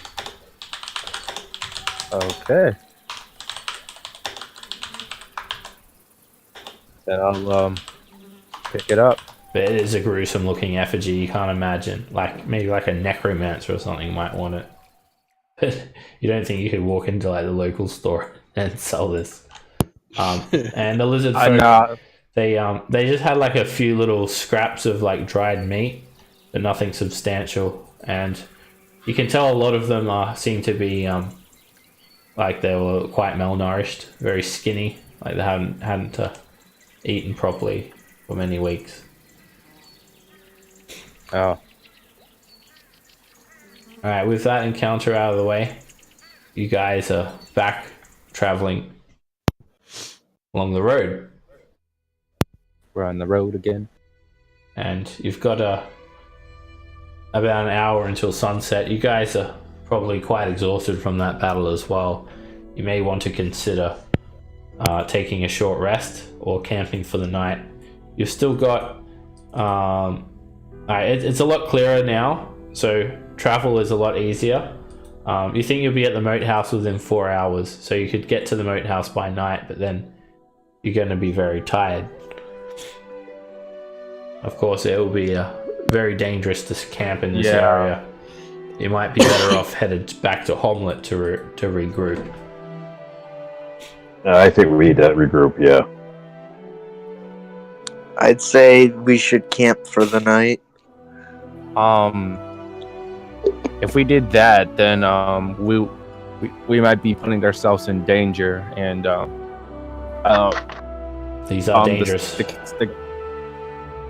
Okay. Then I'll pick it up. But it is a gruesome looking effigy, you can't imagine. Like maybe like a necromancer or something might want it. But you don't think you could walk into like the local store and sell this. And the lizard folk, they just had like a few little scraps of like dried meat, but nothing substantial. And you can tell a lot of them seem to be like they were quite malnourished, very skinny, like they hadn't eaten properly for many weeks. Oh. Alright, with that encounter out of the way, you guys are back traveling along the road. We're on the road again. And you've got about an hour until sunset. You guys are probably quite exhausted from that battle as well. You may want to consider taking a short rest or camping for the night. You've still got... it's a lot clearer now, so travel is a lot easier. You think you'll be at the moat house within 4 hours, so you could get to the moat house by night, but then you're going to be very tired. Of course, it will be very dangerous to camp in this Yeah. area. You might be better off headed back to Homlet to regroup. I think we need to regroup. Yeah. I'd say we should camp for the night. If we did that, then we might be putting ourselves in danger, and These are dangerous.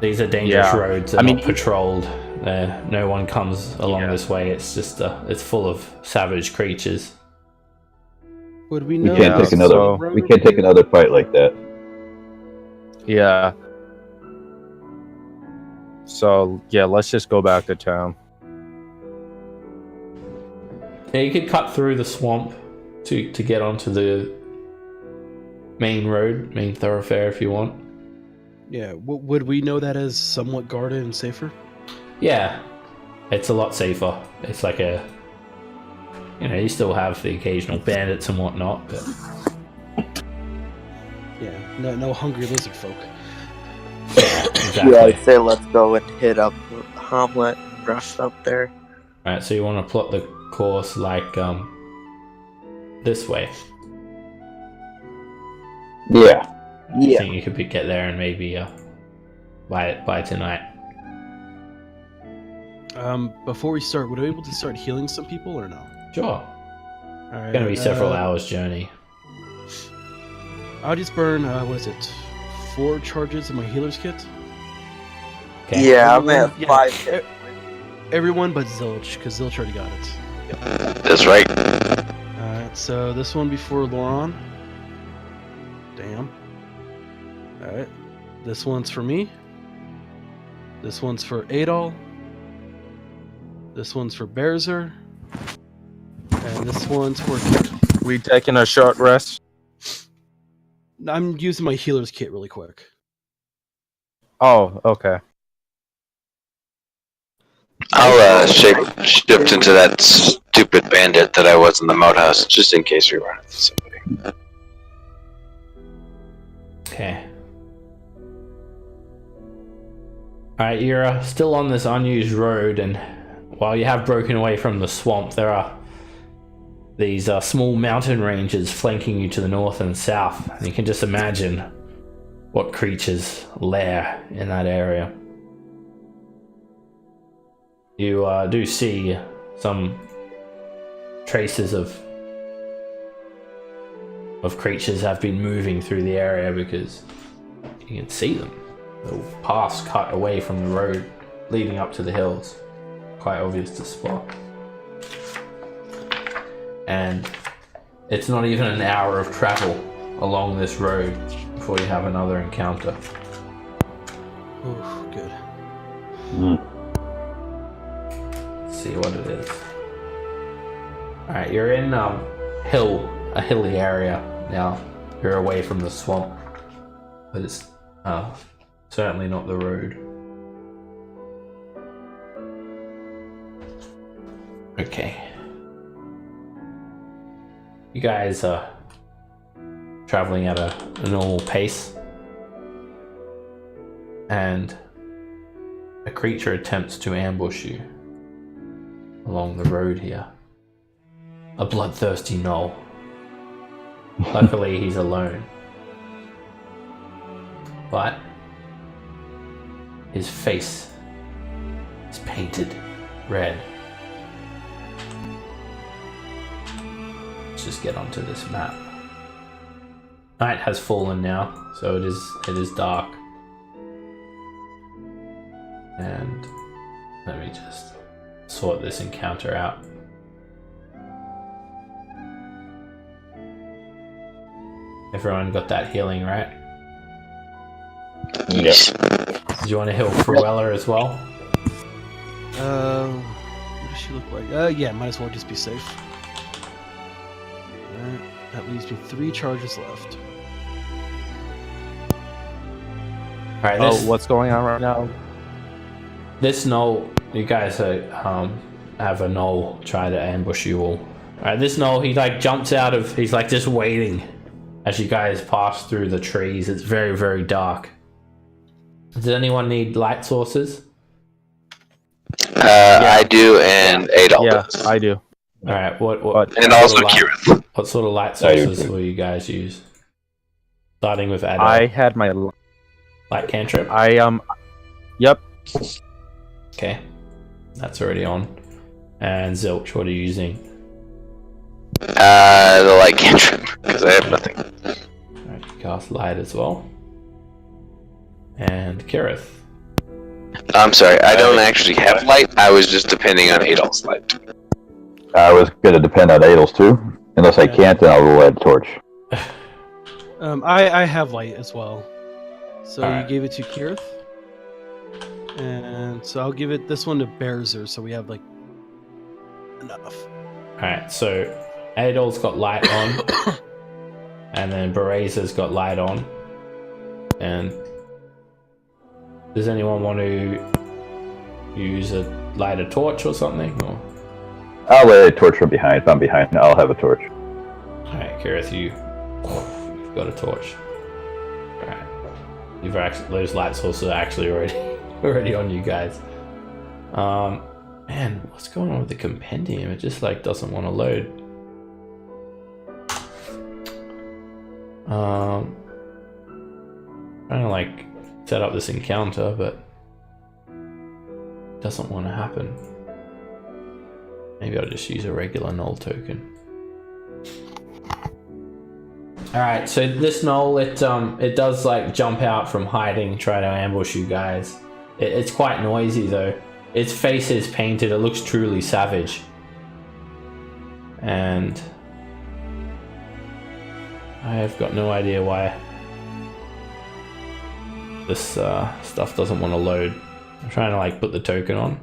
These are dangerous Yeah. roads. They're not patrolled. No one comes along this way. It's just it's full of savage creatures. Would we We know? can't take another. so- We can't take another fight like that. yeah. So yeah, let's just go back to town. Yeah, you could cut through the swamp to get onto the main road, main thoroughfare if you want. Yeah. Would we know that as somewhat guarded and safer? Yeah, it's a lot safer. It's like you still have the occasional bandits and whatnot, but Yeah. No hungry lizard folk. exactly. Yeah, I'd say let's go and hit up Hamlet and rush up there. Alright, so you want to plot the course like this way. Yeah. I Yeah. think you could get there and maybe by tonight. Before we start, would we be able to start healing some people or no? Sure. All right. It's gonna be several hours journey. I'll just burn. What is it? 4 charges of my healer's kit. Okay. Yeah, I'm at Yeah. 5 hit. Everyone but Zilch, because Zilch already got it. That's right. Alright, so this one before Loron. Damn. Alright. This one's for me. This one's for Adol. This one's for Berzer. And this one's for... We taking a short rest? I'm using my healer's kit really quick. Oh, okay. I'll shift into that stupid bandit that I was in the moat house, just in case we run into somebody. Okay. Alright, you're still on this unused road, and while you have broken away from the swamp, there are these small mountain ranges flanking you to the north and south. And you can just imagine what creatures lair in that area. You do see some traces of creatures have been moving through the area because you can see them. The paths cut away from the road leading up to the hills. Quite obvious to spot. And it's not even an hour of travel along this road before you have another encounter. Ooh, good. Let's see what it is. Alright, you're in a hilly area now. You're away from the swamp, but it's certainly not the road. Okay. You guys are traveling at a normal pace, and a creature attempts to ambush you along the road here. A bloodthirsty gnoll. Luckily, he's alone. But his face is painted red. Let's just get onto this map. Night has fallen now, so it is dark. And let me just sort this encounter out. Everyone got that healing, right? Yes. Did you want to heal Cruella as well? What does she look like? Yeah, might as well just be safe. Alright, that leaves me 3 charges left. Alright, Oh, what's going on right now? this gnoll, you guys have a gnoll try to ambush you all. Alright, this gnoll, he like jumps out of, he's like just waiting as you guys pass through the trees. It's very, very dark. Does anyone need light sources? I do, and Adol Yeah, does. I do. All right. What And what also sort of light, Kirith. what sort of light I do sources too. will you guys use? Starting with Adol. I had my. Light cantrip. Yep. Okay, that's already on. And Zilch, what are you using? The light cantrip, because I have nothing. Alright, you cast light as well. And Kirith. I'm sorry, I don't actually have light. I was just depending on Adol's light. I was gonna depend on Adel's too. Unless I Yeah. can't, then I'll light a torch. I have light as well. So Alright. you gave it to Kirith. And so I'll give it this one to Bearzer, so we have like enough. Alright, so Adol's got light on. And then Berazer's got light on. And does anyone want to use light a torch or something? Or I'll light a torch from behind. If I'm behind, I'll have a torch. alright, Kirith, you've got a torch. Alright. You've actually those light sources are actually already on you guys. Man, what's going on with the compendium? It just like doesn't want to load. Trying to like set up this encounter, but it doesn't want to happen. Maybe I'll just use a regular null token. Alright, so this null, it does like jump out from hiding, try to ambush you guys. It's quite noisy though. Its face is painted, it looks truly savage. And I have got no idea why this stuff doesn't want to load. I'm trying to like put the token on,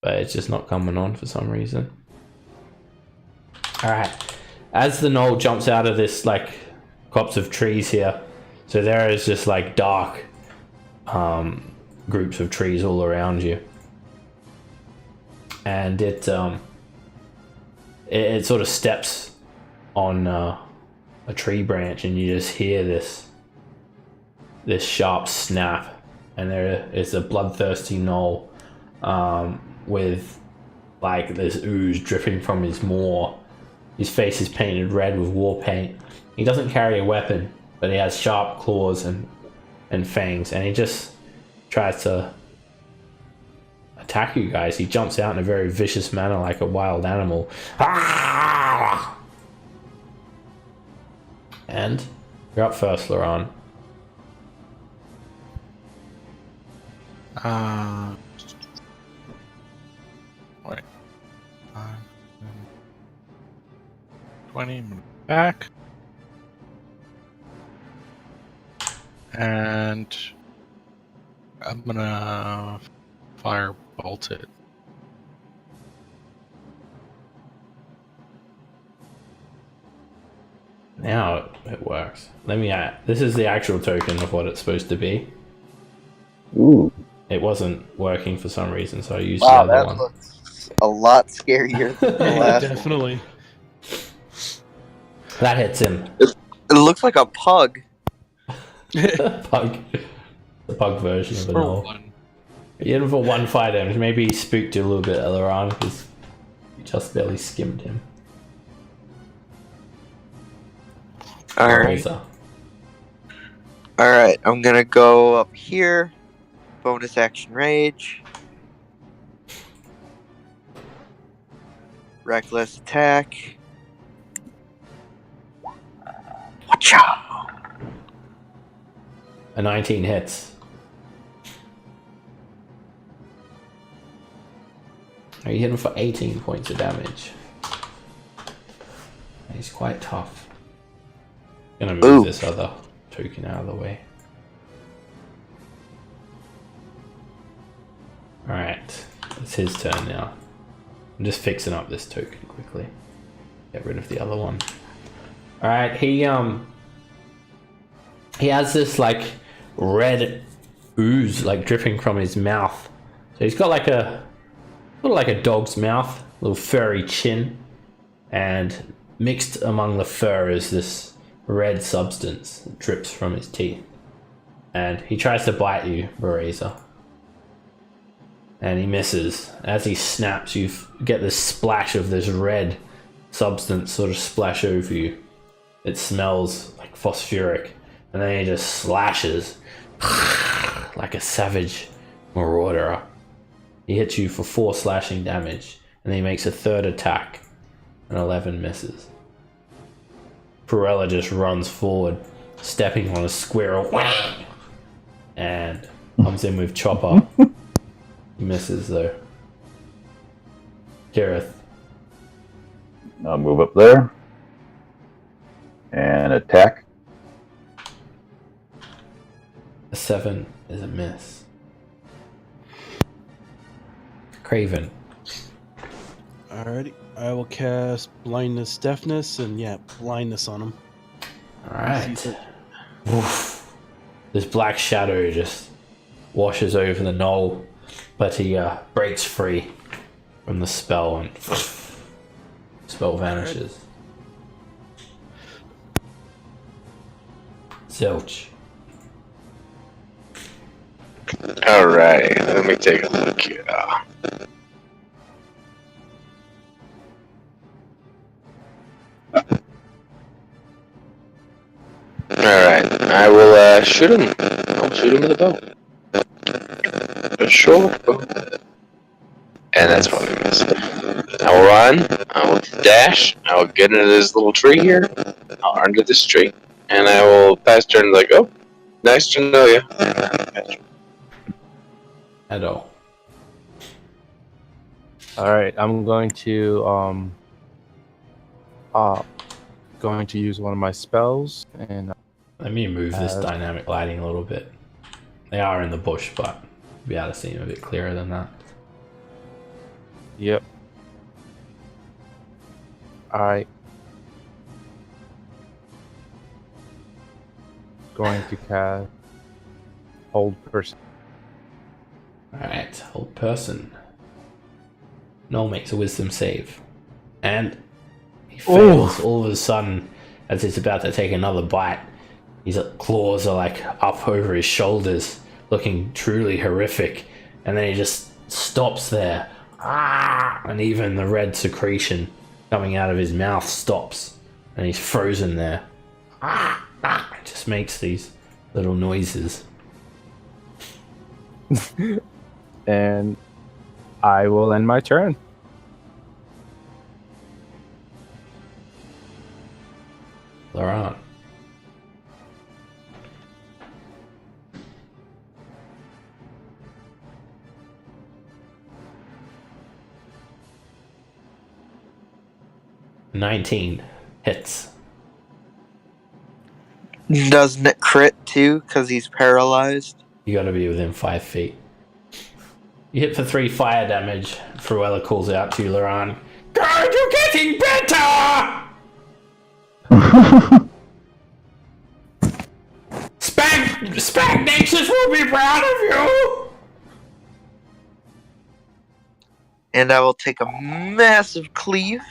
but it's just not coming on for some reason. Alright, as the knoll jumps out of this like copse of trees here, so there is just like dark groups of trees all around you. And it sort of steps on a tree branch, and you just hear this sharp snap, and there is a bloodthirsty knoll with like this ooze dripping from his maw. His face is painted red with war paint. He doesn't carry a weapon, but he has sharp claws and fangs, and he just tries to attack you guys. He jumps out in a very vicious manner like a wild animal. And you're up first, Laurent. Wait. 20 minutes back. And I'm gonna firebolt it. Now it works. Let me this is the actual token of what it's supposed to be. Ooh. It wasn't working for some reason, so I used Wow, the that other one. looks a lot scarier than the last one. Definitely. That hits him. It looks like a pug. Pug. The pug version of the For null. one. You hit him for one fire damage. Maybe he spooked you a little bit, Laurent, because you just barely skimmed him. Alright. Razor. Alright, I'm gonna go up here. Bonus action rage. Reckless attack. Watcha! A 19 hits. You hit him for 18 points of damage. He's quite tough. Gonna move Ooh. this other token out of the way. Alright, it's his turn now. I'm just fixing up this token quickly. Get rid of the other one. Alright, he has this like red ooze like dripping from his mouth. So he's got like a little like a dog's mouth, little furry chin, and mixed among the fur is this red substance that drips from his teeth. And he tries to bite you, Bereza. and he misses. As he snaps, you get this splash of this red substance sort of splash over you. It smells like phosphoric, and then he just slashes like a savage marauder. He hits you for 4 slashing damage, and he makes a third attack, and 11 misses. Perella just runs forward, stepping on a squirrel, and comes in with Chopper. He misses though. Kirith. I'll move up there and attack. A 7 is a miss. Craven. Alrighty. I will cast blindness, deafness, and blindness on him. Alright. This black shadow just washes over the knoll, but he breaks free from the spell and spell vanishes. Zilch. Alright, let me take a look here. Alright, I will shoot him. I'll shoot him with a bow. A short bow. And that's probably a miss. I will run, I will dash, I will get into this little tree here, I'll run to this tree, and I will pass turn like, oh, nice to know you. At all. Alright, I'm going to use one of my spells and Let me move this dynamic lighting a little bit. They are in the bush, but you'll be able to see them a bit clearer than that. yep. Alright. Going to cast Hold Person. Alright, hold person. Noel makes a wisdom save. And he fails all of a sudden as he's about to take another bite. His claws are like up over his shoulders, looking truly horrific. And then he just stops there. And even the red secretion coming out of his mouth stops. And he's frozen there. It just makes these little noises. And I will end my turn. Laurent. "19 hits." Doesn't it crit too? Because he's paralyzed. You gotta be within 5 feet. You hit for 3 fire damage. Fruella calls out to you, Laurent. God, you're getting better! Spagnacious will be proud of you! And I will take a massive cleave.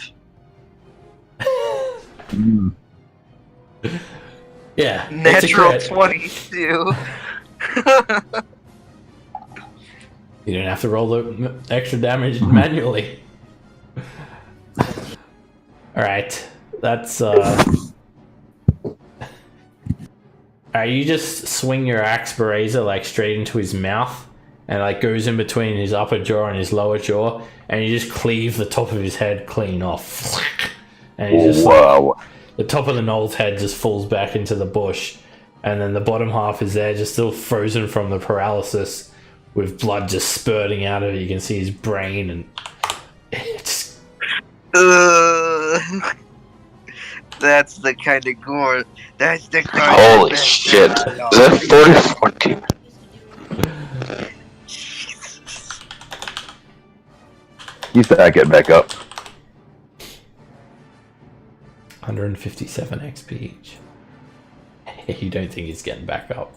Yeah. it's a Natural crit. 22. You don't have to roll the extra damage manually. Alright. That's, Alright, you just swing your axe razor like straight into his mouth and like goes in between his upper jaw and his lower jaw, and you just cleave the top of his head clean off. And he just Wow. the top of the knoll's head just falls back into the bush, and then the bottom half is there, just still frozen from the paralysis, with blood just spurting out of it. You can see his brain, and it's That's the kind of gore. That's the kind Holy of shit. Is that 40 or 14? He's not getting back up. 157 XP each. You don't think he's getting back up?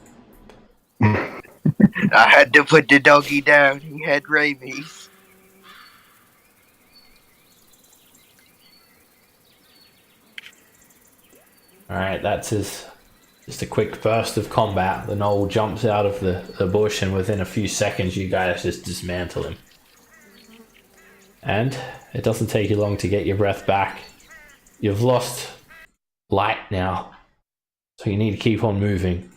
I had to put the doggy down. He had rabies. Alright, that's his Just a quick burst of combat. The Nulb jumps out of the bush, and within a few seconds, you guys just dismantle him. And it doesn't take you long to get your breath back. You've lost light now, so you need to keep on moving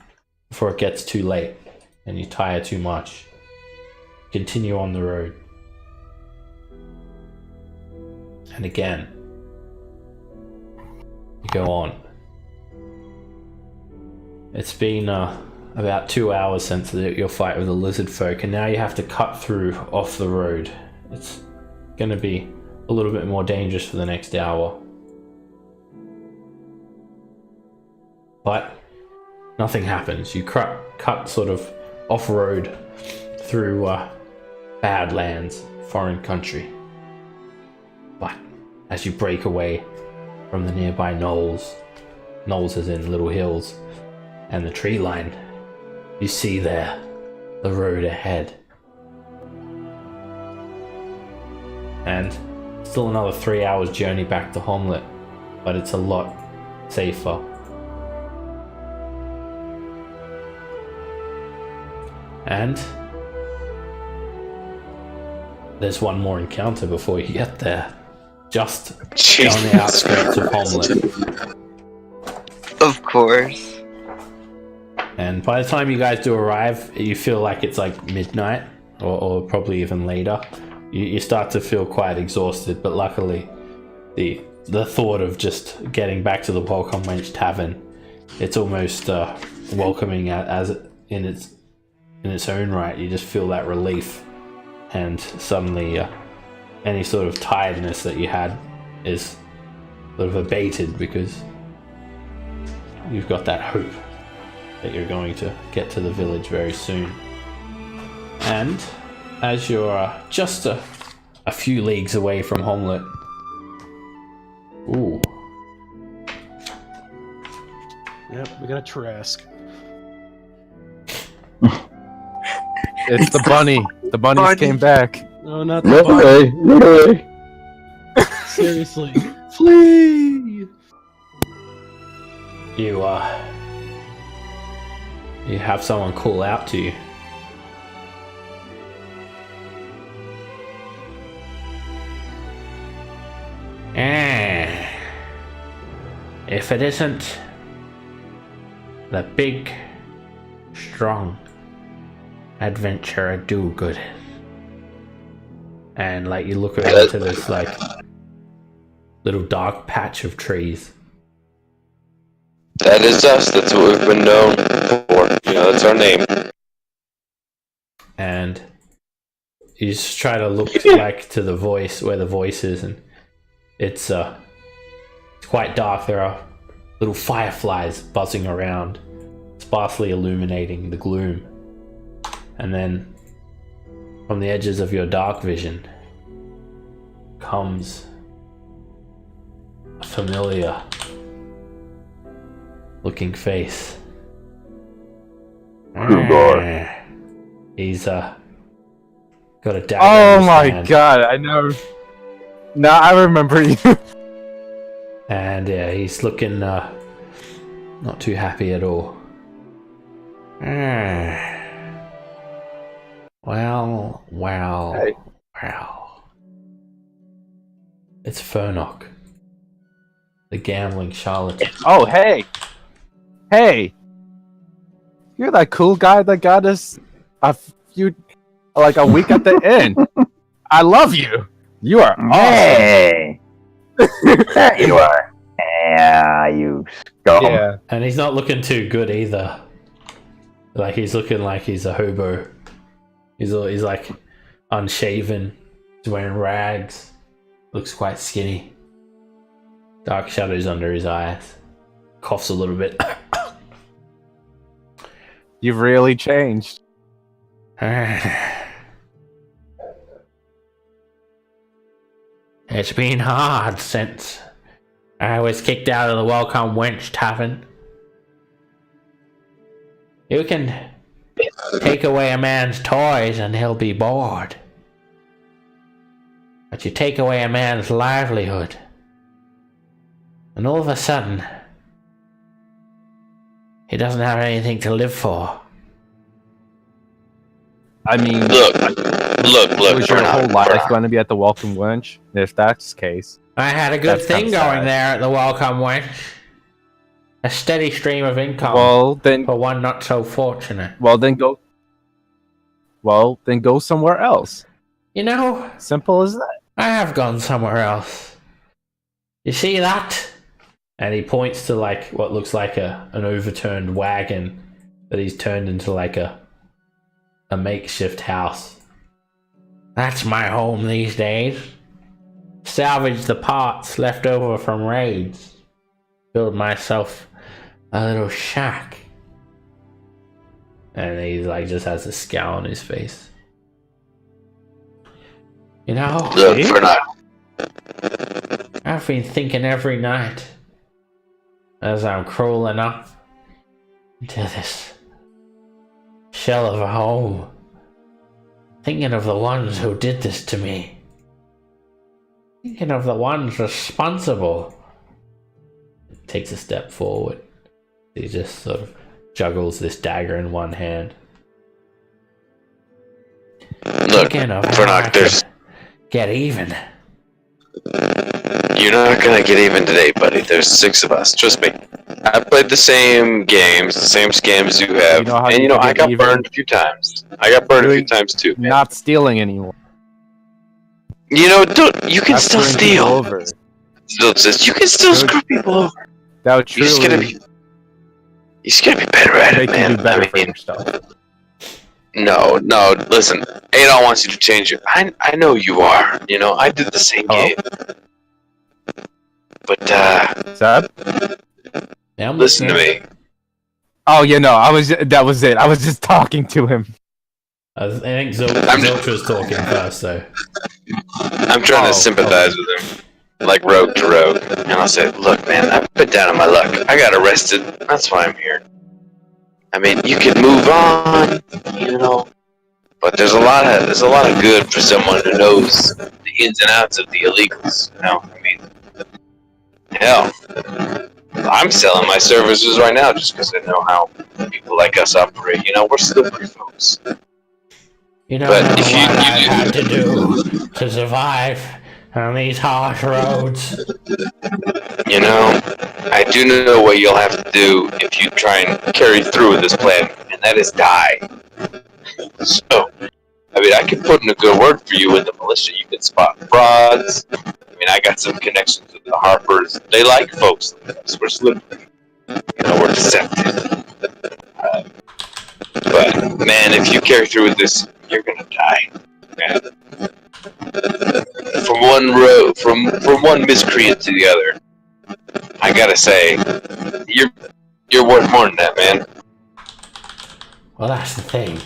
before it gets too late and you tire too much. Continue on the road. And again, you go on. It's been about 2 hours since your fight with the lizard folk, and now you have to cut through off the road. It's going to be a little bit more dangerous for the next hour. But nothing happens. You cut sort of off-road through badlands, foreign country. But as you break away from the nearby knolls as in little hills, and the tree line, you see there the road ahead. And still another 3 hours journey back to Homlet, but it's a lot safer. And there's one more encounter before you get there, just on the outskirts of Homlet. Of course. And by the time you guys do arrive, you feel like it's like midnight, or probably even later. You start to feel quite exhausted, but luckily the thought of just getting back to the Welcome Wench Tavern, it's almost welcoming as in its own right. You just feel that relief, and suddenly any sort of tiredness that you had is sort of abated, because you've got that hope that you're going to get to the village very soon. And as you're just a few leagues away from Homlet, ooh. Yep, we got a Trask. It's the bunny. The bunnies came back. No, not the Run bunny. away! Run away! Seriously. Flee! You have someone call out to you. If it isn't the big, strong adventurer do-good. And like you look around to this like little dark patch of trees. That is us. That's what we've been known for. You know, that's our name. And you just try to look like to the voice, where the voice is, and it's quite dark. There are little fireflies buzzing around, sparsely illuminating the gloom. And then from the edges of your dark vision comes a familiar looking face. He's got a dagger. Oh in his my hand. god, I know. Now I remember you. And yeah, he's looking not too happy at all. Well. Hey. It's Furnock, the gambling charlatan. Oh, hey. Hey. You're that cool guy that got us a week at the inn. I love you. You are awesome. Hey! There you are. Yeah, you scum. Yeah. And he's not looking too good either. Like he's looking like he's a hobo. He's like unshaven. He's wearing rags. Looks quite skinny. Dark shadows under his eyes. Coughs a little bit. You've really changed. It's been hard since I was kicked out of the Welcome Wench Tavern. You can take away a man's toys and he'll be bored. But you take away a man's livelihood, and all of a sudden, He doesn't have anything to live for. I mean, Look, was your whole Bernard, life going to be at the Welcome Wench? If that's the case, I had a good That's thing kinda going sad. there at the Welcome Wench. A steady stream of income well then, for one not so fortunate. go. Well, then go somewhere else. You know, Simple as that. I have gone somewhere else. You see that? And he points to like what looks like an overturned wagon that he's turned into like a makeshift house. That's my home these days. Salvage the parts left over from raids. Build myself a little shack. And he like just has a scowl on his face. You know, look, Bernard. I've been thinking every night as I'm crawling up into this shell of a home, thinking of the ones who did this to me. Thinking of the ones responsible. Takes a step forward. He just sort of juggles this dagger in one hand. Look, Thinking of how I Bernard, could get even. you're not gonna get even today, buddy. There's 6 of us. Trust me. I played the same games, the same scams you have, You know how and you you know can I get got even? burned a few times. I got burned a few Doing- times too. Man. Not stealing anymore. You know, you can Not still screwing people steal. over. Still says you can still Good. screw people over. That would You just gotta truly be. You just gotta be better at make it, man. you do better I for mean, yourself. no. Listen, Adol wants you to change it. I know you are. You know, I did the same Hello? game. But Seb? Yeah, I'm listen to listening. me. Oh, that was it. I was just talking to him. I think I'm- Zilch was talking first, so. I'm trying to sympathize with him, like rogue to rogue, and I'll say, "Look, man, I've been down on my luck. I got arrested. That's why I'm here. I mean, you can move on, you know, but there's a lot of good for someone who knows the ins and outs of the illegals. You know, I mean, hell, I'm selling my services right now just because I know how people like us operate. You know, we're slippery folks. You don't But know if you- what you- I've had to do to survive on these harsh roads. You know, I do know what you'll have to do if you try and carry through with this plan, and that is die. So, I mean, I can put in a good word for you with the militia. You can spot frauds. I mean, I got some connections with the Harpers. They like folks like us. We're slippery. You know, we're deceptive. But, man, if you carry through with this, you're gonna die. Man. From one miscreant to the other. I gotta say, you're worth more than that, man. Well, that's the thing.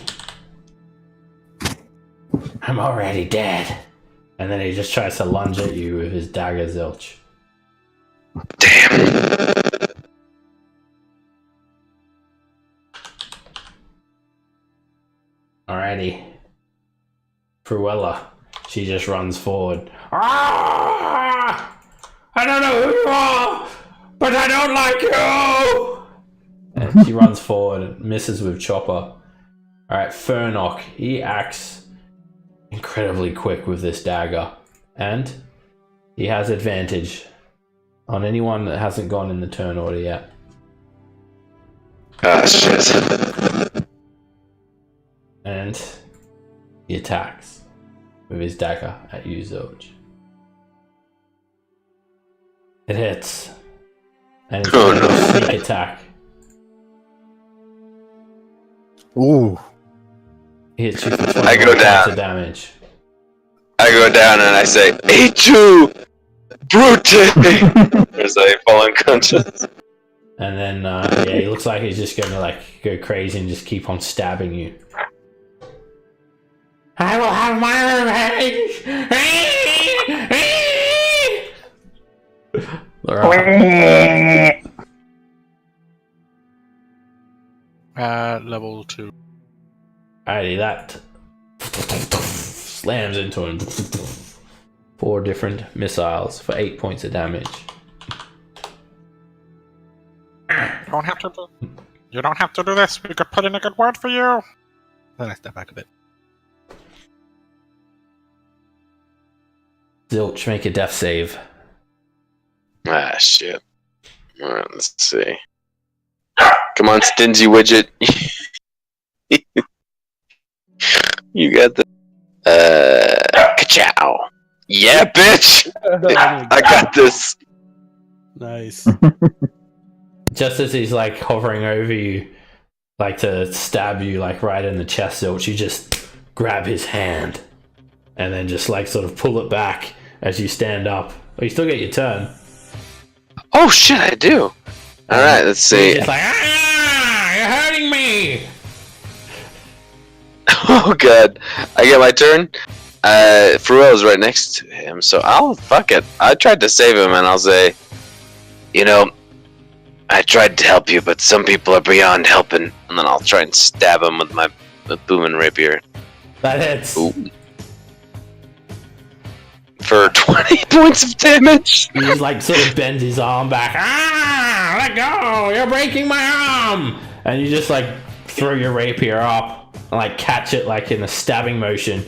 I'm already dead. And then he just tries to lunge at you with his dagger, Zilch. Damn. Alrighty. Cruella. She just runs forward. Ah! I don't know who you are, but I don't like you! And she runs forward and misses with Chopper. Alright, Furnock. He acts incredibly quick with this dagger. And he has advantage on anyone that hasn't gone in the turn order yet. Ah, shit. And he attacks with his dagger at you, Zilch. It hits. And it's Oh, a no. sneak attack. Ooh. He hits you for 21 I go points down. of damage. I go down and I say, "Eat you, brute!" As I fall unconscious. And then, yeah, he looks like he's just gonna, like, go crazy and just keep on stabbing you. I will have my revenge! Alright. Level 2. Alrighty, that slams into him. 4 different missiles for 8 points of damage. Don't have to do. You don't have to do this. We could put in a good word for you. Then I step back a bit. Zilch, make a death save. Ah, shit. Alright, let's see. Come on, stingy widget. You got the. Ka-chow. Yeah, bitch! I got this. Nice. Just as he's like hovering over you, like to stab you like right in the chest, Zilch, you just grab his hand and then just like sort of pull it back as you stand up. Oh, you still get your turn. Oh shit, I do. Alright, let's see. He's just like, you're hurting me! Oh god. I get my turn. Pharrell's right next to him, so fuck it. I tried to save him and I'll say, you know, I tried to help you, but some people are beyond helping. And then I'll try and stab him with my booming rapier. That hits. Ooh. For 20 points of damage. He just like sort of bends his arm back. Let go! You're breaking my arm! And you just like throw your rapier up and like catch it like in a stabbing motion.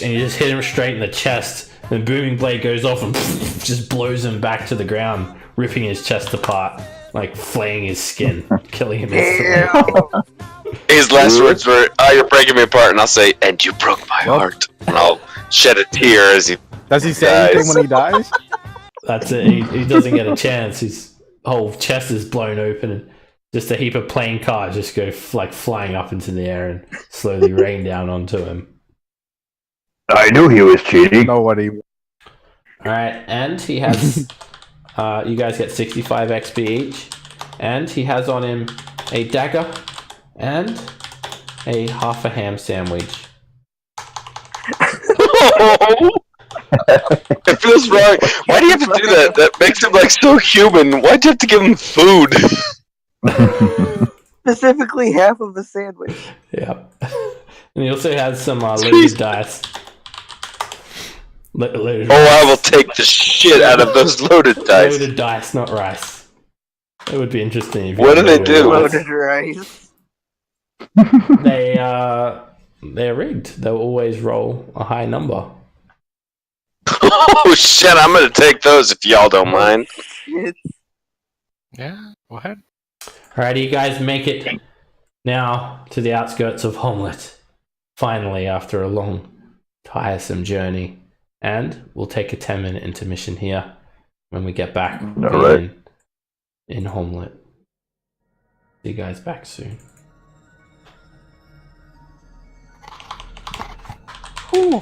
And you just hit him straight in the chest. And the booming blade goes off and just blows him back to the ground, ripping his chest apart, like flaying his skin, killing him instantly. His last words were, "You're breaking me apart," and I'll say, "And you broke my heart." And I'll shed a tear as he. Does he say anything when he dies? That's it. He doesn't get a chance. His whole chest is blown open, and just a heap of playing cards just go like flying up into the air and slowly rain down onto him. I knew he was cheating. Nobody. All right, and he has. You guys get 65 XP each, and he has on him a dagger and a half a ham sandwich. It feels wrong. Why do you have to do that? That makes him like so human. Why'd you have to give him food? Specifically, half of the sandwich. Yeah, and he also has some loaded dice. Loaded I will take the shit out of those loaded dice. Loaded dice, not rice. It would be interesting if you What do they loaded do? dice. Loaded rice. They're rigged. They'll always roll a high number. Oh shit! I'm gonna take those if y'all don't mind. Shit. Yeah, go ahead. Alrighty, you guys make it now to the outskirts of Homelet. Finally, after a long, tiresome journey. And we'll take a 10-minute intermission here when we get back Alright. in Homelet. See you guys back soon. Whew.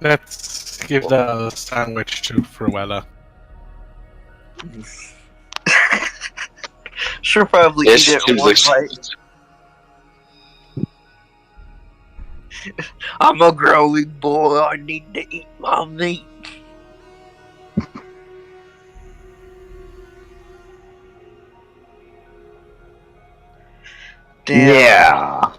Let's give the sandwich to Fruella. She'll probably Yeah, eat she it seems one like bite. I'm a growing boy. I need to eat my meat. Damn. Yeah.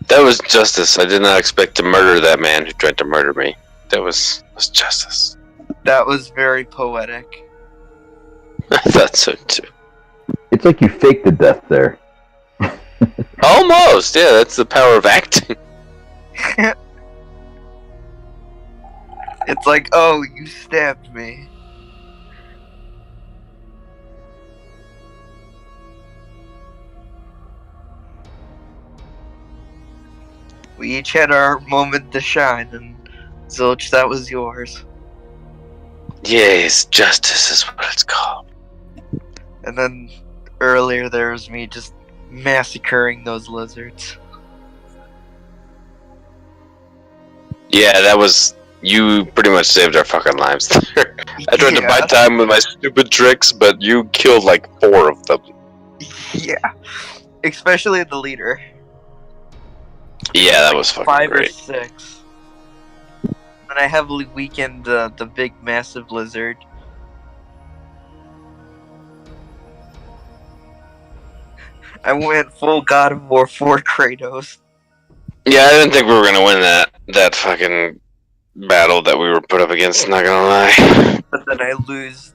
That was justice. I did not expect to murder that man who tried to murder me. That was justice. That was very poetic. I thought so too. It's like you faked the death there. Almost, yeah. That's the power of acting. It's like, oh, you stabbed me. We each had our moment to shine, and Zilch, that was yours. Yes, justice is what it's called. And then earlier there was me just massacring those lizards. Yeah, that was. You pretty much saved our fucking lives there. I tried to buy time with my stupid tricks, but you killed like 4 of them. Yeah. Especially the leader. Yeah, that was fucking 5 great. or 6. And I heavily weakened the big massive lizard. I went full God of War 4 Kratos. Yeah, I didn't think we were gonna win that fucking battle that we were put up against. Not gonna lie. But then I lose.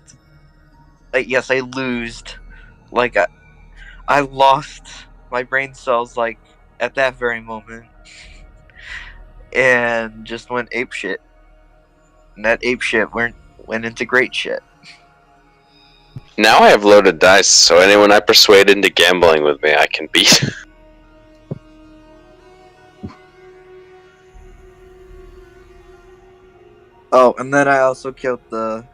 Yes, I lost. Like I lost my brain cells like at that very moment, and just went ape shit. And that ape shit went into great shit. Now I have loaded dice, so anyone I persuade into gambling with me, I can beat. Oh, and then I also killed the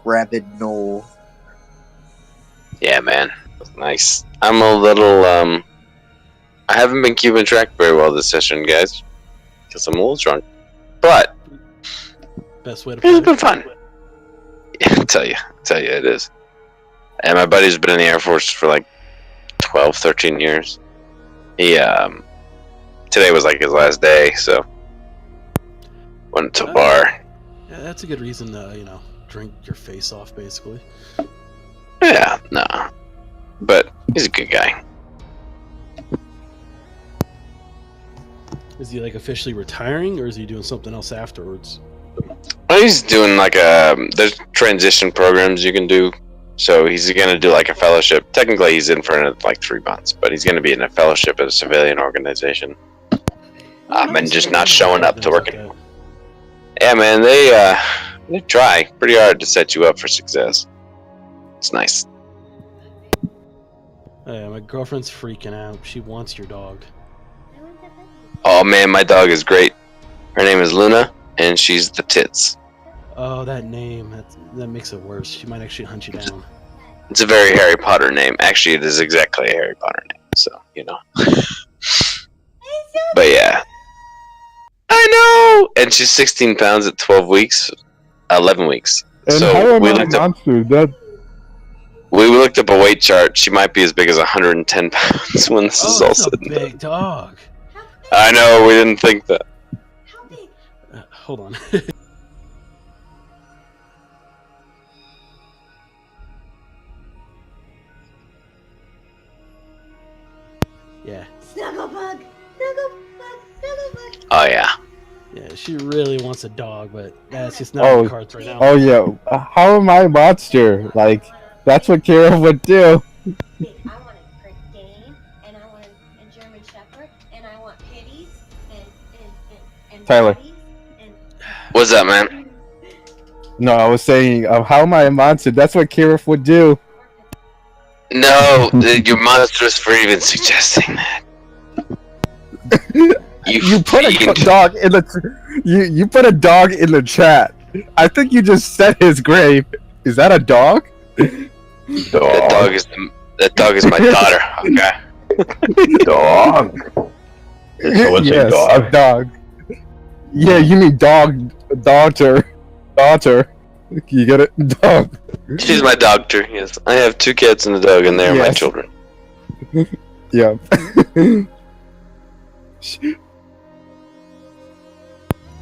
rabid Nulb. Yeah, man. That's nice. I'm a little, I haven't been keeping track very well this session, guys. Because I'm a little drunk. But, Best way to it's put been it. fun. Yeah, I tell you it is. And my buddy's been in the Air Force for like 12, 13 years. He, today was like his last day, so went to a bar. Yeah, that's a good reason to, drink your face off, basically. Yeah, no. But he's a good guy. Is he like officially retiring, or is he doing something else afterwards? He's doing like there's transition programs you can do. So he's gonna do like a fellowship. Technically he's in for like 3 months, but he's gonna be in a fellowship at a civilian organization. And just not showing up to work. Yeah, man, they try pretty hard to set you up for success. It's nice. My girlfriend's freaking out. She wants your dog. Oh man, my dog is great. Her name is Luna, and she's the tits. Oh, that name. That makes it worse. She might actually hunt you down. It's a very Harry Potter name. Actually, it is exactly a Harry Potter name, so, But yeah. I know! And she's 16 pounds at 12 weeks. 11 weeks. And So how am we I a looked up monster? That we looked up a weight chart. She might be as big as 110 pounds when this is all that's a said and done. big dog. I know, we didn't think that. Hold on. Yeah. Snugglebug! Snugglebug! Snugglebug! Oh yeah. Yeah, she really wants a dog, but that's just not in the cards right now. Oh yeah. How am I a monster? Like, that's what Kira would do. Wait, I want a Great Dane, and I want a German Shepherd, and I want pitties, and Tyler. patties, and... What's up, man? No, I was saying, how am I a monster? That's what Kira would do. No, you're monstrous for even suggesting that. You put a fiend. dog in the you put a dog in the chat. I think you just said his grave. Is that a dog? That dog is my daughter. Okay. Dog. Someone say Yes, dog? a dog. Yeah, you mean daughter. You get it? Dog. She's my doctor. Yes, I have 2 cats and a dog, and they're my Yes. children. Yeah.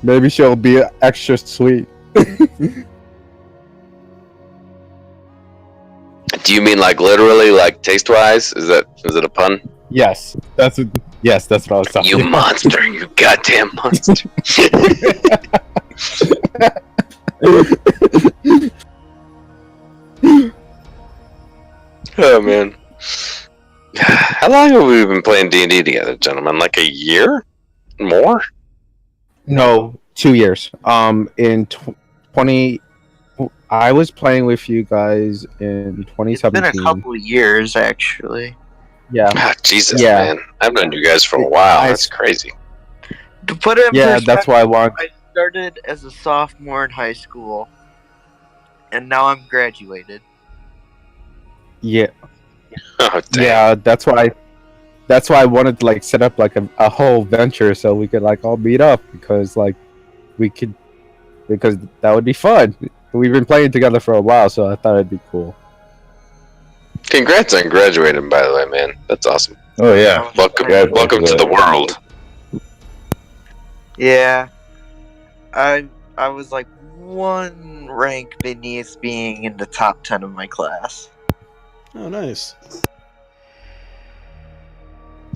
Maybe she'll be extra sweet. Do you mean like literally, like taste wise? Is it a pun? Yes, that's what I was talking You about. monster! You goddamn monster! Oh man, how long have we been playing D&D together, gentlemen? Like a year? More? No, 2 years. In 20, I was playing with you guys in It's 2017. been a couple of years, actually. Yeah, Ah, Jesus, Yeah. man, I've known you guys for a while. I- That's crazy. To put it in yeah, perspective, that's why I want. I started as a sophomore in high school, and now I'm graduated. Yeah, Oh damn. yeah, that's why I wanted to like set up like a whole venture so we could like all meet up because that would be fun. We've been playing together for a while, so I thought it'd be cool. Congrats on graduating, by the way, man. That's awesome. Oh yeah. Welcome, Yeah, welcome to the world. Yeah, I was like one rank beneath being in the top 10 of my class. Oh, nice.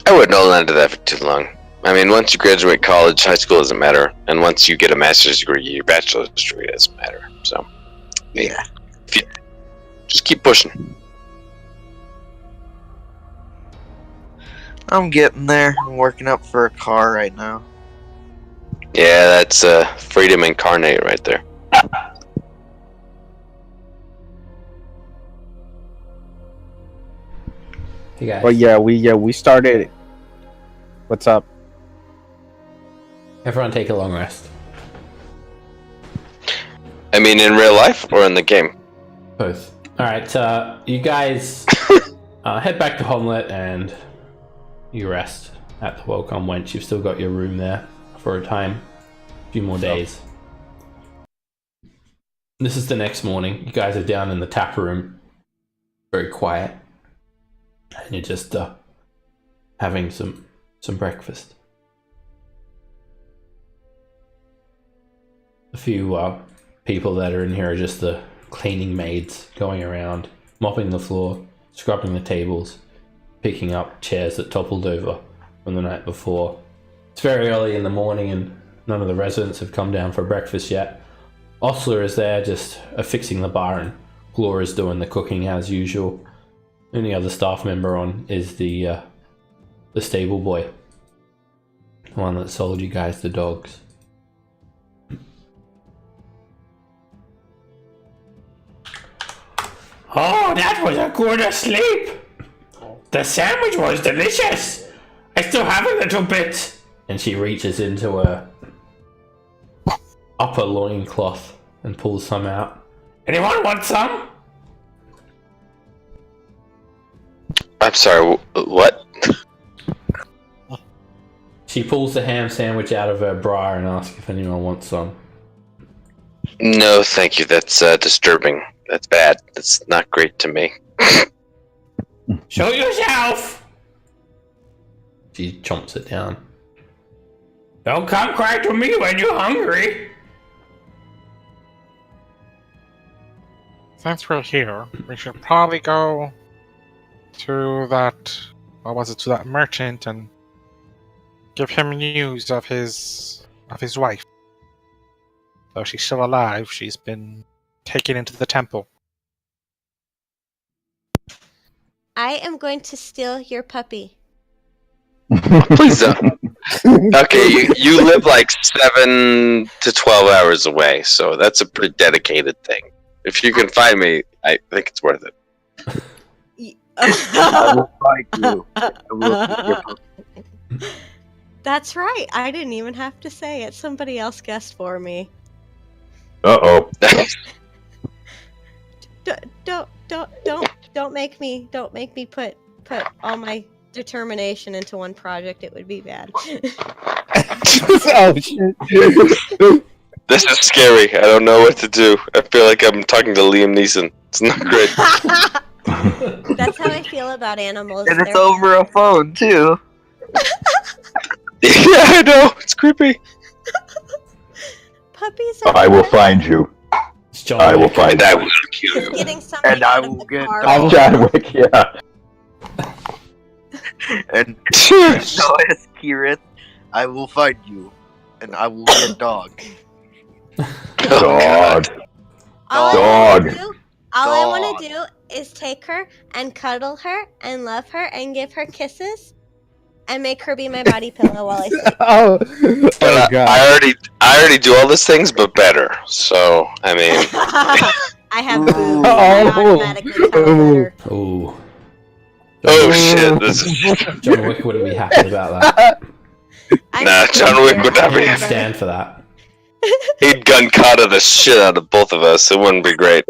I wouldn't hold on to that for too long. I mean, once you graduate college, high school doesn't matter, and once you get a master's degree, your bachelor's degree doesn't matter. So, Yeah. if you just keep pushing. I'm getting there. I'm working up for a car right now. Yeah, that's freedom incarnate right there. Hey guys. But yeah, we started. What's up? Everyone take a long rest. I mean, in real life or in the game? Both. Alright, you guys head back to Homelet and you rest at the Welcome Wench. You've still got your room there for a time. A few more days. This is the next morning. You guys are down in the tap room. Very quiet. And you're just having some breakfast. A few people that are in here are just the cleaning maids going around, mopping the floor, scrubbing the tables, picking up chairs that toppled over from the night before. It's very early in the morning and none of the residents have come down for breakfast yet. Osler is there just affixing the bar and Glora's doing the cooking as usual. Only other staff member on is the stable boy. The one that sold you guys the dogs. Oh, that was a good sleep! The sandwich was delicious! I still have a little bit! And she reaches into her upper loincloth and pulls some out. Anyone want some? I'm sorry, what? She pulls the ham sandwich out of her bra and asks if anyone wants some. No, thank you. That's disturbing. That's bad. That's not great to me. Show yourself! She chomps it down. Don't come cry to me when you're hungry. Since we're here, we should probably go to that, what was it, to that merchant and give him news of his wife. Though she's still alive, she's been taken into the temple. I am going to steal your puppy. Please don't. Okay, you live like 7 to 12 hours away, so that's a pretty dedicated thing. If you can find me, I think it's worth it. I will fight you. I will take your puppy. That's right. I didn't even have to say it. Somebody else guessed for me. Uh-oh. Don't make me put all my determination into one project. It would be bad. Oh shit! This is scary. I don't know what to do. I feel like I'm talking to Liam Neeson. It's not great. That's how I feel about animals. And it's over a phone, too. Yeah, I know. It's creepy. Puppies are I will find you. I will find And I you. will kill you. getting something And I out of will the get car. dog. John Wick, yeah. And Noah's Kirith, I will find you. And I will get dog. Dog. Dog. All I want to do is take her and cuddle her and love her and give her kisses and make her be my body pillow while I sleep. Oh, But god! I already do all these things, but better. So, I mean, I have boobs. I Oh. automatically tell better. Ooh. oh shit, this is... John Wick wouldn't be happy about that. Nah, John Wick would not be I'd stand for that. He'd gun kata the shit out of both of us. It wouldn't be great.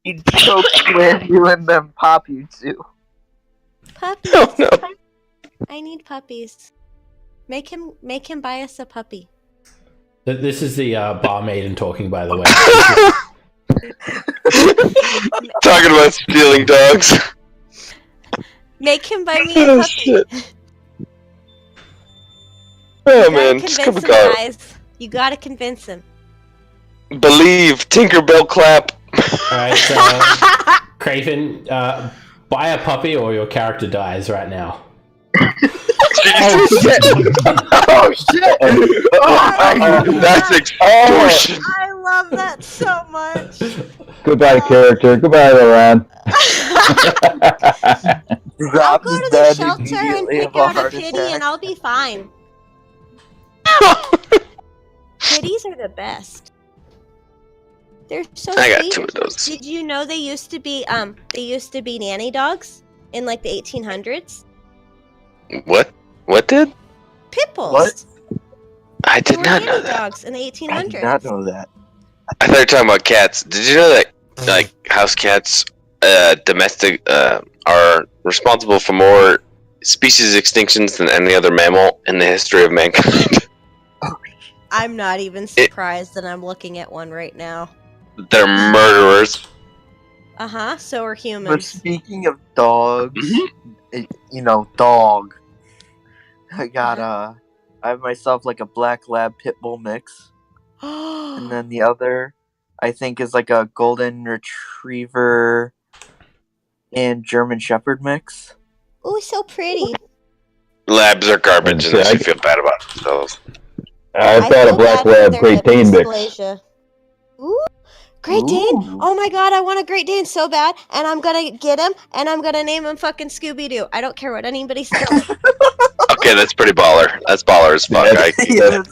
He'd choke you and then pop you, too. Puppies. Oh, no. I need puppies. Make him buy us a puppy. This is the barmaiden talking, by the way. Talking about stealing dogs. Make him buy me a Oh, puppy. shit. You Oh gotta man, just come convince and him, call. guys. You gotta convince him. Believe, Tinkerbell clap. Alright, Craven, buy a puppy or your character dies right now. Oh shit! Oh shit! That's extortion. I love that so much. Goodbye, character. Goodbye, Laran. I'll Rob go is to the dead shelter and immediately pick of a out a heart kitty attack. and I'll be fine. Kitties are the best. They're so I got sweet. 2 of those. Did you know they used to be nanny dogs in like the 1800s? What? What did? Pit bulls. What? I They did were not know nanny that. dogs in the 1800s. I did not know that. I thought you were talking about cats. Did you know that like house cats, domestic, are responsible for more species extinctions than any other mammal in the history of mankind? I'm not even surprised that I'm looking at one right now. They're murderers. So are But humans. speaking of dogs, dog. I got I have myself like a black lab pit bull mix, and then the other, I think, is like a golden retriever and German shepherd mix. Oh, so pretty. Labs are garbage and they Okay, should feel bad about themselves. I've got a black lab Great Dane mix. Ooh, Great Dane? Oh my god, I want a Great Dane so bad, and I'm gonna get him, and I'm gonna name him fucking Scooby-Doo. I don't care what anybody says. Okay, that's pretty baller. That's baller as fuck.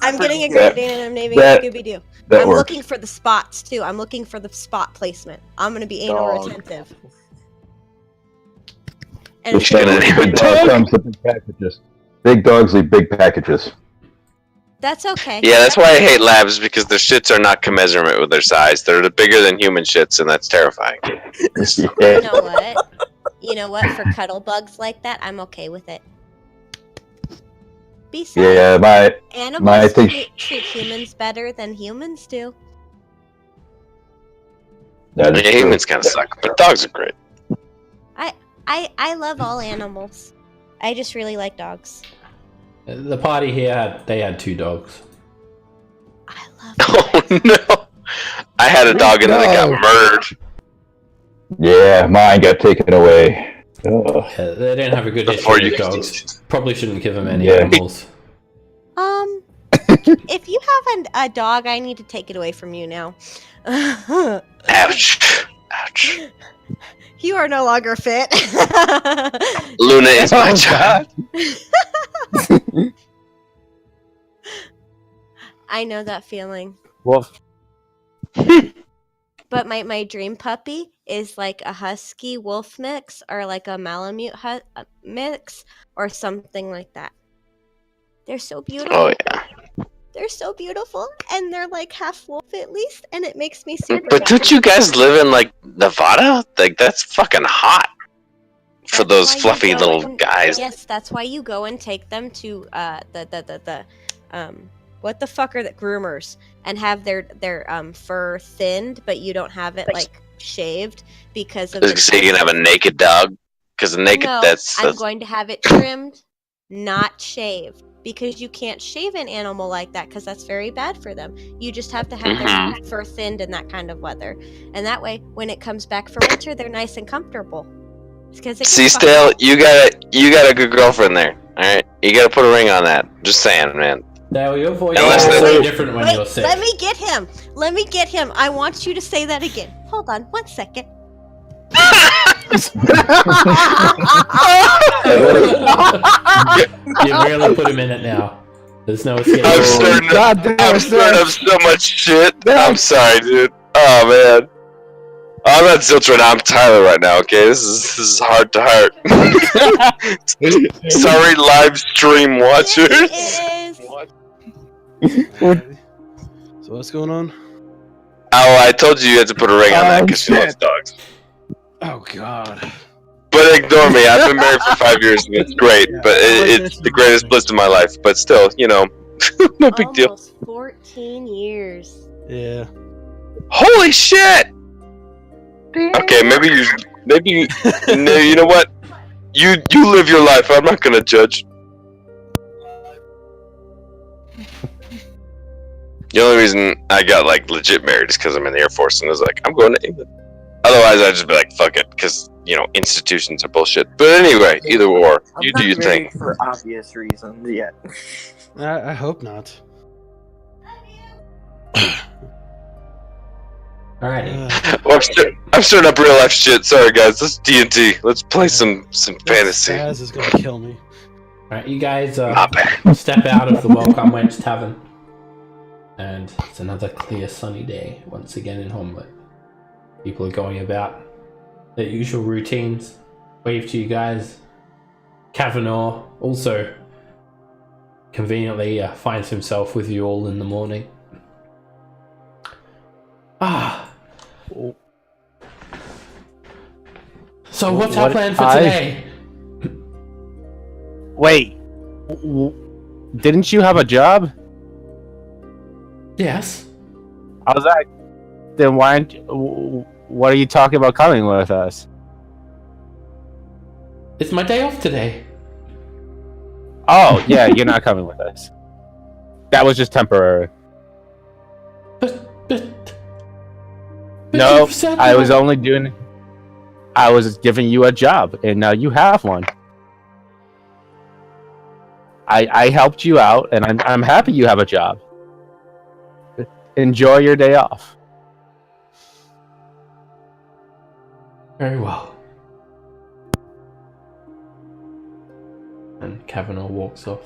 I'm getting a Great Dane, and I'm naming him Scooby-Doo. I'm looking for the spots, too. I'm looking for the spot placement. I'm gonna be anal retentive. And Which kind of name Big dog comes with big packages. Big dogs leave big packages. that's okay. Yeah, that's why I hate labs, because their shits are not commensurate with their size. They're bigger than human shits, and that's terrifying. You know what? You know what? For cuddle bugs like that, I'm okay with it. Besides, Yeah, my animals thing- treat humans better than humans do. that is Yeah, true. humans kind of suck, but dogs are great. I love all animals. I just really like dogs. The party here had 2 dogs. I love Oh no! I had a dog and then it got murdered. Yeah, mine got taken away. Ugh. Yeah, they didn't have a good Before history you with dogs. Probably shouldn't give them any Yeah. animals. If you have a dog, I need to take it away from you now. Ouch! Ouch! You are no longer fit. Luna is my child. I know that feeling. Wolf. But my dream puppy is like a husky wolf mix or like a Malamute mix or something like that. They're so beautiful. Oh yeah. They're so beautiful, and they're like half wolf at least, and it makes me super But don't you guys live in like Nevada? Like that's fucking hot for That's those why you fluffy go little and- guys. Yes, that's why you go and take them to what the fuck are the groomers and have their fur thinned, but you don't have it like shaved because of So you can have a naked dog, because a naked No, that's I'm going to have it trimmed, not shaved, because you can't shave an animal like that because that's very bad for them. You just have to have their fur thinned in that kind of weather, and that way, when it comes back for winter, they're nice and comfortable. Because See, Stale, you got a good girlfriend there. All right, you got to put a ring on that. Just saying, man. Now your voice Unless is they- very different when you're Wait, sick. let me get him. Let me get him. I want you to say that again. Hold on, 1 second. You really put him in it now. There's no escape. I'm starting to have so much shit. I'm sorry, dude. Oh man. I'm not Zilch right now. I'm Tyler right now. Okay, this is heart to heart. Sorry, live stream watchers. It is. So what's going on? Oh, I told you had to put a ring on that because she loves dogs. Oh God. But ignore me. I've been married for 5 years and it's great. But it's the greatest bliss of my life. But still, no big deal. Almost 14 years. Yeah. Holy shit! Okay, maybe you know what? You live your life. I'm not gonna judge. The only reason I got legit married is because I'm in the Air Force and I was like, I'm going to England. Otherwise, I'd just be like, fuck it, because institutions are bullshit. But anyway, either or, I'm you not do your ready thing. for obvious reasons yet. I hope not. Alrighty. Well, I'm starting up real life shit. Sorry guys, this is D&D. Let's play some fantasy. Spaz is gonna kill me. Alright, you guys My bad. step out of the Welcome Wench Tavern. And it's another clear sunny day once again in Homelet. People are going about their usual routines. Wave to you guys. Kavanaugh also conveniently finds himself with you all in the morning. So what's our plan for today? Wait. Didn't you have a job? Yes. I was like, then why aren't you, what are you talking about coming with us? It's my day off today. Oh, yeah, you're not coming with us. That was just temporary. But No, you've said I was no. only doing... I was giving you a job, and now you have one. I helped you out, and I'm happy you have a job. Enjoy your day off. Very well. And Kavanaugh walks off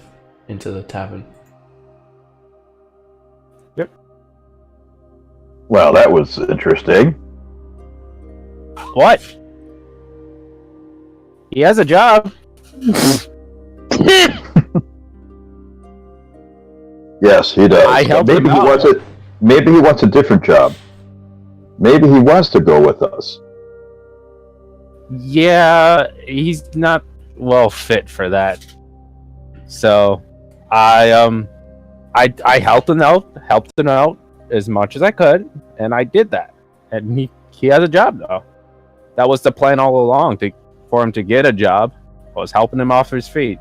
into the tavern. Well, that was interesting. What? He has a job. Yes, he does. I helped maybe him he out. wants it. Maybe he wants a different job. Maybe he wants to go with us. Yeah, he's not well fit for that. So, I helped him out as much as I could, and I did that. And he has a job now. That was the plan all along, for him to get a job. I was helping him off his feet.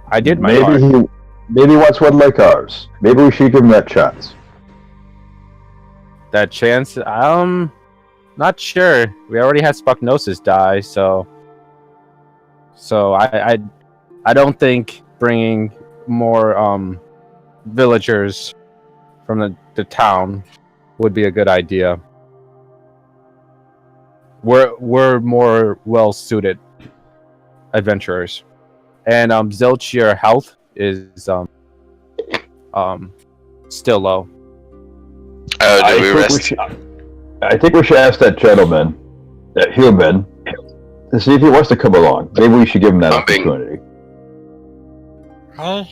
I did my part. Maybe he wants one like ours. Maybe we should give him that chance. That chance, not sure. We already had Spugnosis die, so I don't think bringing more villagers from the town would be a good idea. We're more well suited adventurers, and Zilch, your health is still low. Oh, did we rest? I think we should ask that gentleman, that human, to see if he wants to come along. Maybe we should give him that opportunity. I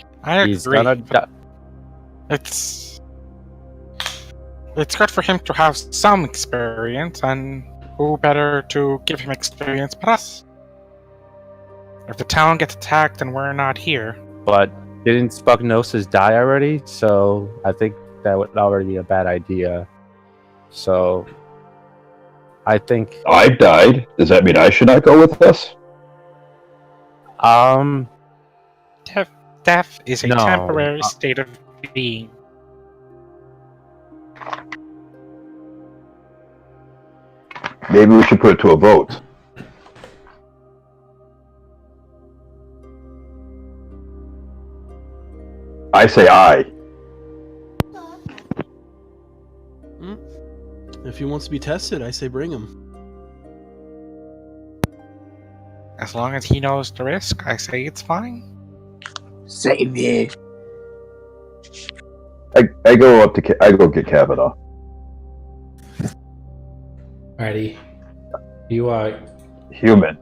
He's agree. gonna die. It's good for him to have some experience, and who better to give him experience but us? If the town gets attacked and we're not here, But didn't Spugnosis die already? So I think that would already be a bad idea. So I think I've died. Does that mean I should not go with us? death is a No. temporary state of being. Maybe we should put it to a vote. I say aye. If he wants to be tested, I say bring him. As long as he knows the risk, I say it's fine. Save me. I go up to I go get Kavanaugh. Alrighty. You are... Human.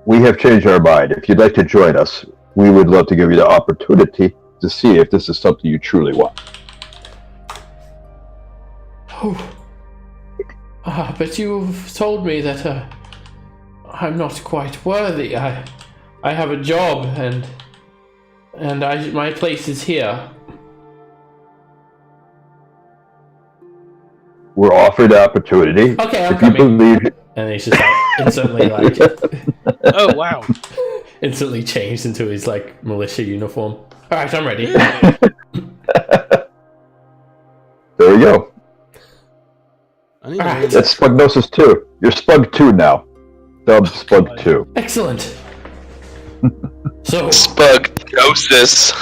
We have changed our mind. If you'd like to join us, we would love to give you the opportunity to see if this is something you truly want. but you've told me that I'm not quite worthy. I have a job and my place is here. We're offered the opportunity. Okay, I'm if you coming. believe And he's just like instantly like Oh wow! instantly changed into his like militia uniform. Alright, I'm ready. There we go. I need to Alright. learn That's that. Spugnosis 2. You're Spug 2 now. Dub Spug 2. Excellent. So, Spugnosis.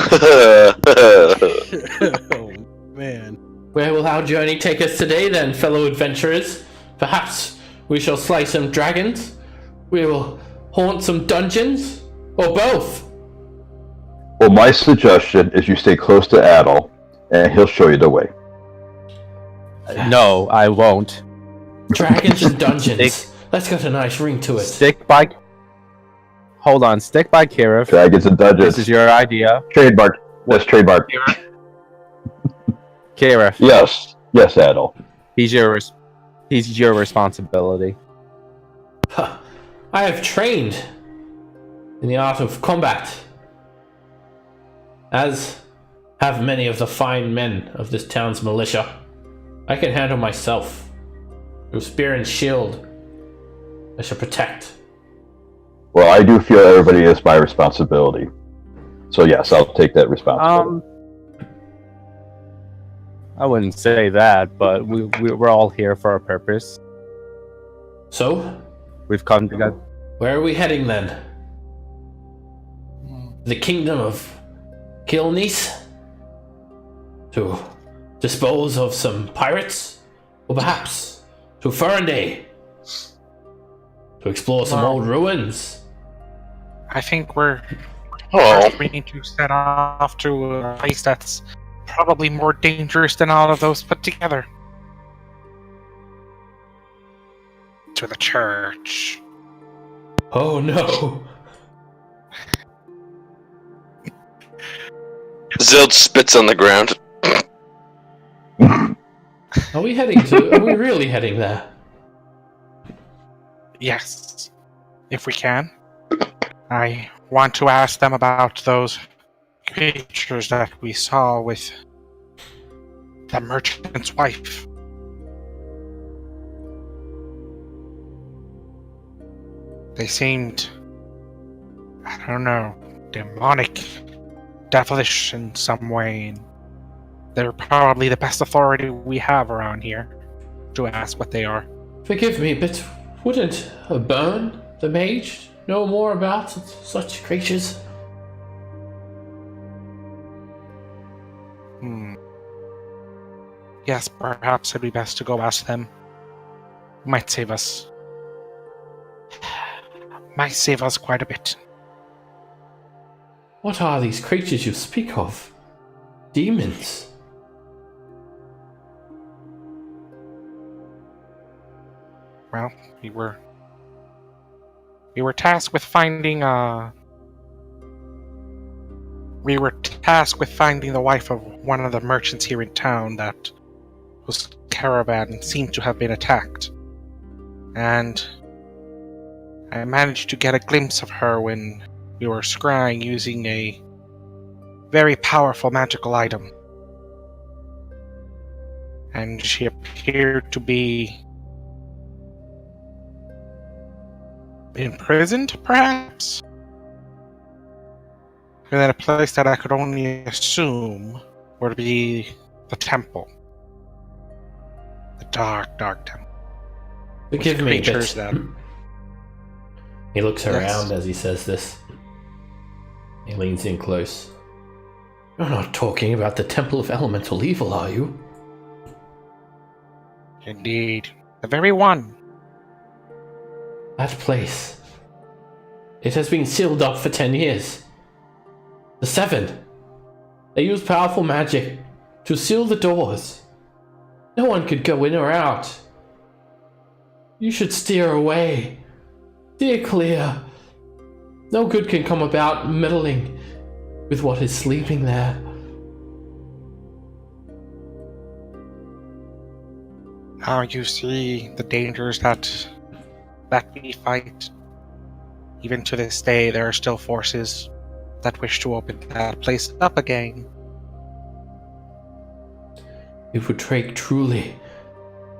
Oh man. where will our journey take us today then, fellow adventurers? Perhaps we shall slay some dragons? We will haunt some dungeons? Or both? Well, my suggestion is you stay close to Adol, and he'll show you the way. No, I won't. Dragons and dungeons. That's got a nice ring to it. Stick by. Hold on. Stick by Kirith. Dragons and dungeons. This is your idea. Trademark. That's trademark. Kirith. Yes. Yes, Adol. He's your responsibility. Huh. I have trained in the art of combat, as have many of the fine men of this town's militia. I can handle myself. With spear and shield, I shall protect. Well, I do feel everybody is my responsibility. So yes, I'll take that responsibility. I wouldn't say that, but we're all here for a purpose. So, We've come together. where are we heading then? The kingdom of Kilnice? To dispose of some pirates? Or perhaps to Fernday? To explore some Well- old ruins? I think we Oh, need to set off to a place that's probably more dangerous than all of those put together. To the church. Oh no! Zild spits on the ground. Are we really heading there? Yes, if we can. I want to ask them about those creatures that we saw with the merchant's wife. They seemed, I don't know, demonic, devilish in some way. And they're probably the best authority we have around here to ask what they are. Forgive me, but wouldn't a Byrne, the mage, know more about such creatures? Yes, perhaps it'd be best to go ask them. Might save us. Might save us quite a bit. What are these creatures you speak of? Demons? Well, we were tasked with finding the wife of one of the merchants here in town that whose caravan seemed to have been attacked. And I managed to get a glimpse of her when we were scrying using a very powerful magical item. And she appeared to be imprisoned, perhaps? And then a place that I could only assume would be the temple. The dark, dark temple. Forgive With me, but creatures that... he looks Yes. around as he says this. He leans in close. You're not talking about the Temple of Elemental Evil, are you? Indeed. The very one. That place. It has been sealed up for 10 years. The Seven. They use powerful magic to seal the doors. No one could go in or out. You should steer away. Steer clear. No good can come about meddling with what is sleeping there. Now you see the dangers that we fight. Even to this day, there are still forces that wish to open that place up again. It would take truly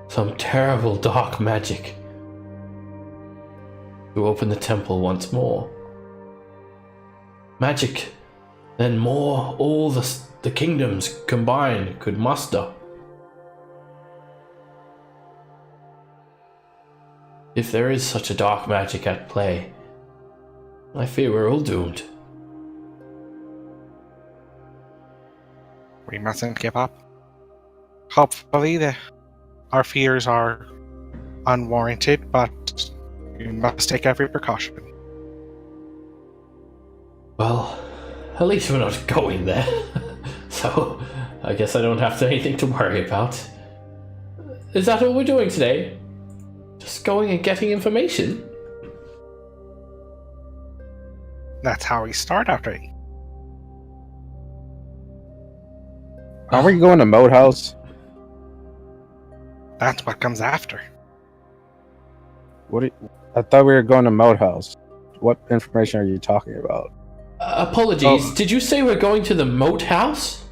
some terrible dark magic to open the temple once more. Magic than more all the kingdoms combined could muster. If there is such a dark magic at play, I fear we're all doomed. We mustn't give up. Hopefully, our fears are unwarranted, but we must take every precaution. Well, at least we're not going there. So, I guess I don't have anything to worry about. Is that all we're doing today? Just going and getting information? That's how we start our day. Are we going to Moat House? That's what comes after. I thought we were going to Moat House. What information are you talking about? Apologies, did you say we're going to the Moat House?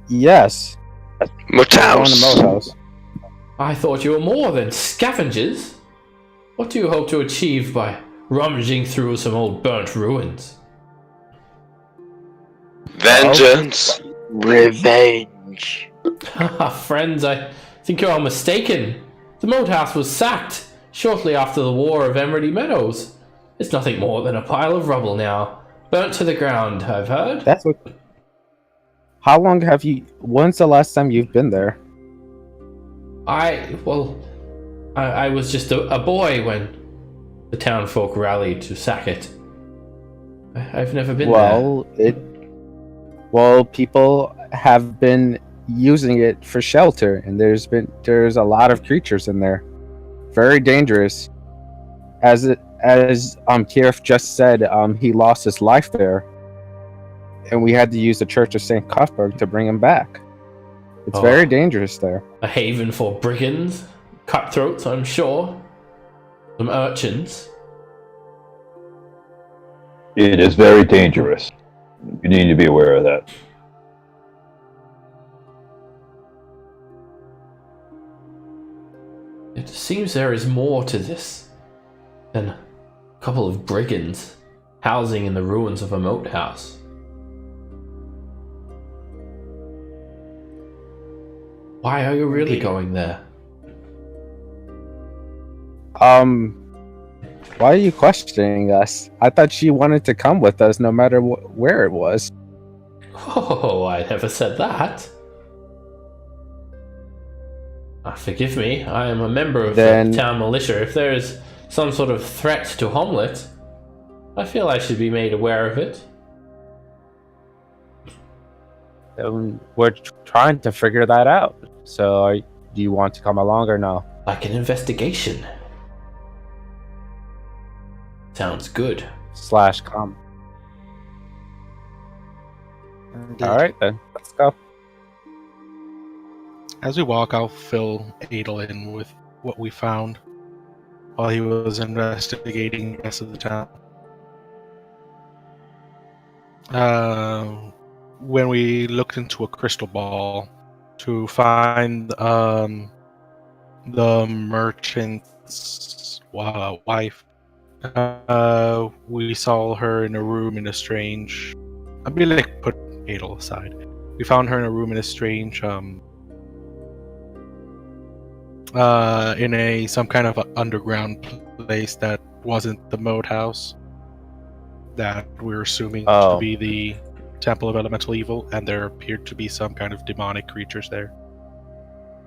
Yes. We're going to Moat House. I thought you were more than scavengers. What do you hope to achieve by rummaging through some old burnt ruins? Vengeance. Revenge. Friends, I think you're all mistaken. The Moat House was sacked shortly after the War of Emerald Meadows. It's nothing more than a pile of rubble now, burnt to the ground, I've heard. That's what. How long have you? When's the last time you've been there? I was just a boy when the town folk rallied to sack it. I've never been there. Well, people have been using it for shelter, and there's a lot of creatures in there. Very dangerous. As Kirif just said, he lost his life there, and we had to use the Church of St. Cuthbert to bring him back. It's very dangerous there. A haven for brigands, cutthroats, I'm sure. Some urchins. It is very dangerous. You need to be aware of that. It seems there is more to this than a couple of brigands housing in the ruins of a moat house. Why are you really going there? Why are you questioning us? I thought she wanted to come with us no matter where it was. Oh, I never said that. Forgive me, I am a member of the town militia. If there is some sort of threat to Homlet, I feel I should be made aware of it. We're trying to figure that out. So, do you want to come along or no? Like an investigation. Sounds good. /com. Alright then, let's go. As we walk, I'll fill Adel in with what we found while he was investigating the rest of the town. When we looked into a crystal ball to find the merchant's wife, we saw her in a room in a strange... I'd be like, put Adel aside. We found her in a room in a strange... in some kind of underground place that wasn't the moat house, that we're assuming to be the Temple of Elemental Evil, and there appeared to be some kind of demonic creatures there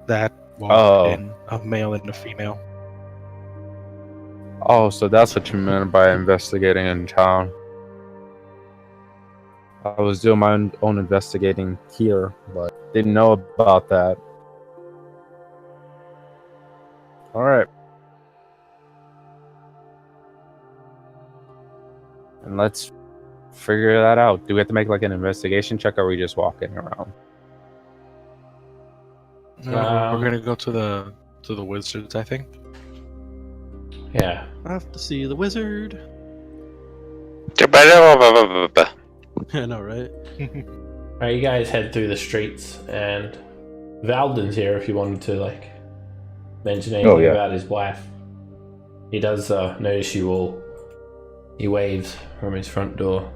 that walked in, a male and a female. Oh, so that's what you meant by investigating in town. I was doing my own investigating here, but didn't know about that. Alright. And let's figure that out. Do we have to make like an investigation check, or are we just walking around? We're gonna go to the wizards, I think. Yeah. I have to see the wizard. I know, right? Alright, you guys head through the streets, and Valden's here if you wanted to, like, mention anything about his wife. He does notice you all. He waves from his front door.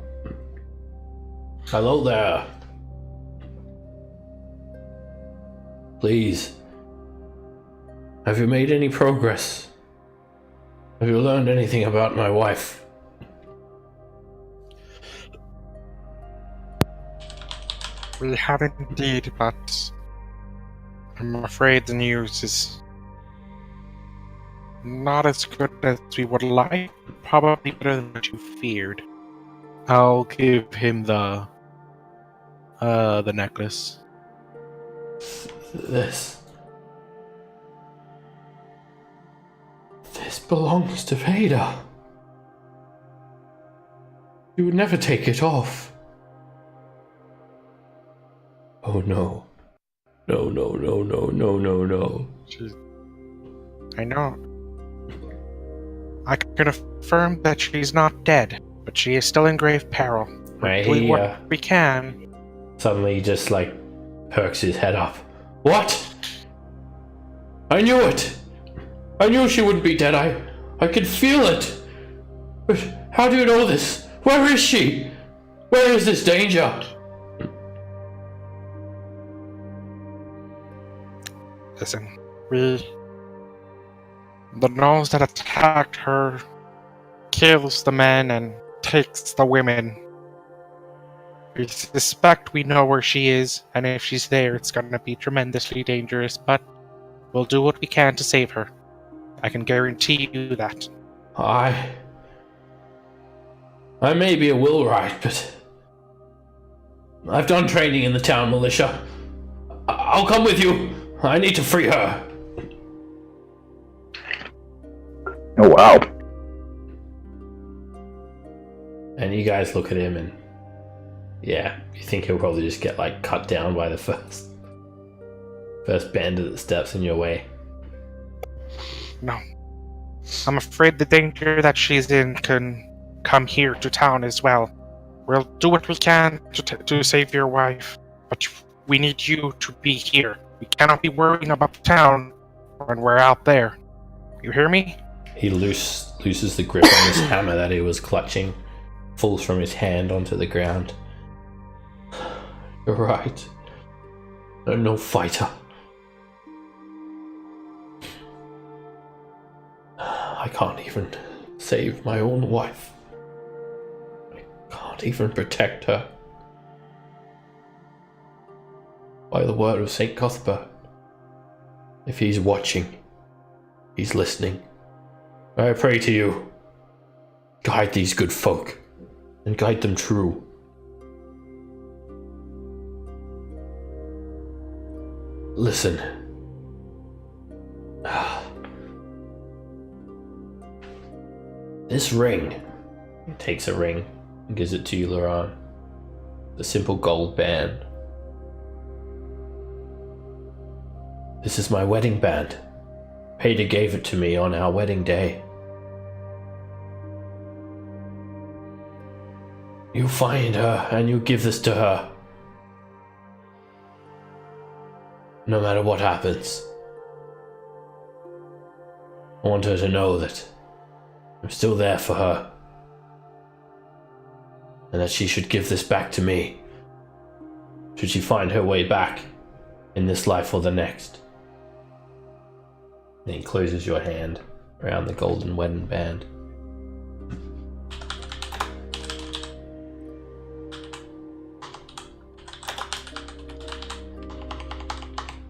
Hello there. Have you made any progress? Have you learned anything about my wife? We have indeed, but I'm afraid the news is not as good as we would like. Probably better than what you feared. I'll give him the necklace. This belongs to Vader. You would never take it off. Oh no. No, no, no, no, no, no, no. I know. I can affirm that she's not dead, but she is still in grave peril. We're doing what we can. Suddenly he just like perks his head up. What? I knew it! I knew she wouldn't be dead. I could feel it. But how do you know this? Where is she? Where is this danger? Listen, the nose that attacked her kills the men and takes the women. We suspect we know where she is, and if she's there, it's gonna be tremendously dangerous, but we'll do what we can to save her. I can guarantee you that. I may be a Willwright, but I've done training in the town militia. I'll come with you. I need to free her. Oh, wow. And you guys look at him and yeah, you think he'll probably just get like cut down by the first bandit that steps in your way. No. I'm afraid the danger that she's in can come here to town as well. We'll do what we can to save your wife, but we need you to be here. We cannot be worrying about the town when we're out there. You hear me? He looses the grip on his hammer that he was clutching, falls from his hand onto the ground. You're right. I'm no fighter. I can't even save my own wife. I can't even protect her. By the word of Saint Cuthbert, if he's watching, he's listening. I pray to you, guide these good folk, and guide them true. Listen. This ring. He takes a ring and gives it to you, Laurent. The simple gold band. This is my wedding band. Peter gave it to me on our wedding day. You find her and you give this to her. No matter what happens. I want her to know that I'm still there for her. And that she should give this back to me. Should she find her way back in this life or the next. And he closes your hand around the golden wedding band.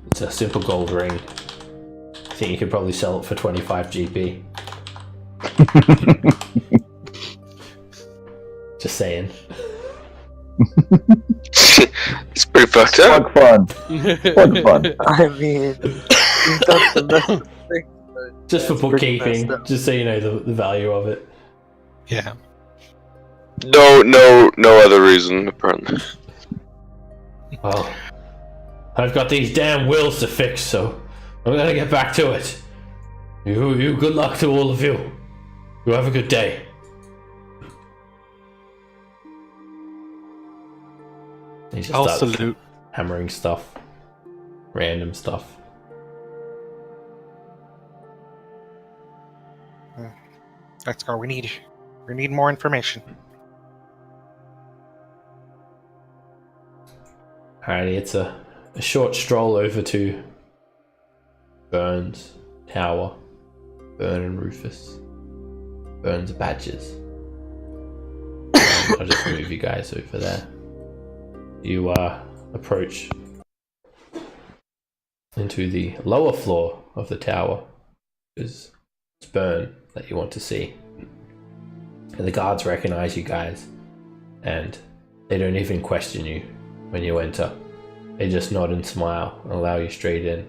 It's a simple gold ring. I think you could probably sell it for 25 GP. Just saying. It's pretty fucked up. Fun. Fun. I mean, he's done some messed up things, but Just for that's pretty bookkeeping, messed up. just so you know the value of it. Yeah. No other reason, apparently. Well, I've got these damn wheels to fix, so I'm gonna get back to it. You good luck to all of you. You have a good day. He just I'll starts salute. hammering stuff. Random stuff. Let's go. We need more information. Alrighty, it's a short stroll over to Burns tower. Burn and Rufus. Burn's badges. I'll just move you guys over there. You approach into the lower floor of the tower. It's Burn that you want to see. And the guards recognize you guys, and they don't even question you when you enter. They just nod and smile and allow you straight in.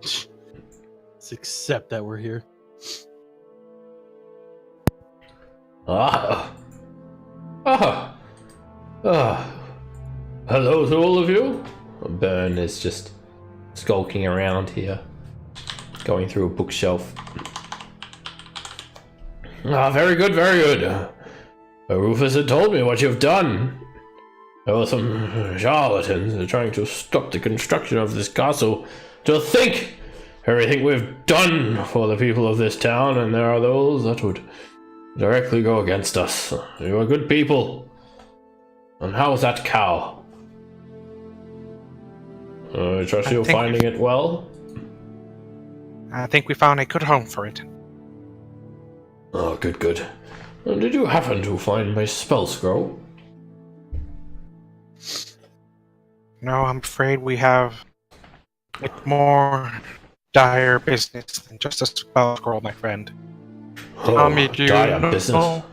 Let's accept that we're here. Hello to all of you. Burn is just skulking around here, going through a bookshelf. Very good, very good. Rufus had told me what you've done. There were some charlatans trying to stop the construction of this castle. To think everything we've done for the people of this town, and there are those that would directly go against us. You are good people. And how's that cow? I trust you're finding it well? I think we found a good home for it. Oh, good, good. Did you happen to find my spell scroll? No, I'm afraid we have more dire business than just a spell scroll, my friend. Tell me, do you know?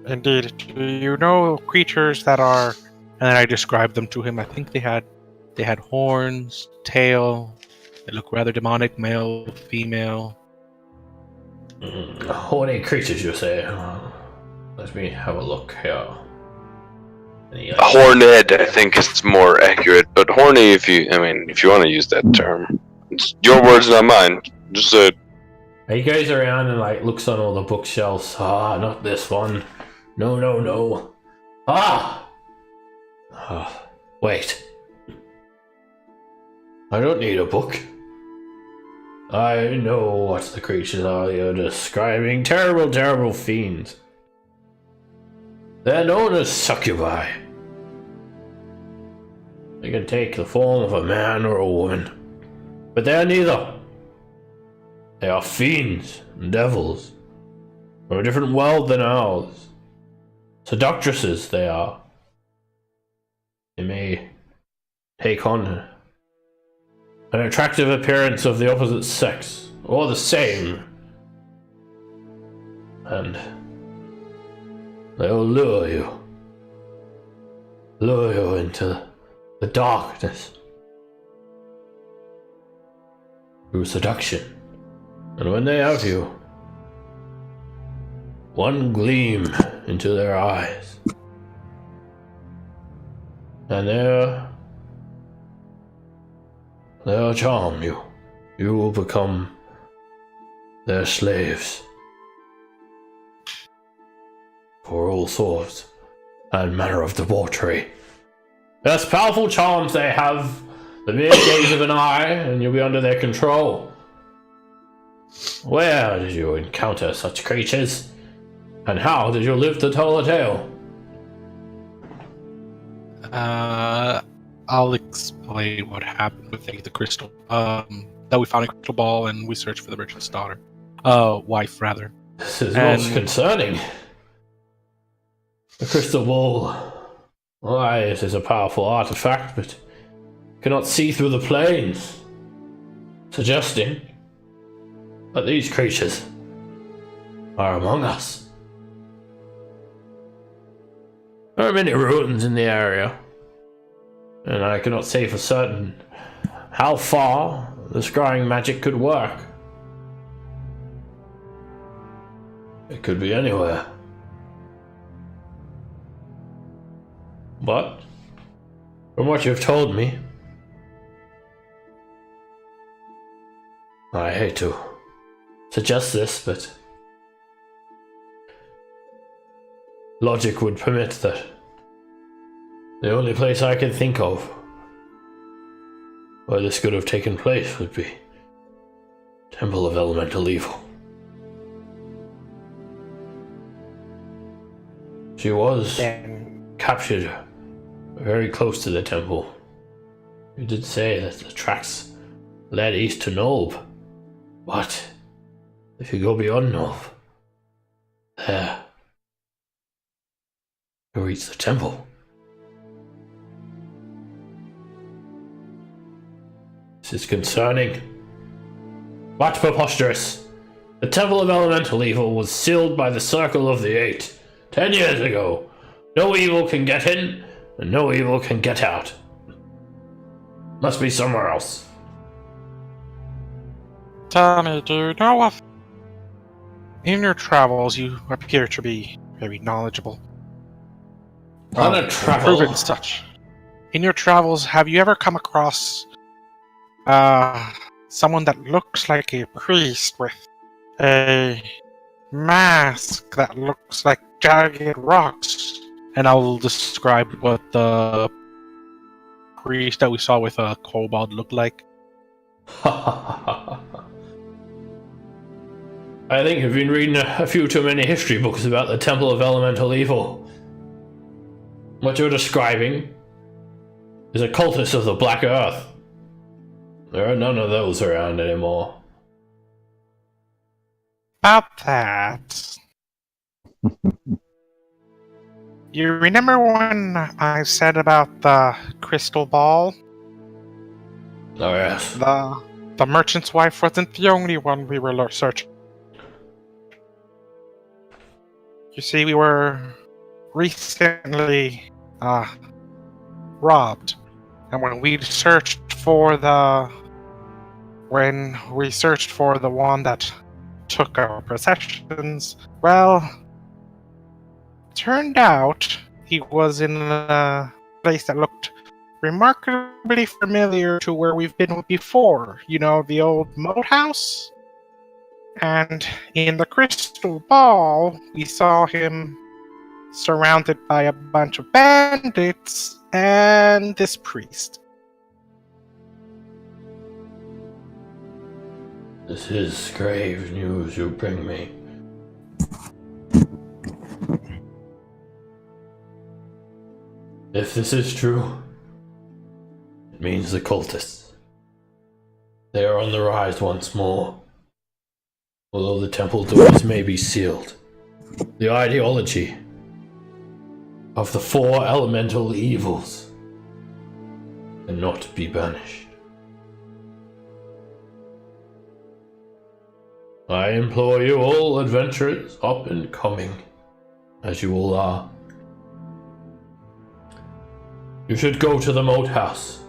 Indeed. Do you know creatures that are... And then I described them to him. I think they had horns, tail. They look rather demonic, male, female. Horny creatures, you say? Let me have a look here. Horned, I think, is more accurate. But horny, if you want to use that term, it's your words, not mine. Just say it. He goes around and looks on all the bookshelves. Not this one. No. Wait. I don't need a book. I know what the creatures are you're describing. Terrible, terrible fiends. They're known as succubi. They can take the form of a man or a woman. But they are neither. They are fiends and devils from a different world than ours. Seductresses they are. They may take on an attractive appearance of the opposite sex, or the same. And they'll lure you into the darkness through seduction. And when they have you, one gleam into their eyes, and they'll charm you. You will become their slaves for all sorts and manner of debauchery. Yes, powerful charms they have. The mere gaze of an eye, and you'll be under their control. Where did you encounter such creatures? And how did you live to tell the tale? I'll explain what happened with the crystal. That we found a crystal ball and we searched for the merchant's daughter. Wife, rather. This is most concerning. The crystal ball. Why, it is a powerful artifact, but cannot see through the planes. Suggesting that these creatures are among us. There are many ruins in the area, and I cannot say for certain how far the scrying magic could work. It could be anywhere. But, from what you've told me, I hate to suggest this, but logic would permit that the only place I can think of where this could have taken place would be Temple of Elemental Evil. She was captured very close to the temple. You did say that the tracks led east to Nulb. But if you go beyond Nulb, there, you reach the temple. This is concerning. What preposterous! The Temple of Elemental Evil was sealed by the Circle of the Eight 10 years ago. No evil can get in, and no evil can get out. Must be somewhere else. Tony, do you know of... In your travels, you appear to be very knowledgeable. On a travel? Proven such. In your travels, have you ever come across... someone that looks like a priest with a mask that looks like jagged rocks? And I'll describe what the priest that we saw with a kobold looked like. I think you've been reading a few too many history books about the Temple of Elemental Evil. What you're describing is a cultist of the Black Earth. There are none of those around anymore. About that... You remember when I said about the crystal ball? Oh yes. The merchant's wife wasn't the only one we were searching. You see, we were recently robbed, and when we searched for the one that took our possessions, well, turned out he was in a place that looked remarkably familiar to where we've been before. You know, the old moat house? And in the crystal ball, we saw him surrounded by a bunch of bandits and this priest. This is grave news you bring me. If this is true, it means the cultists. They are on the rise once more. Although the temple doors may be sealed, the ideology of the 4 elemental evils cannot be banished. I implore you all, adventurers, up and coming, as you all are. You should go to the moat house.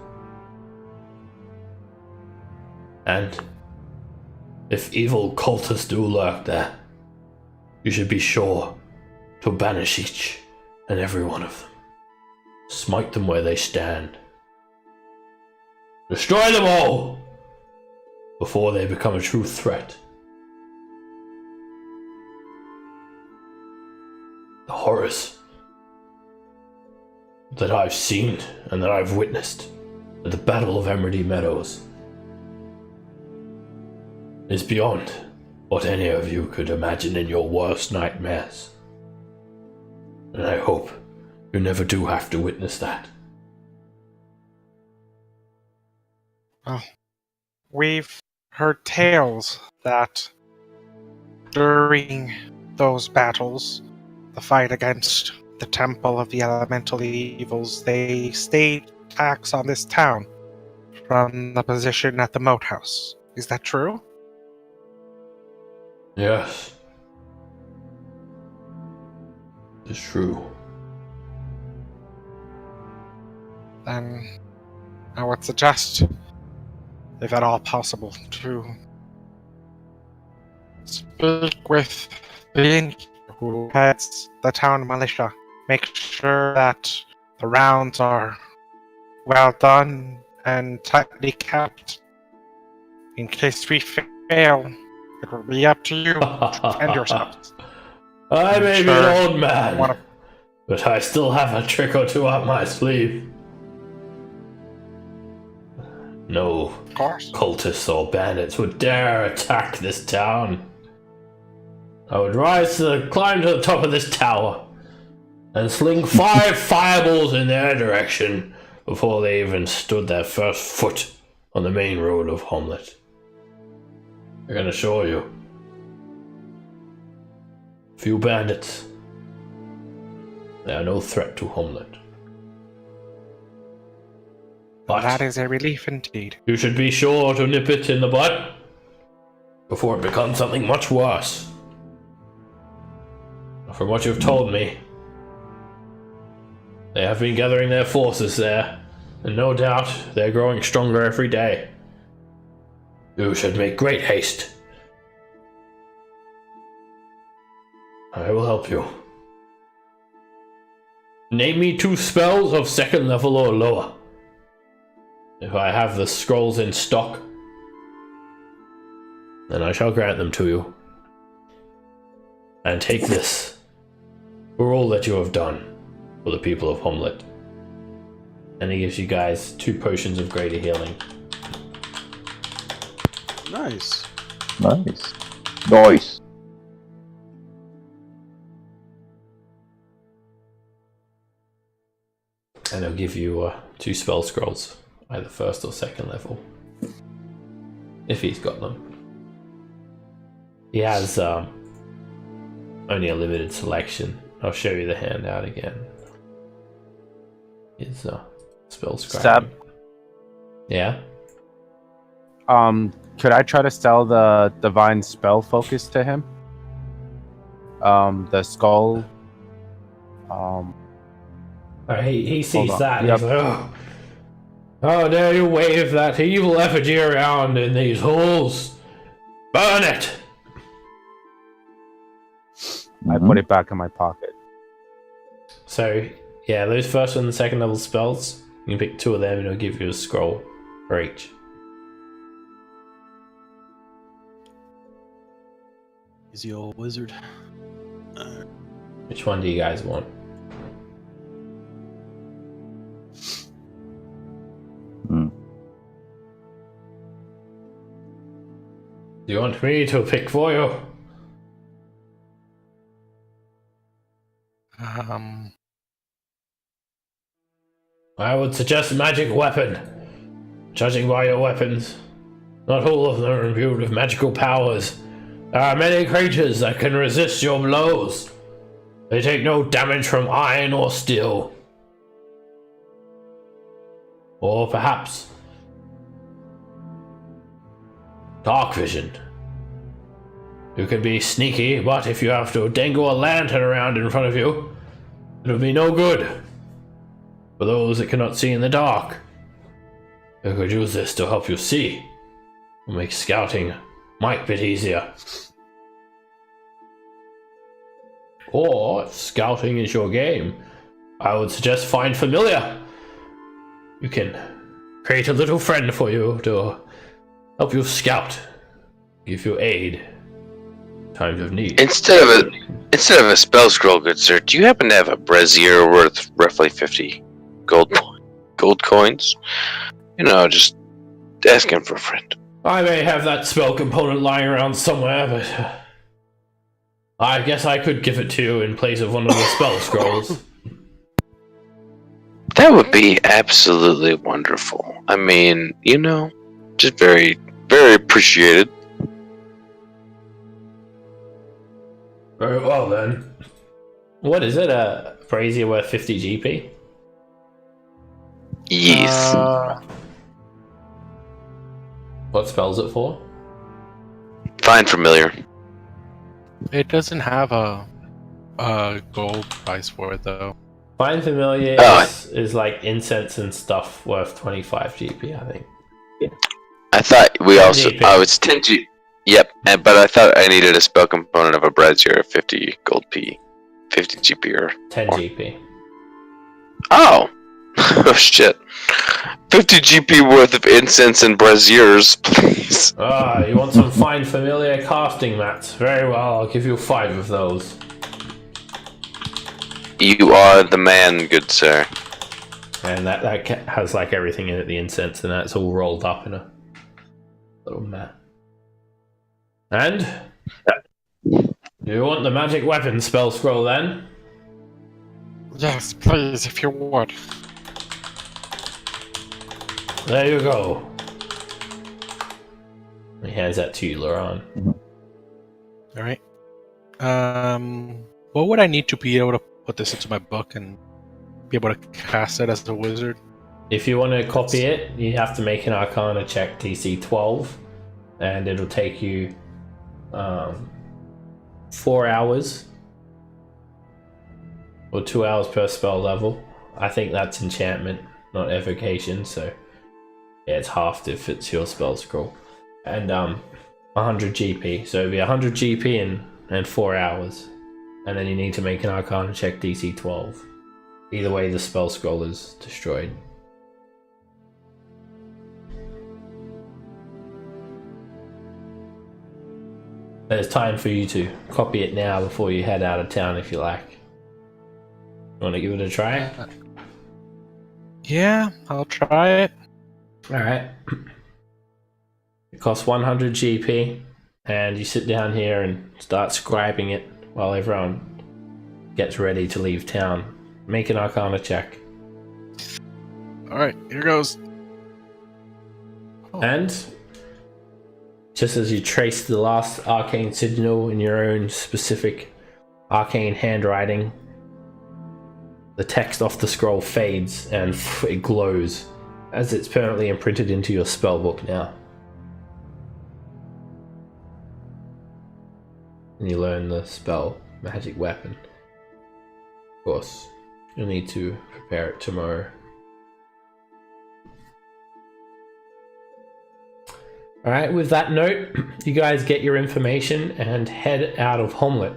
And if evil cultists do lurk there, you should be sure to banish each and every one of them. Smite them where they stand. Destroy them all before they become a true threat. The horrors that I've seen and that I've witnessed at the Battle of Emerald Meadows is beyond what any of you could imagine in your worst nightmares. And I hope you never do have to witness that. Well, we've heard tales that during those battles, the fight against the Temple of the Elemental Evils, they staged attacks on this town from the position at the moat house. Is that true? Yes. It's true. Then I would suggest, if at all possible, to speak with the innkeeper who heads the town militia. Make sure that the rounds are well done and tightly kept. In case we fail, it will be up to you to defend yourselves. I may be an old man, but I still have a trick or two up my sleeve. No cultists or bandits would dare attack this town. I would climb to the top of this tower and sling 5 fireballs in their direction before they even stood their first foot on the main road of Hamlet. I can assure you. Few bandits. They are no threat to Hamlet. But That is a relief indeed. you should be sure to nip it in the bud before it becomes something much worse. From what you've told me, they have been gathering their forces there, and no doubt they're growing stronger every day. You should make great haste. I will help you. Name me 2 spells of 2nd level or lower. If I have the scrolls in stock, then I shall grant them to you. And take this for all that you have done for the people of Hamlet. And he gives you guys 2 potions of greater healing. Nice. Nice. Nice. And he'll give you 2 spell scrolls, either 1st or 2nd level. If he's got them. He has only a limited selection. I'll show you the handout again. His spell scribe. Seb? Yeah? Could I try to sell the divine spell focus to him? The skull. He sees on. that and Yep. he's like, oh, dare you wave that evil effigy around in these halls? Burn it! I put it back in my pocket. So, yeah, those 1st and 2nd level spells, you can pick 2 of them and it'll give you a scroll for each. Easy old wizard. Which one do you guys want? Do you want me to pick for you? I would suggest magic weapon. Judging by your weapons, not all of them are imbued with magical powers. There are many creatures that can resist your blows. They take no damage from iron or steel. Or perhaps dark vision. You can be sneaky, but if you have to dangle a lantern around in front of you, it'll be no good. For those that cannot see in the dark, you could use this to help you see. It'll make scouting might bit easier. Or, if scouting is your game, I would suggest find familiar. You can create a little friend for you to help you scout, give you aid in times of need. Instead of a spell scroll, good sir, do you happen to have a brazier worth roughly 50 gold coins? You know, just asking for a friend. I may have that spell component lying around somewhere, but I guess I could give it to you in place of one of the spell scrolls. That would be absolutely wonderful. I mean, you know, just very, very appreciated. Very well then. What is it? A brazier worth 50 GP? Yes. What spell's it for? Find familiar. It doesn't have a gold price for it though. Find familiar Oh. is like incense and stuff worth 25 GP, I think. I thought we 10 also. GP. I was 10 G. Yep, but I thought I needed a spell component of a brazier of 50 gold P, 50 GP or 10 more. GP. Oh, oh shit! 50 GP worth of incense and braziers, please. Ah, you want some fine familiar casting mats? Very well, I'll give you 5 of those. You are the man, good sir. And that has like everything in it, the incense, and that's all rolled up in a little mat. And? Do you want the magic weapon spell scroll then? Yes, please, if you would. There you go. He hands that to you, Laurent. All right. What would I need to be able to put this into my book and be able to cast it as a wizard? If you want to copy it, you have to make an Arcana check DC 12, and it'll take you 4 hours or 2 hours per spell level. I think that's enchantment, not evocation, so yeah, it's halved if it's your spell scroll. And 100 GP, so it'll be 100 GP and 4 hours, and then you need to make an Arcana check DC 12. Either way, the spell scroll is destroyed. But it's time for you to copy it now before you head out of town if you like. You want to give it a try? Yeah, I'll try it. Alright. It costs 100 GP, and you sit down here and start scribing it while everyone gets ready to leave town. Make an Arcana check. Alright, here goes. And just as you trace the last arcane signal in your own specific arcane handwriting, the text off the scroll fades and it glows as it's permanently imprinted into your spellbook now. And you learn the spell Magic Weapon. Of course, you'll need to prepare it tomorrow. Alright, with that note, you guys get your information and head out of Homlet,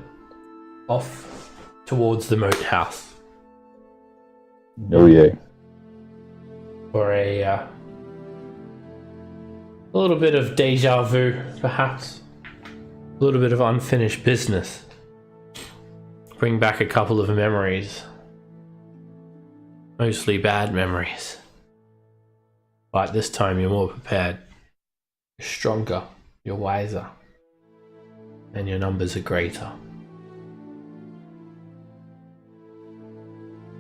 off towards the moat house. Oh yeah. For a little bit of deja vu, perhaps. A little bit of unfinished business. Bring back a couple of memories. Mostly bad memories. But this time you're more prepared. You're stronger, you're wiser, and your numbers are greater.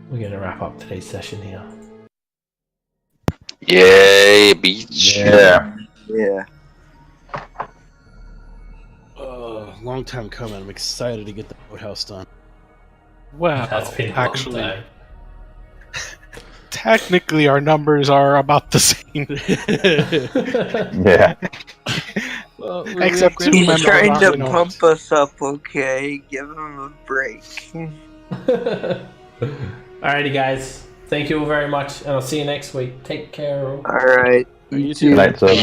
We're going to wrap up today's session here. Yay, beach. Yeah. Yeah. Long time coming. I'm excited to get the boathouse done. Well, That's been a long actually, time. technically our numbers are about the same. Yeah. Well, Except two He's members trying are to in pump ours. us up, okay? Give him a break. Alrighty, guys. Thank you all very much, and I'll see you next week. Take care. Alright. You Good too. night, son.